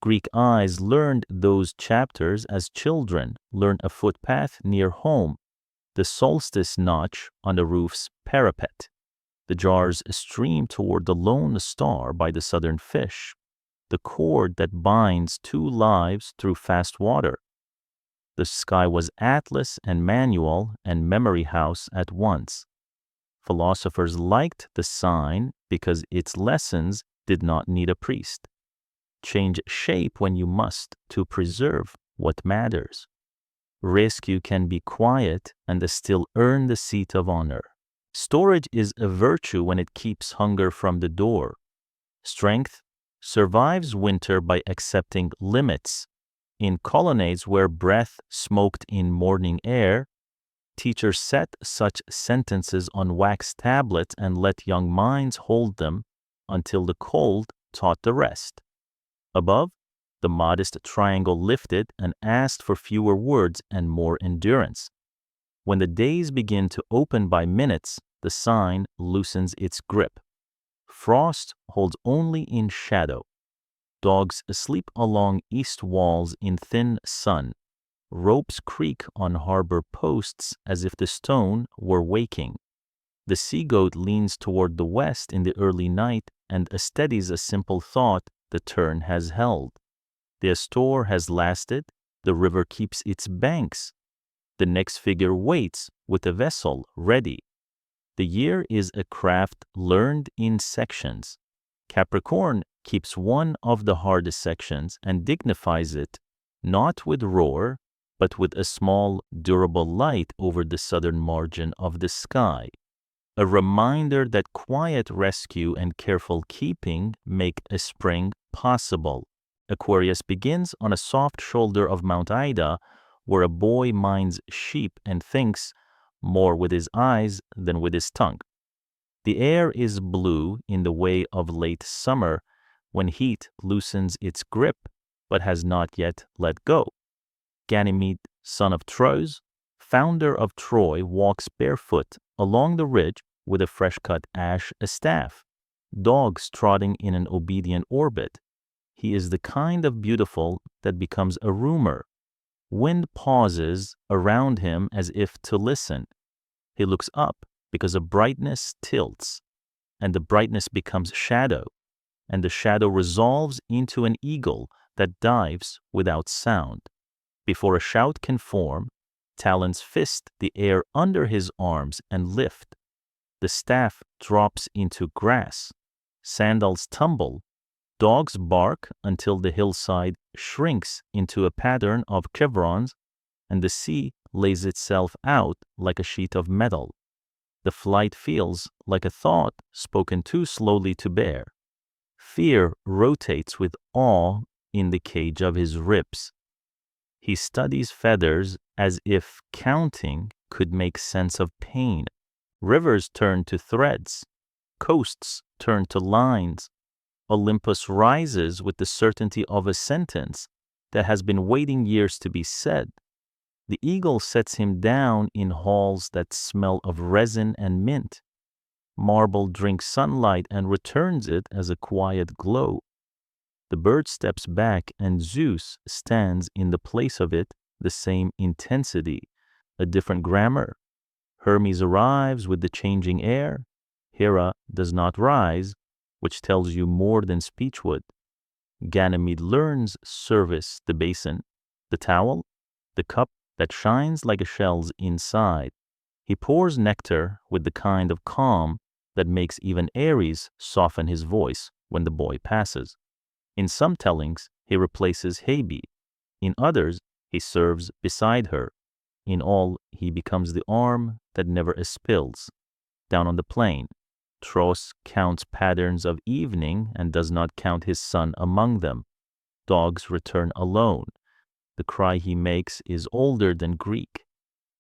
Greek eyes learned those chapters as children learn a footpath near home, the solstice notch on the roof's parapet. The jars stream toward the lone star by the southern fish, the cord that binds two lives through fast water. The sky was Atlas and Manual and Memory House at once. Philosophers liked the sign because its lessons did not need a priest. Change shape when you must to preserve what matters. Rescue can be quiet and still earn the seat of honor. Storage is a virtue when it keeps hunger from the door. Strength survives winter by accepting limits. In colonnades where breath smoked in morning air, teachers set such sentences on wax tablets and let young minds hold them until the cold taught the rest. Above, the modest triangle lifted and asked for fewer words and more endurance. When the days begin to open by minutes, the sign loosens its grip. Frost holds only in shadow. Dogs sleep along east walls in thin sun. Ropes creak on harbor posts as if the stone were waking. The sea goat leans toward the west in the early night and steadies a simple thought the turn has held. The Astor has lasted, the river keeps its banks. The next figure waits with a vessel ready. The year is a craft learned in sections. Capricorn keeps one of the hardest sections and dignifies it, not with roar, but with a small, durable light over the southern margin of the sky. A reminder that quiet rescue and careful keeping make a spring possible. Aquarius begins on a soft shoulder of Mount Ida, where a boy minds sheep and thinks more with his eyes than with his tongue. The air is blue in the way of late summer, when heat loosens its grip but has not yet let go. Ganymede, son of Tros, founder of Troy, walks barefoot along the ridge with a fresh-cut ash staff, dogs trotting in an obedient orbit. He is the kind of beautiful that becomes a rumor. Wind pauses around him as if to listen. He looks up because a brightness tilts, and the brightness becomes shadow, and the shadow resolves into an eagle that dives without sound. Before a shout can form, talons fist the air under his arms and lift. The staff drops into grass. Sandals tumble. Dogs bark until the hillside shrinks into a pattern of chevrons, and the sea lays itself out like a sheet of metal. The flight feels like a thought spoken too slowly to bear. Fear rotates with awe in the cage of his ribs. He studies feathers as if counting could make sense of pain. Rivers turn to threads. Coasts turn to lines. Olympus rises with the certainty of a sentence that has been waiting years to be said. The eagle sets him down in halls that smell of resin and mint. Marble drinks sunlight and returns it as a quiet glow. The bird steps back and Zeus stands in the place of it, the same intensity, a different grammar. Hermes arrives with the changing air. Hera does not rise, which tells you more than speech would. Ganymede learns service, the basin, the towel, the cup that shines like a shell's inside. He pours nectar with the kind of calm that makes even Aries soften his voice when the boy passes. In some tellings, he replaces Hebe. In others, he serves beside her. In all, he becomes the arm that never spills. Down on the plain, Tros counts patterns of evening and does not count his son among them. Dogs return alone. The cry he makes is older than Greek.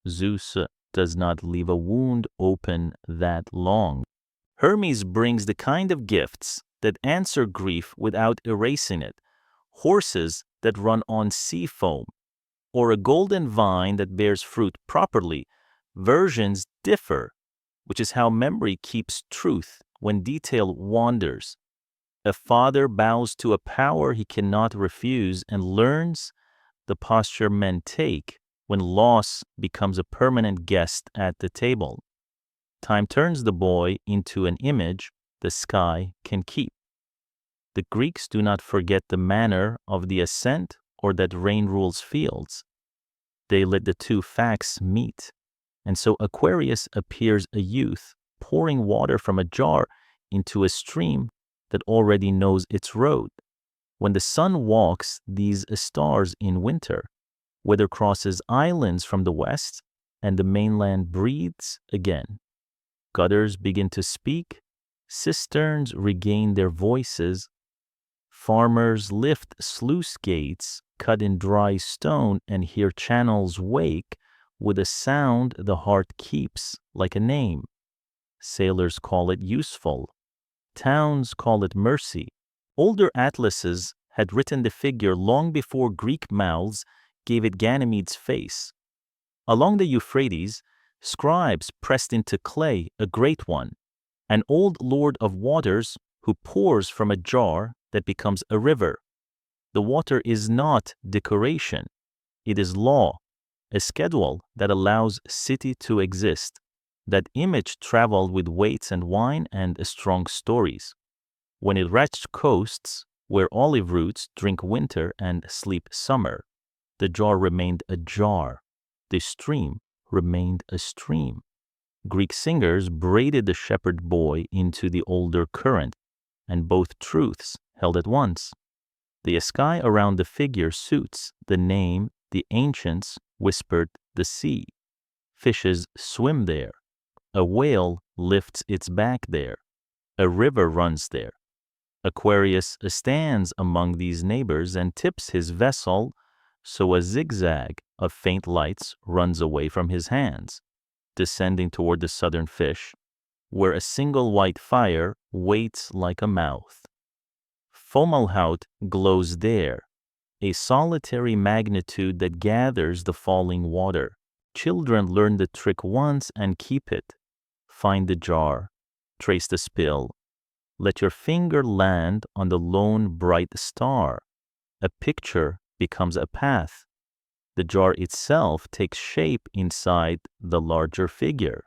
Zeus does not leave a wound open that long. Hermes brings the kind of gifts that answer grief without erasing it. Horses that run on sea foam, or a golden vine that bears fruit properly. Versions differ, which is how memory keeps truth when detail wanders. A father bows to a power he cannot refuse and learns the posture men take when loss becomes a permanent guest at the table. Time turns the boy into an image the sky can keep. The Greeks do not forget the manner of the ascent or that rain rules fields. They let the two facts meet. And so Aquarius appears a youth pouring water from a jar into a stream that already knows its road. When the sun walks these stars in winter, weather crosses islands from the west, and the mainland breathes again. Gutters begin to speak, cisterns regain their voices, farmers lift sluice gates cut in dry stone and hear channels wake with a sound the heart keeps like a name. Sailors call it useful. Towns call it mercy. Older atlases had written the figure long before Greek mouths gave it Ganymede's face. Along the Euphrates, scribes pressed into clay a great one, an old lord of waters who pours from a jar that becomes a river. The water is not decoration. It is law, a schedule that allows city to exist. That image traveled with weights and wine and strong stories. When it reached coasts, where olive roots drink winter and sleep summer, the jar remained a jar. The stream remained a stream. Greek singers braided the shepherd boy into the older current, and both truths held at once. The sky around the figure suits the name the ancients whispered the sea. Fishes swim there. A whale lifts its back there. A river runs there. Aquarius stands among these neighbors and tips his vessel so a zigzag of faint lights runs away from his hands, descending toward the southern fish, where a single white fire waits like a mouth. Fomalhaut glows there, a solitary magnitude that gathers the falling water. Children learn the trick once and keep it. Find the jar, trace the spill. Let your finger land on the lone bright star. A picture becomes a path. The jar itself takes shape inside the larger figure.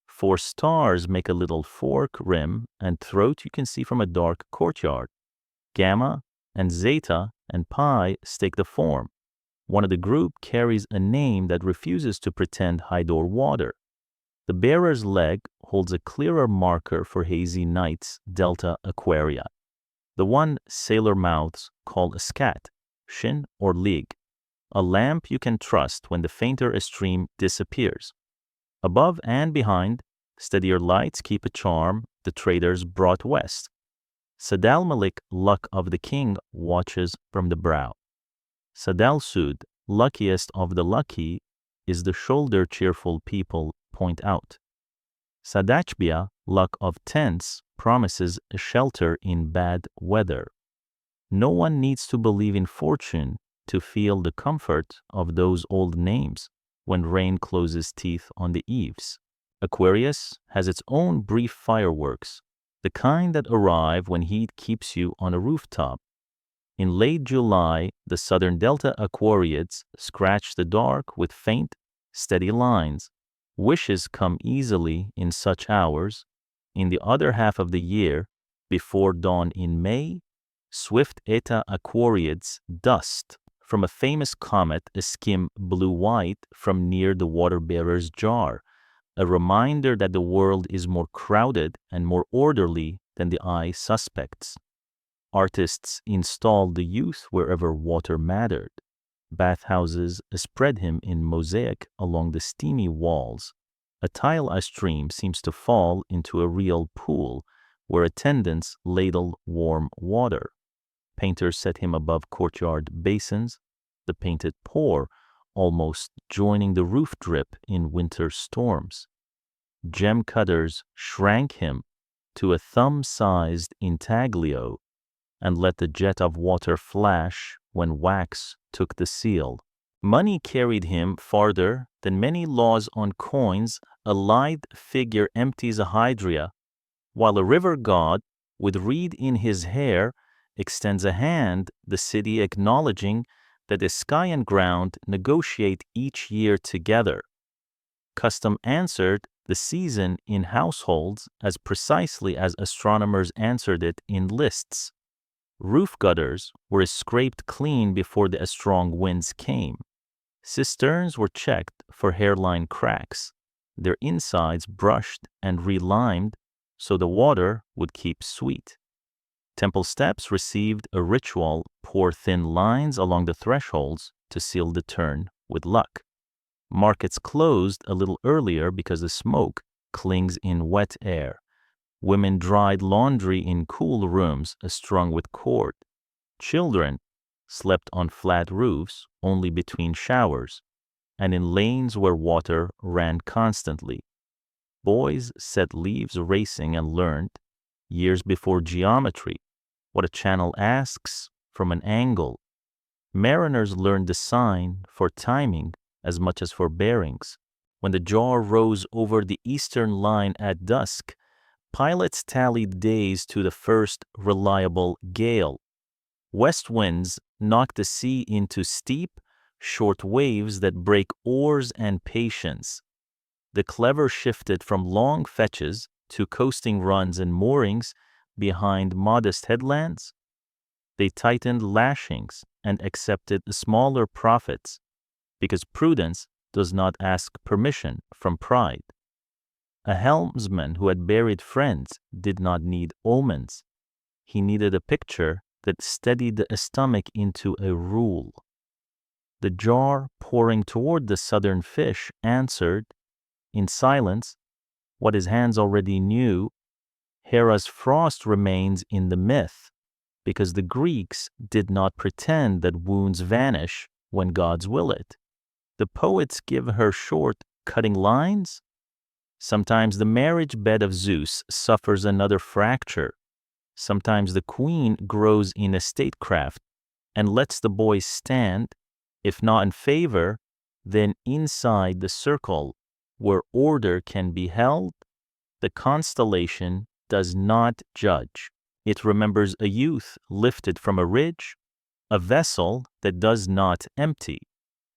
4 stars make a little fork, rim, and throat you can see from a dark courtyard. Gamma and Zeta and Pi stake the form. One of the group carries a name that refuses to pretend hide or water. The bearer's leg holds a clearer marker for hazy nights, Delta Aquarii. The one sailor mouths call a scat, shin or lig, a lamp you can trust when the fainter stream disappears. Above and behind, steadier lights keep a charm the traders brought west. Sadal Malik, luck of the king, watches from the brow. Sadal Sud, luckiest of the lucky, is the shoulder cheerful people point out. Sadachbia, luck of tents, promises a shelter in bad weather. No one needs to believe in fortune to feel the comfort of those old names when rain closes teeth on the eaves. Aquarius has its own brief fireworks, the kind that arrive when heat keeps you on a rooftop. In late July, the southern Delta Aquariids scratch the dark with faint, steady lines. Wishes come easily in such hours. In the other half of the year, before dawn in May, swift Eta Aquariids dust from a famous comet skim blue-white from near the water-bearer's jar, a reminder that the world is more crowded and more orderly than the eye suspects. Artists installed the youth wherever water mattered. Bathhouses spread him in mosaic along the steamy walls. A tile stream seems to fall into a real pool where attendants ladle warm water. Painters set him above courtyard basins, the painted pour almost joining the roof drip in winter storms. Gem cutters shrank him to a thumb-sized intaglio and let the jet of water flash when wax took the seal. Money carried him farther than many laws on coins. A lithe figure empties a hydria, while a river god with reed in his hair extends a hand, the city acknowledging that the sky and ground negotiate each year together. Custom answered the season in households as precisely as astronomers answered it in lists. Roof gutters were scraped clean before the strong winds came. Cisterns were checked for hairline cracks, their insides brushed and relimed so the water would keep sweet. Temple steps received a ritual: pour thin lines along the thresholds to seal the turn with luck. Markets closed a little earlier because the smoke clings in wet air. Women dried laundry in cool rooms strung with cord. Children slept on flat roofs only between showers and in lanes where water ran constantly. Boys set leaves racing and learned, years before geometry, what a channel asks from an angle. Mariners learned the sign for timing as much as for bearings. When the jar rose over the eastern line at dusk, pilots tallied days to the first reliable gale. West winds knock the sea into steep, short waves that break oars and patience. The clever shifted from long fetches to coasting runs and moorings behind modest headlands. They tightened lashings and accepted smaller profits because prudence does not ask permission from pride. A helmsman who had buried friends did not need omens. He needed a picture that steadied the stomach into a rule. The jar pouring toward the southern fish answered, in silence, what his hands already knew: Hera's frost remains in the myth because the Greeks did not pretend that wounds vanish when gods will it. The poets give her short, cutting lines. Sometimes the marriage bed of Zeus suffers another fracture. Sometimes the queen grows in a statecraft and lets the boys stand, if not in favor, then inside the circle where order can be held. The constellation does not judge. It remembers a youth lifted from a ridge, a vessel that does not empty,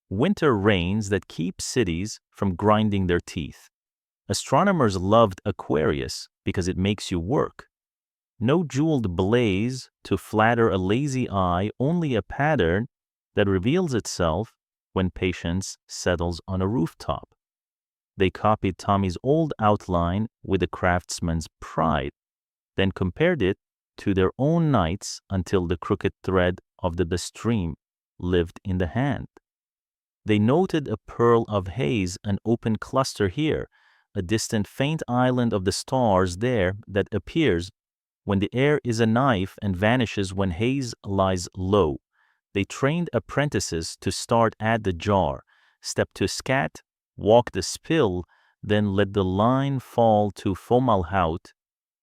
winter rains that keep cities from grinding their teeth. Astronomers loved Aquarius because it makes you work. No jeweled blaze to flatter a lazy eye, only a pattern that reveals itself when patience settles on a rooftop. They copied Tommy's old outline with a craftsman's pride, then compared it to their own nights until the crooked thread of the stream lived in the hand. They noted a pearl of haze, an open cluster here, a distant faint island of the stars there that appears when the air is a knife and vanishes when haze lies low. They trained apprentices to start at the jar, step to scat, walk the spill, then let the line fall to Fomalhaut,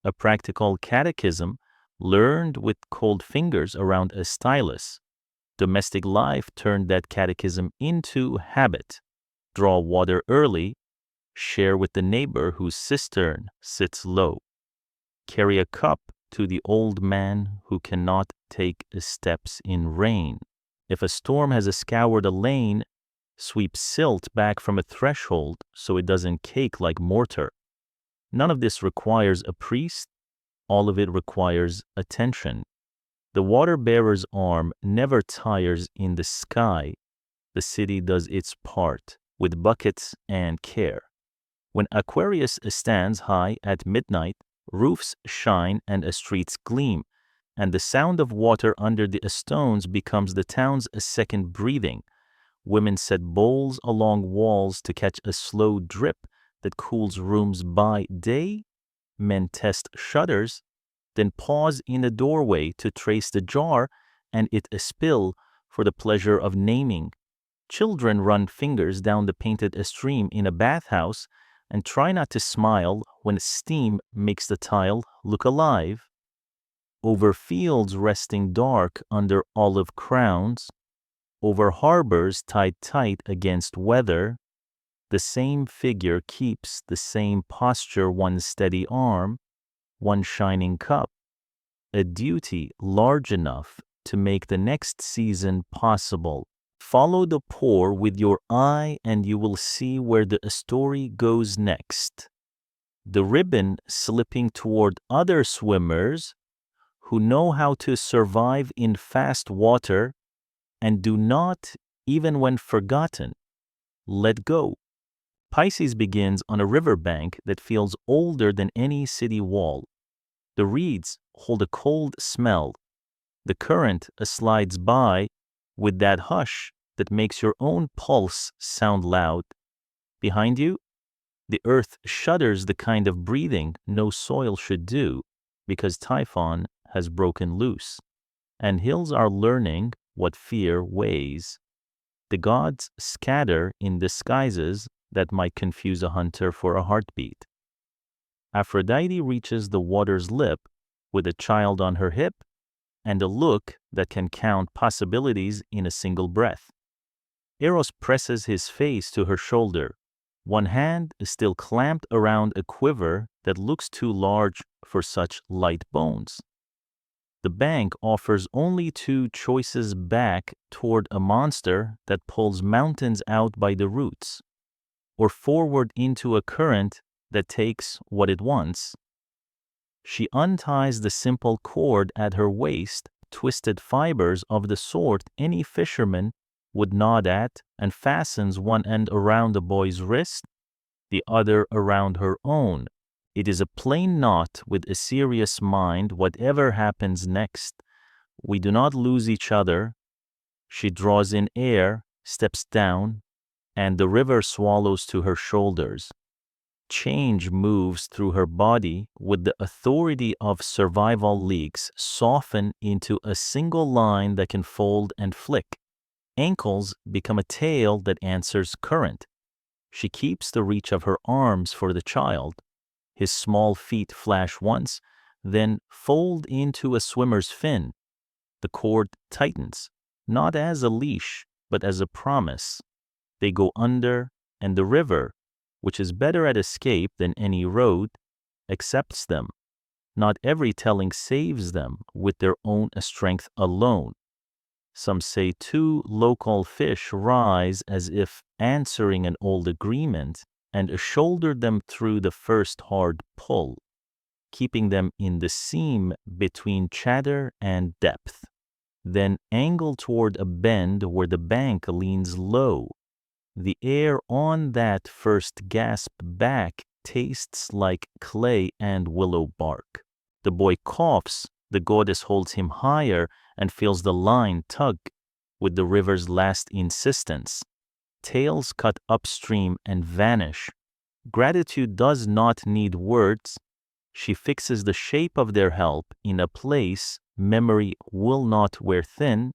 a practical catechism learned with cold fingers around a stylus. Domestic life turned that catechism into habit. Draw water early, share with the neighbor whose cistern sits low. Carry a cup to the old man who cannot take steps in rain. If a storm has scoured a lane, sweep silt back from a threshold so it doesn't cake like mortar. None of this requires a priest. All of it requires attention. The water-bearer's arm never tires in the sky. The city does its part with buckets and care. When Aquarius stands high at midnight, roofs shine and streets gleam, and the sound of water under the stones becomes the town's second breathing. Women set bowls along walls to catch a slow drip that cools rooms by day. Men test shutters, then pause in the doorway to trace the jar and it spill for the pleasure of naming. Children run fingers down the painted stream in a bathhouse and try not to smile when steam makes the tile look alive. Over fields resting dark under olive crowns, over harbors tied tight against weather, the same figure keeps the same posture, one steady arm, one shining cup, a duty large enough to make the next season possible. Follow the pour with your eye and you will see where the story goes next. The ribbon slipping toward other swimmers who know how to survive in fast water and do not, even when forgotten, let go. Pisces begins on a riverbank that feels older than any city wall. The reeds hold a cold smell. The current slides by with that hush that makes your own pulse sound loud. Behind you, the earth shudders, the kind of breathing no soil should do, because Typhon has broken loose, and hills are learning what fear weighs. The gods scatter in disguises that might confuse a hunter for a heartbeat. Aphrodite reaches the water's lip with a child on her hip and a look that can count possibilities in a single breath. Eros presses his face to her shoulder. One hand is still clamped around a quiver that looks too large for such light bones. The bank offers only two choices back toward a monster that pulls mountains out by the roots, or forward into a current that takes what it wants. She unties the simple cord at her waist, twisted fibers of the sort any fisherman would nod at, and fastens one end around the boy's wrist, the other around her own. It is a plain knot with a serious mind. Whatever happens next, we do not lose each other. She draws in air, steps down, and the river swallows to her shoulders. Change moves through her body with the authority of survival leagues soften into a single line that can fold and flick. Ankles become a tail that answers current. She keeps the reach of her arms for the child. His small feet flash once, then fold into a swimmer's fin. The cord tightens, not as a leash, but as a promise. They go under, and the river, which is better at escape than any road, accepts them. Not every telling saves them with their own strength alone. Some say two local fish rise as if answering an old agreement and shoulder them through the first hard pull, keeping them in the seam between chatter and depth. Then angle toward a bend where the bank leans low. The air on that first gasp back tastes like clay and willow bark. The boy coughs, the goddess holds him higher and feels the line tug with the river's last insistence. Tails cut upstream and vanish. Gratitude does not need words. She fixes the shape of their help in a place memory will not wear thin.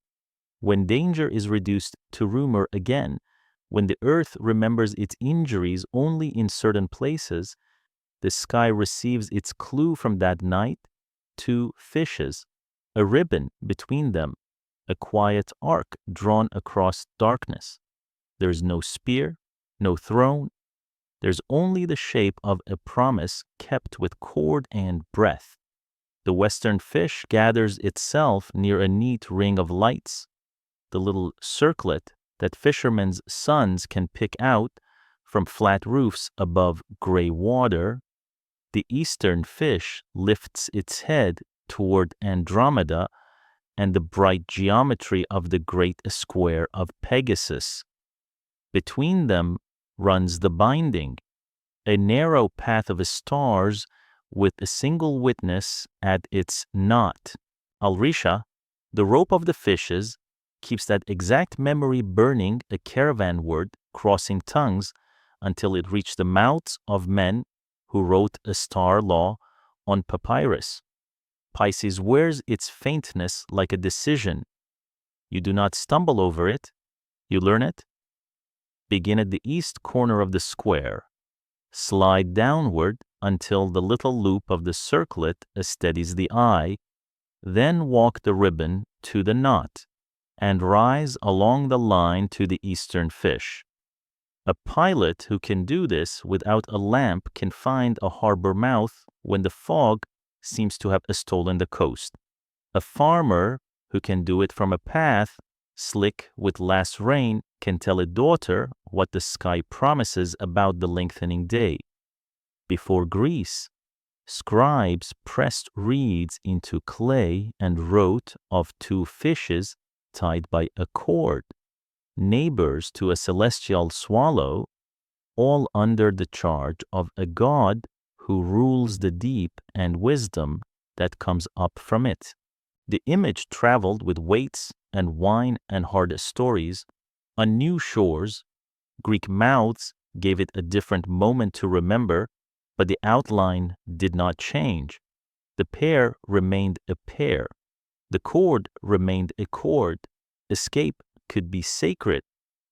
When danger is reduced to rumor again, when the earth remembers its injuries only in certain places, the sky receives its clue from that night: two fishes, a ribbon between them, a quiet arc drawn across darkness. There's no spear, no throne. There's only the shape of a promise kept with cord and breath. The western fish gathers itself near a neat ring of lights, the little circlet that fishermen's sons can pick out from flat roofs above gray water. The eastern fish lifts its head toward Andromeda and the bright geometry of the great square of Pegasus. Between them runs the binding, a narrow path of stars with a single witness at its knot. Alrisha, the rope of the fishes, keeps that exact memory burning a caravanward crossing tongues until it reached the mouths of men who wrote a star law on papyrus. Pisces wears its faintness like a decision. You do not stumble over it, you learn it. Begin at the east corner of the square. Slide downward until the little loop of the circlet steadies the eye, then walk the ribbon to the knot, and rise along the line to the eastern fish. A pilot who can do this without a lamp can find a harbor mouth when the fog seems to have stolen the coast. A farmer who can do it from a path slick with last rain can tell a daughter what the sky promises about the lengthening day. Before Greece, scribes pressed reeds into clay and wrote of two fishes tied by a cord, neighbors to a celestial swallow, all under the charge of a god who rules the deep and wisdom that comes up from it. The image traveled with weights and wine and hard stories on new shores. Greek mouths gave it a different moment to remember, but the outline did not change. The pair remained a pair. The cord remained a cord. Escape could be sacred,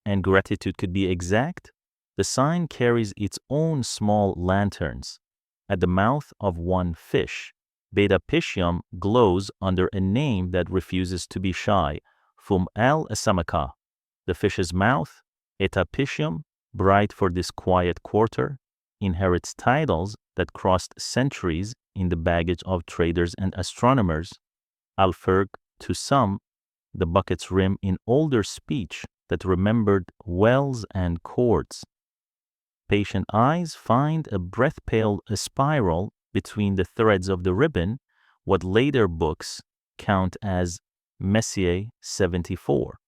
and gratitude could be exact. The sign carries its own small lanterns. At the mouth of one fish, Beta Piscium glows under a name that refuses to be shy: Fomalhaut. The fish's mouth, Eta Piscium, bright for this quiet quarter, inherits titles that crossed centuries in the baggage of traders and astronomers. Alferg to some, the bucket's rim in older speech that remembered wells and cords. Patient eyes find a breath-pale spiral between the threads of the ribbon, what later books count as Messier 74.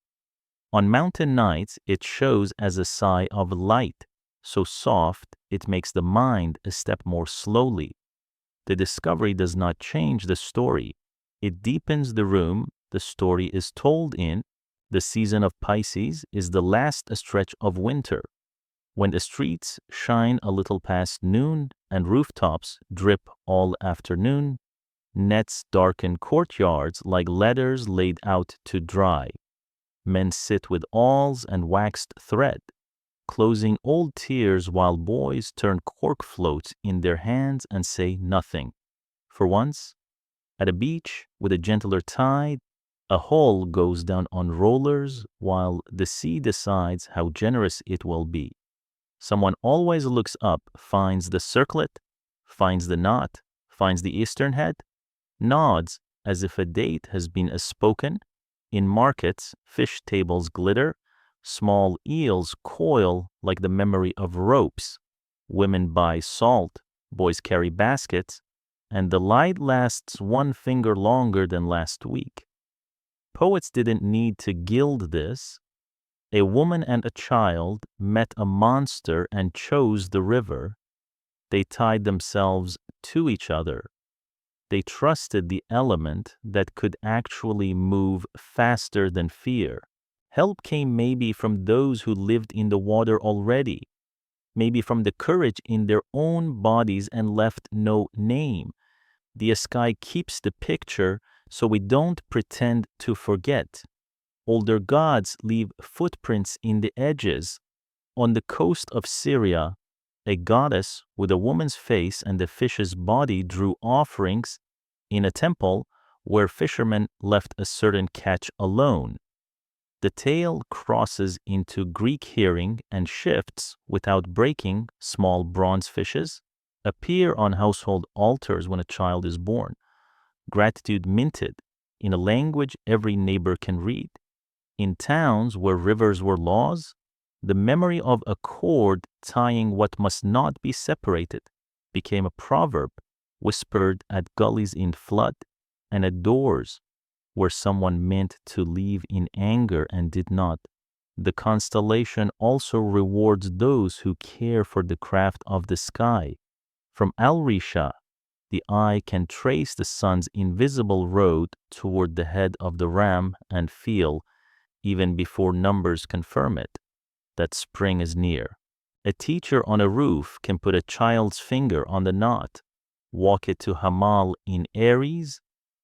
On mountain nights, it shows as a sigh of light, so soft it makes the mind a step more slowly. The discovery does not change the story. It deepens the room the story is told in. The season of Pisces is the last stretch of winter. When the streets shine a little past noon and rooftops drip all afternoon, nets darken courtyards like letters laid out to dry. Men sit with awls and waxed thread, closing old tears while boys turn cork floats in their hands and say nothing. For once, at a beach with a gentler tide, a hull goes down on rollers while the sea decides how generous it will be. Someone always looks up, finds the circlet, finds the knot, finds the eastern head, nods as if a date has been spoken. In markets, fish tables glitter, small eels coil like the memory of ropes. Women buy salt, boys carry baskets, and the light lasts one finger longer than last week. Poets didn't need to gild this. A woman and a child met a monster and chose the river. They tied themselves to each other. They trusted the element that could actually move faster than fear. Help came maybe from those who lived in the water already, maybe from the courage in their own bodies and left no name. The sky keeps the picture so we don't pretend to forget. Older gods leave footprints in the edges. On the coast of Syria, a goddess with a woman's face and a fish's body drew offerings in a temple where fishermen left a certain catch alone. The tale crosses into Greek hearing and shifts without breaking. Small bronze fishes appear on household altars when a child is born. Gratitude minted in a language every neighbor can read. In towns where rivers were laws, the memory of a cord tying what must not be separated became a proverb whispered at gullies in flood and at doors where someone meant to leave in anger and did not. The constellation also rewards those who care for the craft of the sky. From Al-Risha, the eye can trace the sun's invisible road toward the head of the ram and feel, even before numbers confirm it, that spring is near. A teacher on a roof can put a child's finger on the knot, walk it to Hamal in Aries,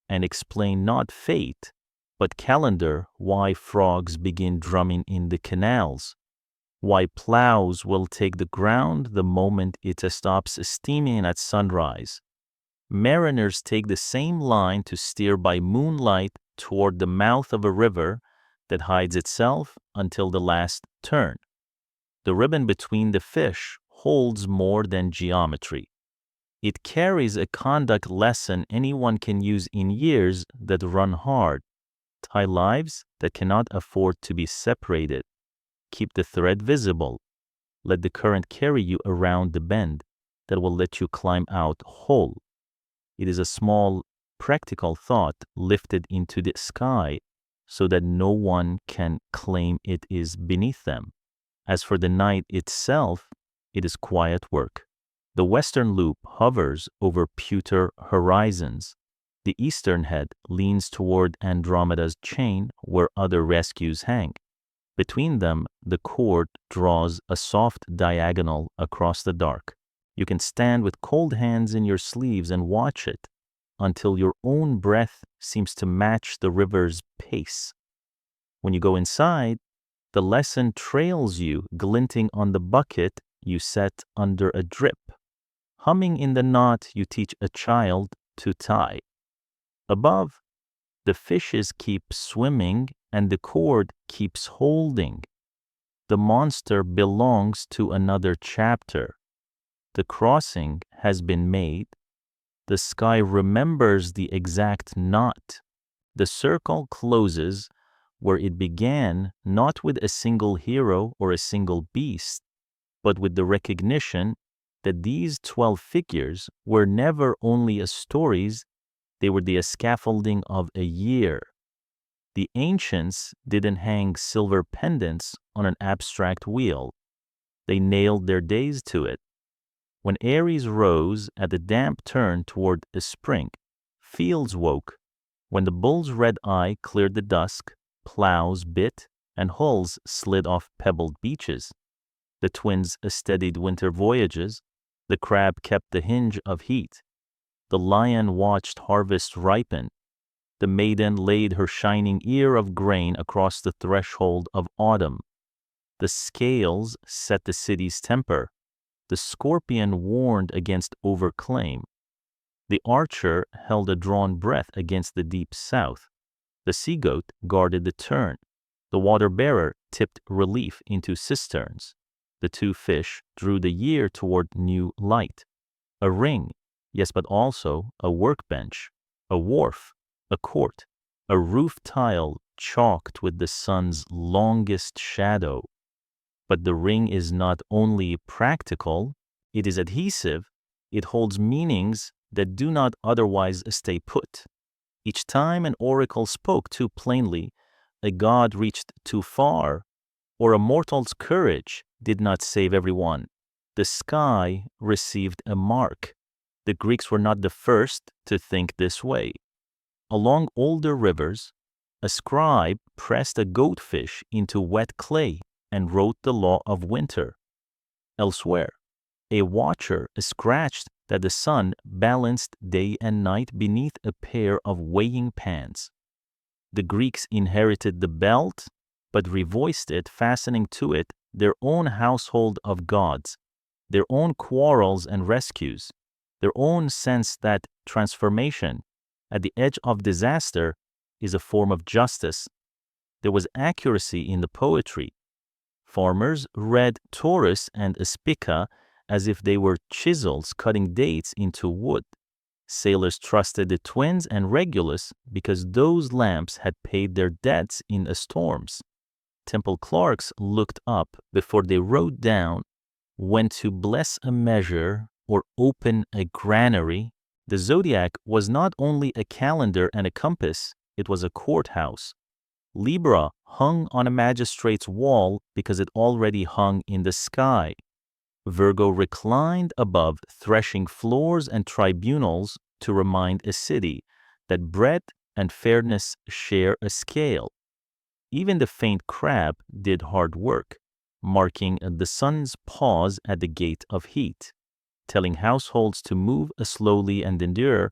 and explain not fate, but calendar, why frogs begin drumming in the canals, why plows will take the ground the moment it stops steaming at sunrise. Mariners take the same line to steer by moonlight toward the mouth of a river that hides itself until the last turn. The ribbon between the fish holds more than geometry. It carries a conduct lesson anyone can use in years that run hard. Tie lives that cannot afford to be separated. Keep the thread visible. Let the current carry you around the bend that will let you climb out whole. It is a small, practical thought lifted into the sky so that no one can claim it is beneath them. As for the night itself, it is quiet work. The western loop hovers over pewter horizons. The eastern head leans toward Andromeda's chain where other rescues hang. Between them, the cord draws a soft diagonal across the dark. You can stand with cold hands in your sleeves and watch it until your own breath seems to match the river's pace. When you go inside, the lesson trails you, glinting on the bucket you set under a drip, humming in the knot you teach a child to tie. Above, the fishes keep swimming and the cord keeps holding. The monster belongs to another chapter. The crossing has been made. The sky remembers the exact knot. The circle closes where it began, not with a single hero or a single beast, but with the recognition that these 12 figures were never only stories, they were the scaffolding of a year. The ancients didn't hang silver pendants on an abstract wheel. They nailed their days to it. When Aries rose at the damp turn toward the spring, fields woke. When the bull's red eye cleared the dusk, plows bit and hulls slid off pebbled beaches. The twins steadied winter voyages. The crab kept the hinge of heat. The lion watched harvest ripen. The maiden laid her shining ear of grain across the threshold of autumn. The scales set the city's temper. The scorpion warned against overclaim. The archer held a drawn breath against the deep south. The sea-goat guarded the turn. The water-bearer tipped relief into cisterns. The two fish drew the year toward new light. A ring, yes, but also a workbench, a wharf, a court, a roof tile chalked with the sun's longest shadow. But the ring is not only practical, it is adhesive. It holds meanings that do not otherwise stay put. Each time an oracle spoke too plainly, a god reached too far, or a mortal's courage did not save everyone, the sky received a mark. The Greeks were not the first to think this way. Along older rivers, a scribe pressed a goatfish into wet clay and wrote the law of winter. Elsewhere, a watcher scratched that the sun balanced day and night beneath a pair of weighing pans. The Greeks inherited the belt, but revoiced it, fastening to it their own household of gods, their own quarrels and rescues, their own sense that transformation, at the edge of disaster, is a form of justice. There was accuracy in the poetry. Farmers read Taurus and Spica as if they were chisels cutting dates into wood. Sailors trusted the twins and Regulus because those lamps had paid their debts in the storms. Temple clerks looked up before they wrote down when to bless a measure or open a granary. The Zodiac was not only a calendar and a compass, it was a courthouse. Libra hung on a magistrate's wall because it already hung in the sky. Virgo reclined above threshing floors and tribunals to remind a city that breadth and fairness share a scale. Even the faint crab did hard work, marking the sun's pause at the gate of heat, telling households to move slowly and endure,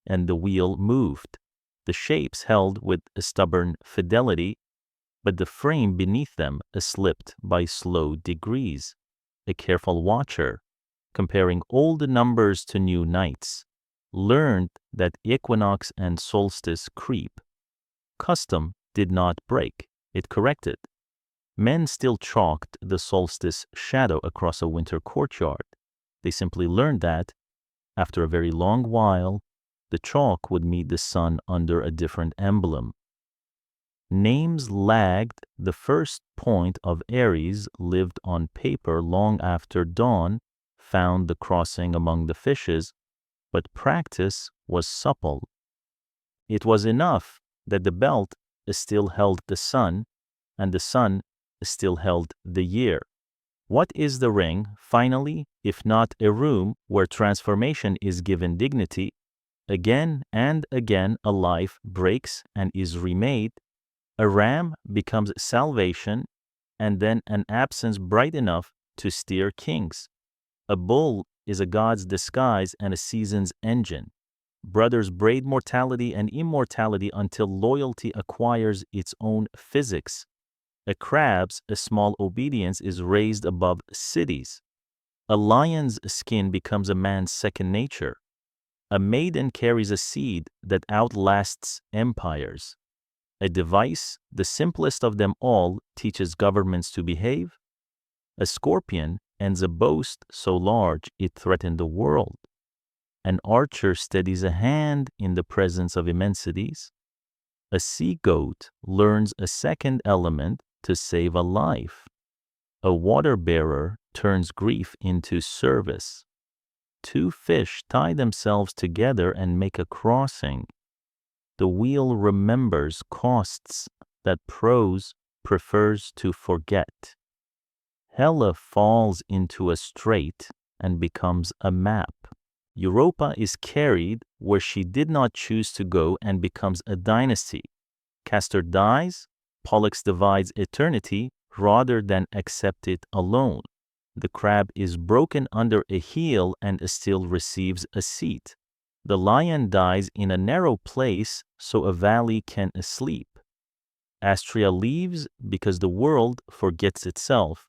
and the wheel moved. The shapes held with a stubborn fidelity, but the frame beneath them slipped by slow degrees. A careful watcher, comparing old numbers to new nights, learned that equinox and solstice creep. Custom did not break, it corrected. Men still chalked the solstice shadow across a winter courtyard. They simply learned that, after a very long while, the chalk would meet the sun under a different emblem. Names lagged. The first point of Aries lived on paper long after dawn found the crossing among the fishes, but practice was supple. It was enough that the belt still held the sun, and the sun still held the year. What is the ring, finally, if not a room where transformation is given dignity? Again and again a life breaks and is remade. A ram becomes salvation, and then an absence bright enough to steer kings. A bull is a god's disguise and a season's engine. Brothers braid mortality and immortality until loyalty acquires its own physics. A crab's small obedience is raised above cities. A lion's skin becomes a man's second nature. A maiden carries a seed that outlasts empires. A device, the simplest of them all, teaches governments to behave. A scorpion ends a boast so large it threatened the world. An archer steadies a hand in the presence of immensities. A sea-goat learns a second element to save a life. A water-bearer turns grief into service. Two fish tie themselves together and make a crossing. The wheel remembers costs that prose prefers to forget. Hella falls into a strait and becomes a map. Europa is carried where she did not choose to go and becomes a dynasty. Castor dies, Pollux divides eternity rather than accept it alone. The crab is broken under a heel and still receives a seat. The lion dies in a narrow place so a valley can sleep. Astrea leaves because the world forgets itself.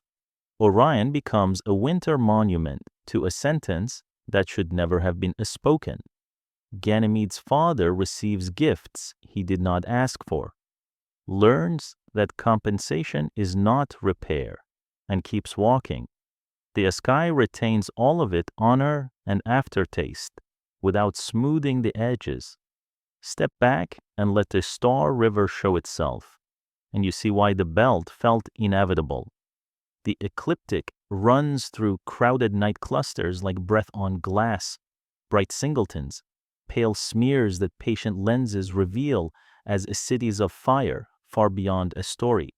Orion becomes a winter monument to a sentence that should never have been spoken. Ganymede's father receives gifts he did not ask for, learns that compensation is not repair, and keeps walking. The sky retains all of it honor and aftertaste without smoothing the edges. Step back and let the star river show itself, and you see why the belt felt inevitable. The ecliptic runs through crowded night clusters like breath on glass, bright singletons, pale smears that patient lenses reveal as cities of fire far beyond a story.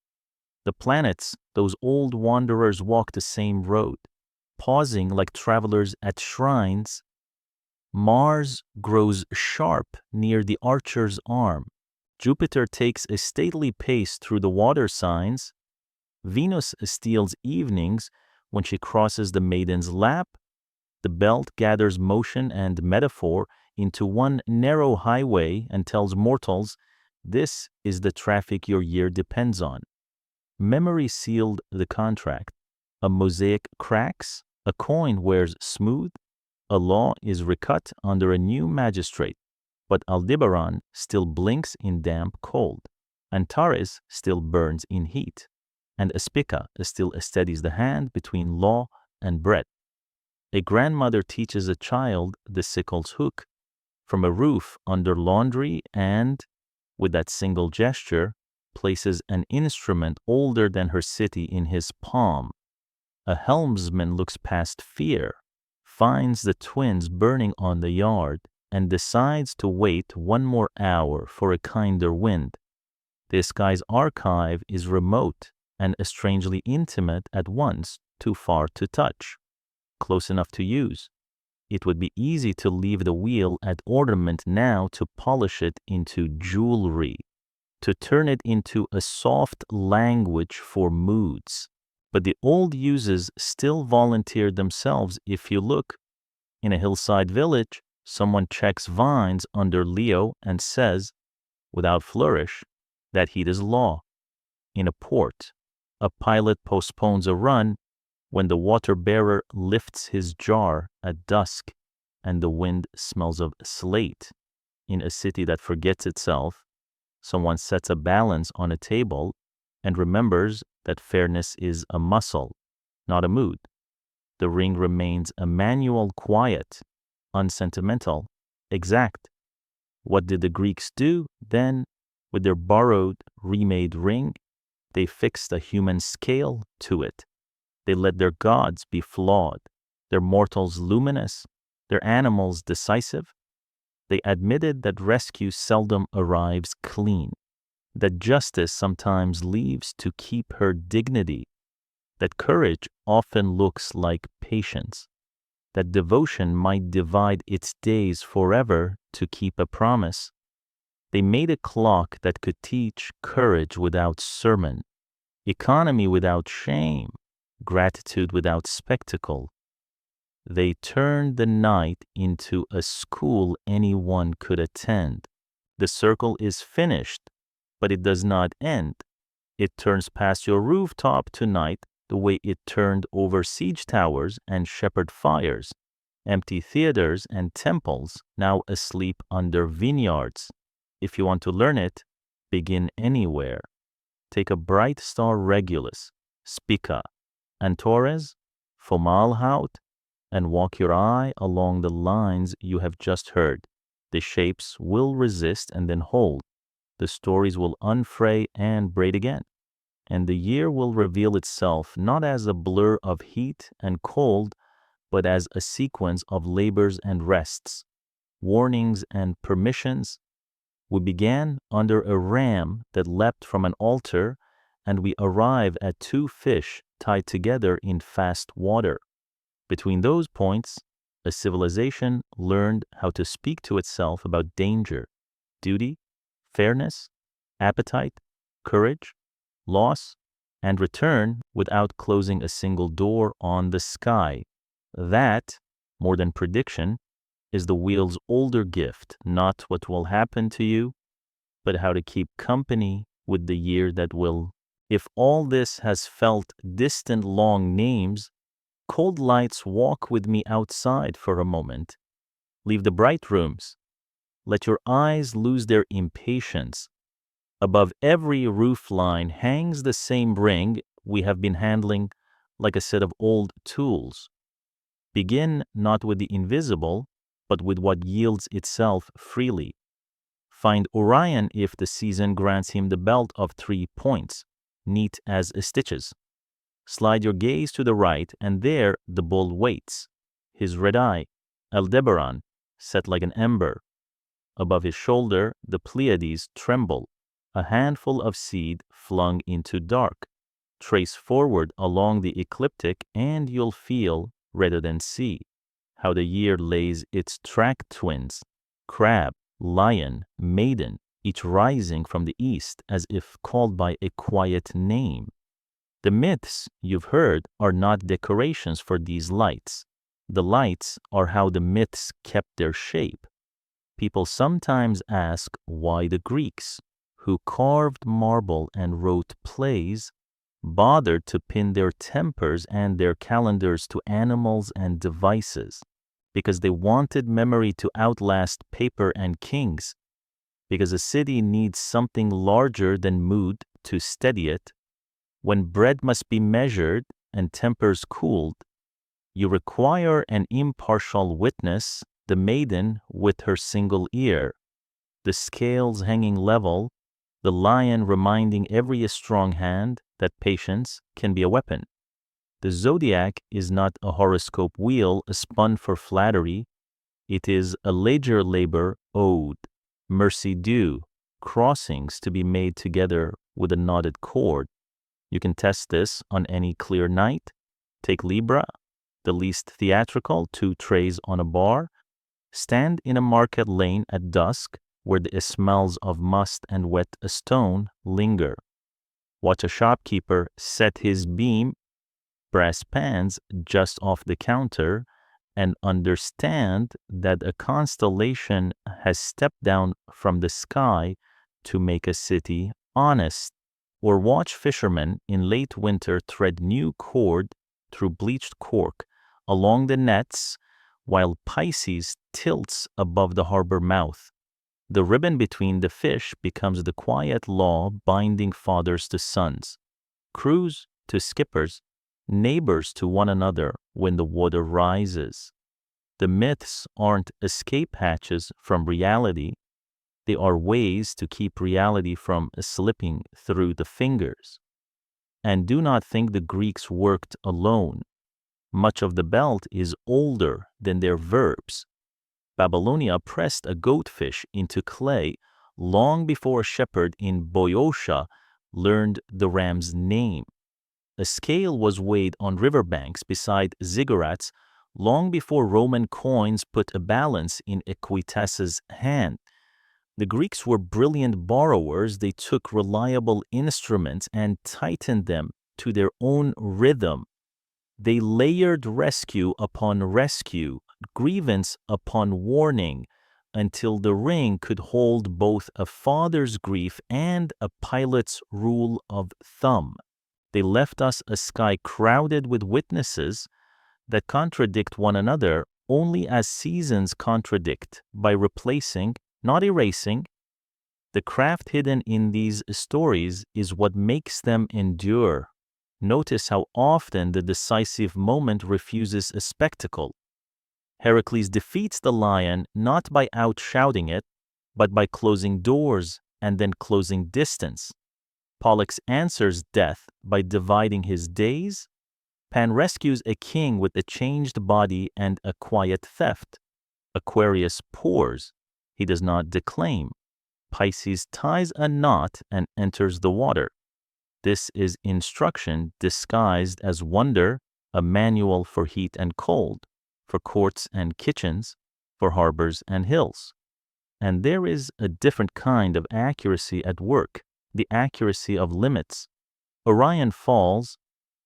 The planets, those old wanderers, walk the same road, pausing like travelers at shrines. Mars grows sharp near the archer's arm. Jupiter takes a stately pace through the water signs. Venus steals evenings when she crosses the maiden's lap. The belt gathers motion and metaphor into one narrow highway and tells mortals, this is the traffic your year depends on. Memory sealed the contract. A mosaic cracks, a coin wears smooth, a law is recut under a new magistrate, but Aldebaran still blinks in damp cold. Antares still burns in heat, and Spica still steadies the hand between law and bread. A grandmother teaches a child the sickle's hook from a roof under laundry and, with that single gesture, places an instrument older than her city in his palm. A helmsman looks past fear, finds the twins burning on the yard, and decides to wait one more hour for a kinder wind. The sky's archive is remote and strangely intimate at once, too far to touch, close enough to use. It would be easy to leave the wheel at ornament now, to polish it into jewelry, to turn it into a soft language for moods. But the old uses still volunteer themselves if you look. In a hillside village, someone checks vines under Leo and says, without flourish, that heat is law. In a port, a pilot postpones a run when the water bearer lifts his jar at dusk and the wind smells of slate. In a city that forgets itself, someone sets a balance on a table and remembers that fairness is a muscle, not a mood. The ring remains a manual, quiet, unsentimental, exact. What did the Greeks do then with their borrowed, remade ring? They fixed a human scale to it. They let their gods be flawed, their mortals luminous, their animals decisive. They admitted that rescue seldom arrives clean, that justice sometimes leaves to keep her dignity, that courage often looks like patience, that devotion might divide its days forever to keep a promise. They made a clock that could teach courage without sermon, economy without shame, gratitude without spectacle. They turned the night into a school anyone could attend. The circle is finished, but it does not end. It turns past your rooftop tonight the way it turned over siege towers and shepherd fires, empty theaters and temples now asleep under vineyards. If you want to learn it, begin anywhere. Take a bright star Regulus, Spica, Antares, Fomalhaut, and walk your eye along the lines you have just heard. The shapes will resist and then hold. The stories will unfray and braid again. And the year will reveal itself not as a blur of heat and cold, but as a sequence of labors and rests, warnings and permissions. We began under a ram that leapt from an altar, and we arrive at two fish tied together in fast water. Between those points, a civilization learned how to speak to itself about danger, duty, fairness, appetite, courage, loss, and return without closing a single door on the sky. That, more than prediction, is the wheel's older gift, not what will happen to you, but how to keep company with the year that will. If all this has felt distant long names, cold lights, walk with me outside for a moment. Leave the bright rooms. Let your eyes lose their impatience. Above every roof line hangs the same ring we have been handling like a set of old tools. Begin not with the invisible, but with what yields itself freely. Find Orion if the season grants him the belt of 3 points, neat as stitches. Slide your gaze to the right, and there the bull waits, his red eye, Aldebaran, set like an ember. Above his shoulder the Pleiades tremble, a handful of seed flung into dark. Trace forward along the ecliptic and you'll feel, rather than see, how the year lays its track twins, crab, lion, maiden, each rising from the east as if called by a quiet name. The myths you've heard are not decorations for these lights. The lights are how the myths kept their shape. People sometimes ask why the Greeks, who carved marble and wrote plays, bothered to pin their tempers and their calendars to animals and devices, because they wanted memory to outlast paper and kings, because a city needs something larger than mood to steady it. When bread must be measured and tempers cooled, you require an impartial witness, the maiden with her single ear, the scales hanging level, the lion reminding every strong hand that patience can be a weapon. The zodiac is not a horoscope wheel spun for flattery. It is a ledger labor ode, mercy due, crossings to be made together with a knotted cord. You can test this on any clear night. Take Libra, the least theatrical, 2 trays on a bar. Stand in a market lane at dusk where the smells of must and wet stone linger. Watch a shopkeeper set his beam, brass pans just off the counter, and understand that a constellation has stepped down from the sky to make a city honest. Or watch fishermen in late winter thread new cord through bleached cork along the nets while Pisces tilts above the harbor mouth. The ribbon between the fish becomes the quiet law binding fathers to sons, crews to skippers, neighbors to one another when the water rises. The myths aren't escape hatches from reality. They are ways to keep reality from slipping through the fingers. And do not think the Greeks worked alone. Much of the belt is older than their verbs. Babylonia pressed a goatfish into clay long before a shepherd in Boeotia learned the ram's name. A scale was weighed on riverbanks beside ziggurats long before Roman coins put a balance in Equitas's hand. The Greeks were brilliant borrowers. They took reliable instruments and tightened them to their own rhythm. They layered rescue upon rescue, grievance upon warning, until the ring could hold both a father's grief and a pilot's rule of thumb. They left us a sky crowded with witnesses that contradict one another only as seasons contradict, by replacing, not erasing. The craft hidden in these stories is what makes them endure. Notice how often the decisive moment refuses a spectacle. Heracles defeats the lion not by outshouting it, but by closing doors and then closing distance. Pollux answers death by dividing his days. Pan rescues a king with a changed body and a quiet theft. Aquarius pours. He does not declaim. Pisces ties a knot and enters the water. This is instruction disguised as wonder, a manual for heat and cold, for courts and kitchens, for harbors and hills. And there is a different kind of accuracy at work, the accuracy of limits. Orion falls,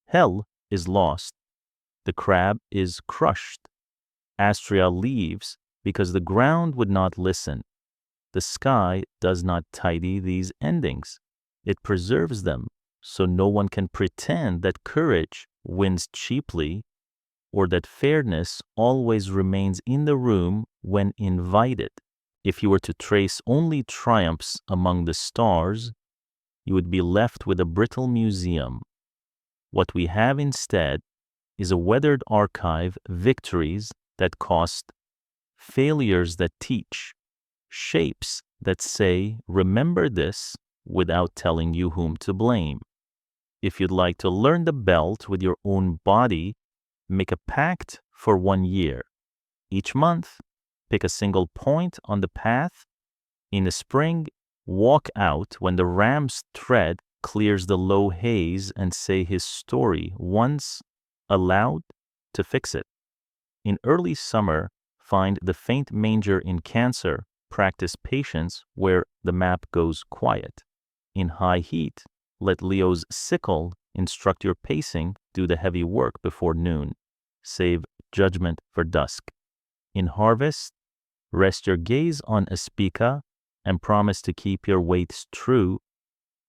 hell is lost. The crab is crushed. Astrea leaves because the ground would not listen. The sky does not tidy these endings. It preserves them so no one can pretend that courage wins cheaply or that fairness always remains in the room when invited. If you were to trace only triumphs among the stars, you would be left with a brittle museum. What we have instead is a weathered archive, victories that cost, failures that teach, shapes that say, remember this, without telling you whom to blame. If you'd like to learn the belt with your own body, make a pact for 1 year. Each month, pick a single point on the path. In the spring, walk out when the ram's tread clears the low haze and say his story once aloud to fix it. In early summer, find the faint manger in Cancer, practice patience where the map goes quiet. In high heat, let Leo's sickle instruct your pacing, do the heavy work before noon. Save judgment for dusk. In harvest, rest your gaze on a Spica and promise to keep your weights true.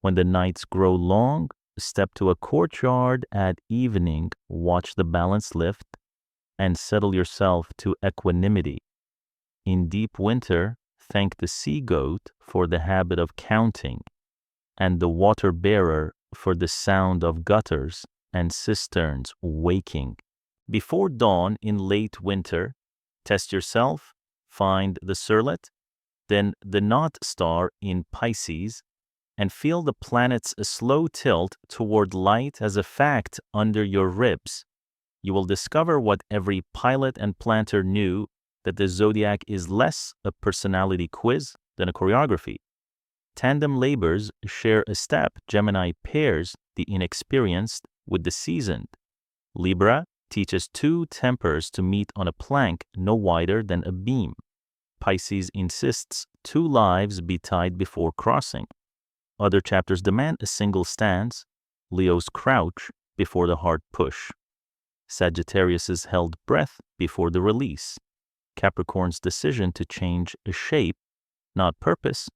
When the nights grow long, step to a courtyard at evening, watch the balance lift, and settle yourself to equanimity. In deep winter, thank the sea goat for the habit of counting, and the water bearer for the sound of gutters and cisterns waking. Before dawn in late winter, test yourself, find the surlet, then the North Star in Pisces, and feel the planet's slow tilt toward light as a fact under your ribs. You will discover what every pilot and planter knew, that the zodiac is less a personality quiz than a choreography. Tandem labors share a step. Gemini pairs the inexperienced with the seasoned. Libra teaches two tempers to meet on a plank no wider than a beam. Pisces insists 2 lives be tied before crossing. Other chapters demand a single stance. Leo's crouch before the hard push. Sagittarius's held breath before the release. Capricorn's decision to change a shape, not purpose.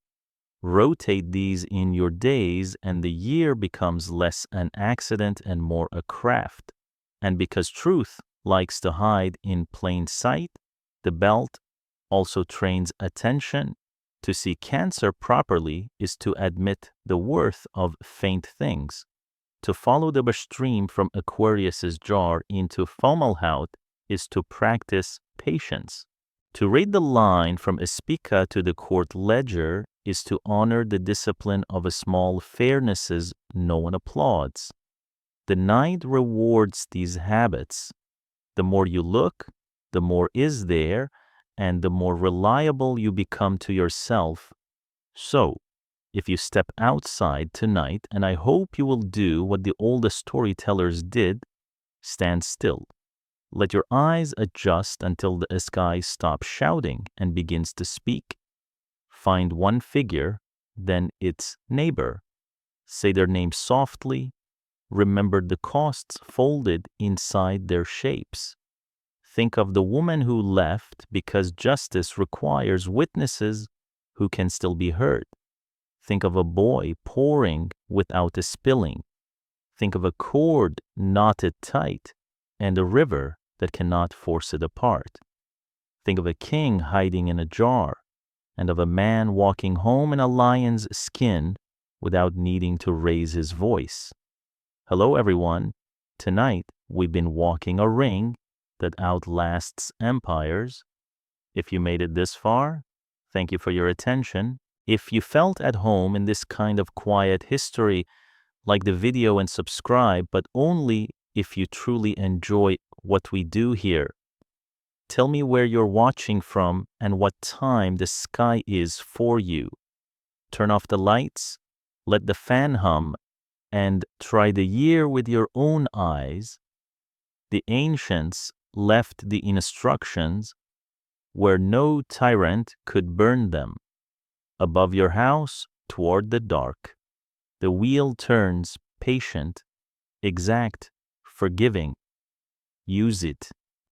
Rotate these in your days and the year becomes less an accident and more a craft. And because truth likes to hide in plain sight, the belt also trains attention. To see Cancer properly is to admit the worth of faint things. To follow the stream from Aquarius's jar into Fomalhaut is to practice patience. To read the line from a Spica to the court ledger is to honor the discipline of a small fairnesses no one applauds. The night rewards these habits. The more you look, the more is there, and the more reliable you become to yourself. So, if you step outside tonight, and I hope you will do what the oldest storytellers did, stand still. Let your eyes adjust until the sky stops shouting and begins to speak. Find one figure, then its neighbor. Say their name softly. Remember the costs folded inside their shapes. Think of the woman who left because justice requires witnesses who can still be heard. Think of a boy pouring without a spilling. Think of a cord knotted tight and a river that cannot force it apart. Think of a king hiding in a jar and of a man walking home in a lion's skin without needing to raise his voice. Hello, everyone. Tonight, we've been walking a ring that outlasts empires. If you made it this far, thank you for your attention. If you felt at home in this kind of quiet history, like the video and subscribe, but only if you truly enjoy what we do here. Tell me where you're watching from and what time the sky is for you. Turn off the lights, let the fan hum, and try the year with your own eyes. The ancients left the instructions where no tyrant could burn them. Above your house, toward the dark. The wheel turns patient, exact, forgiving. Use it.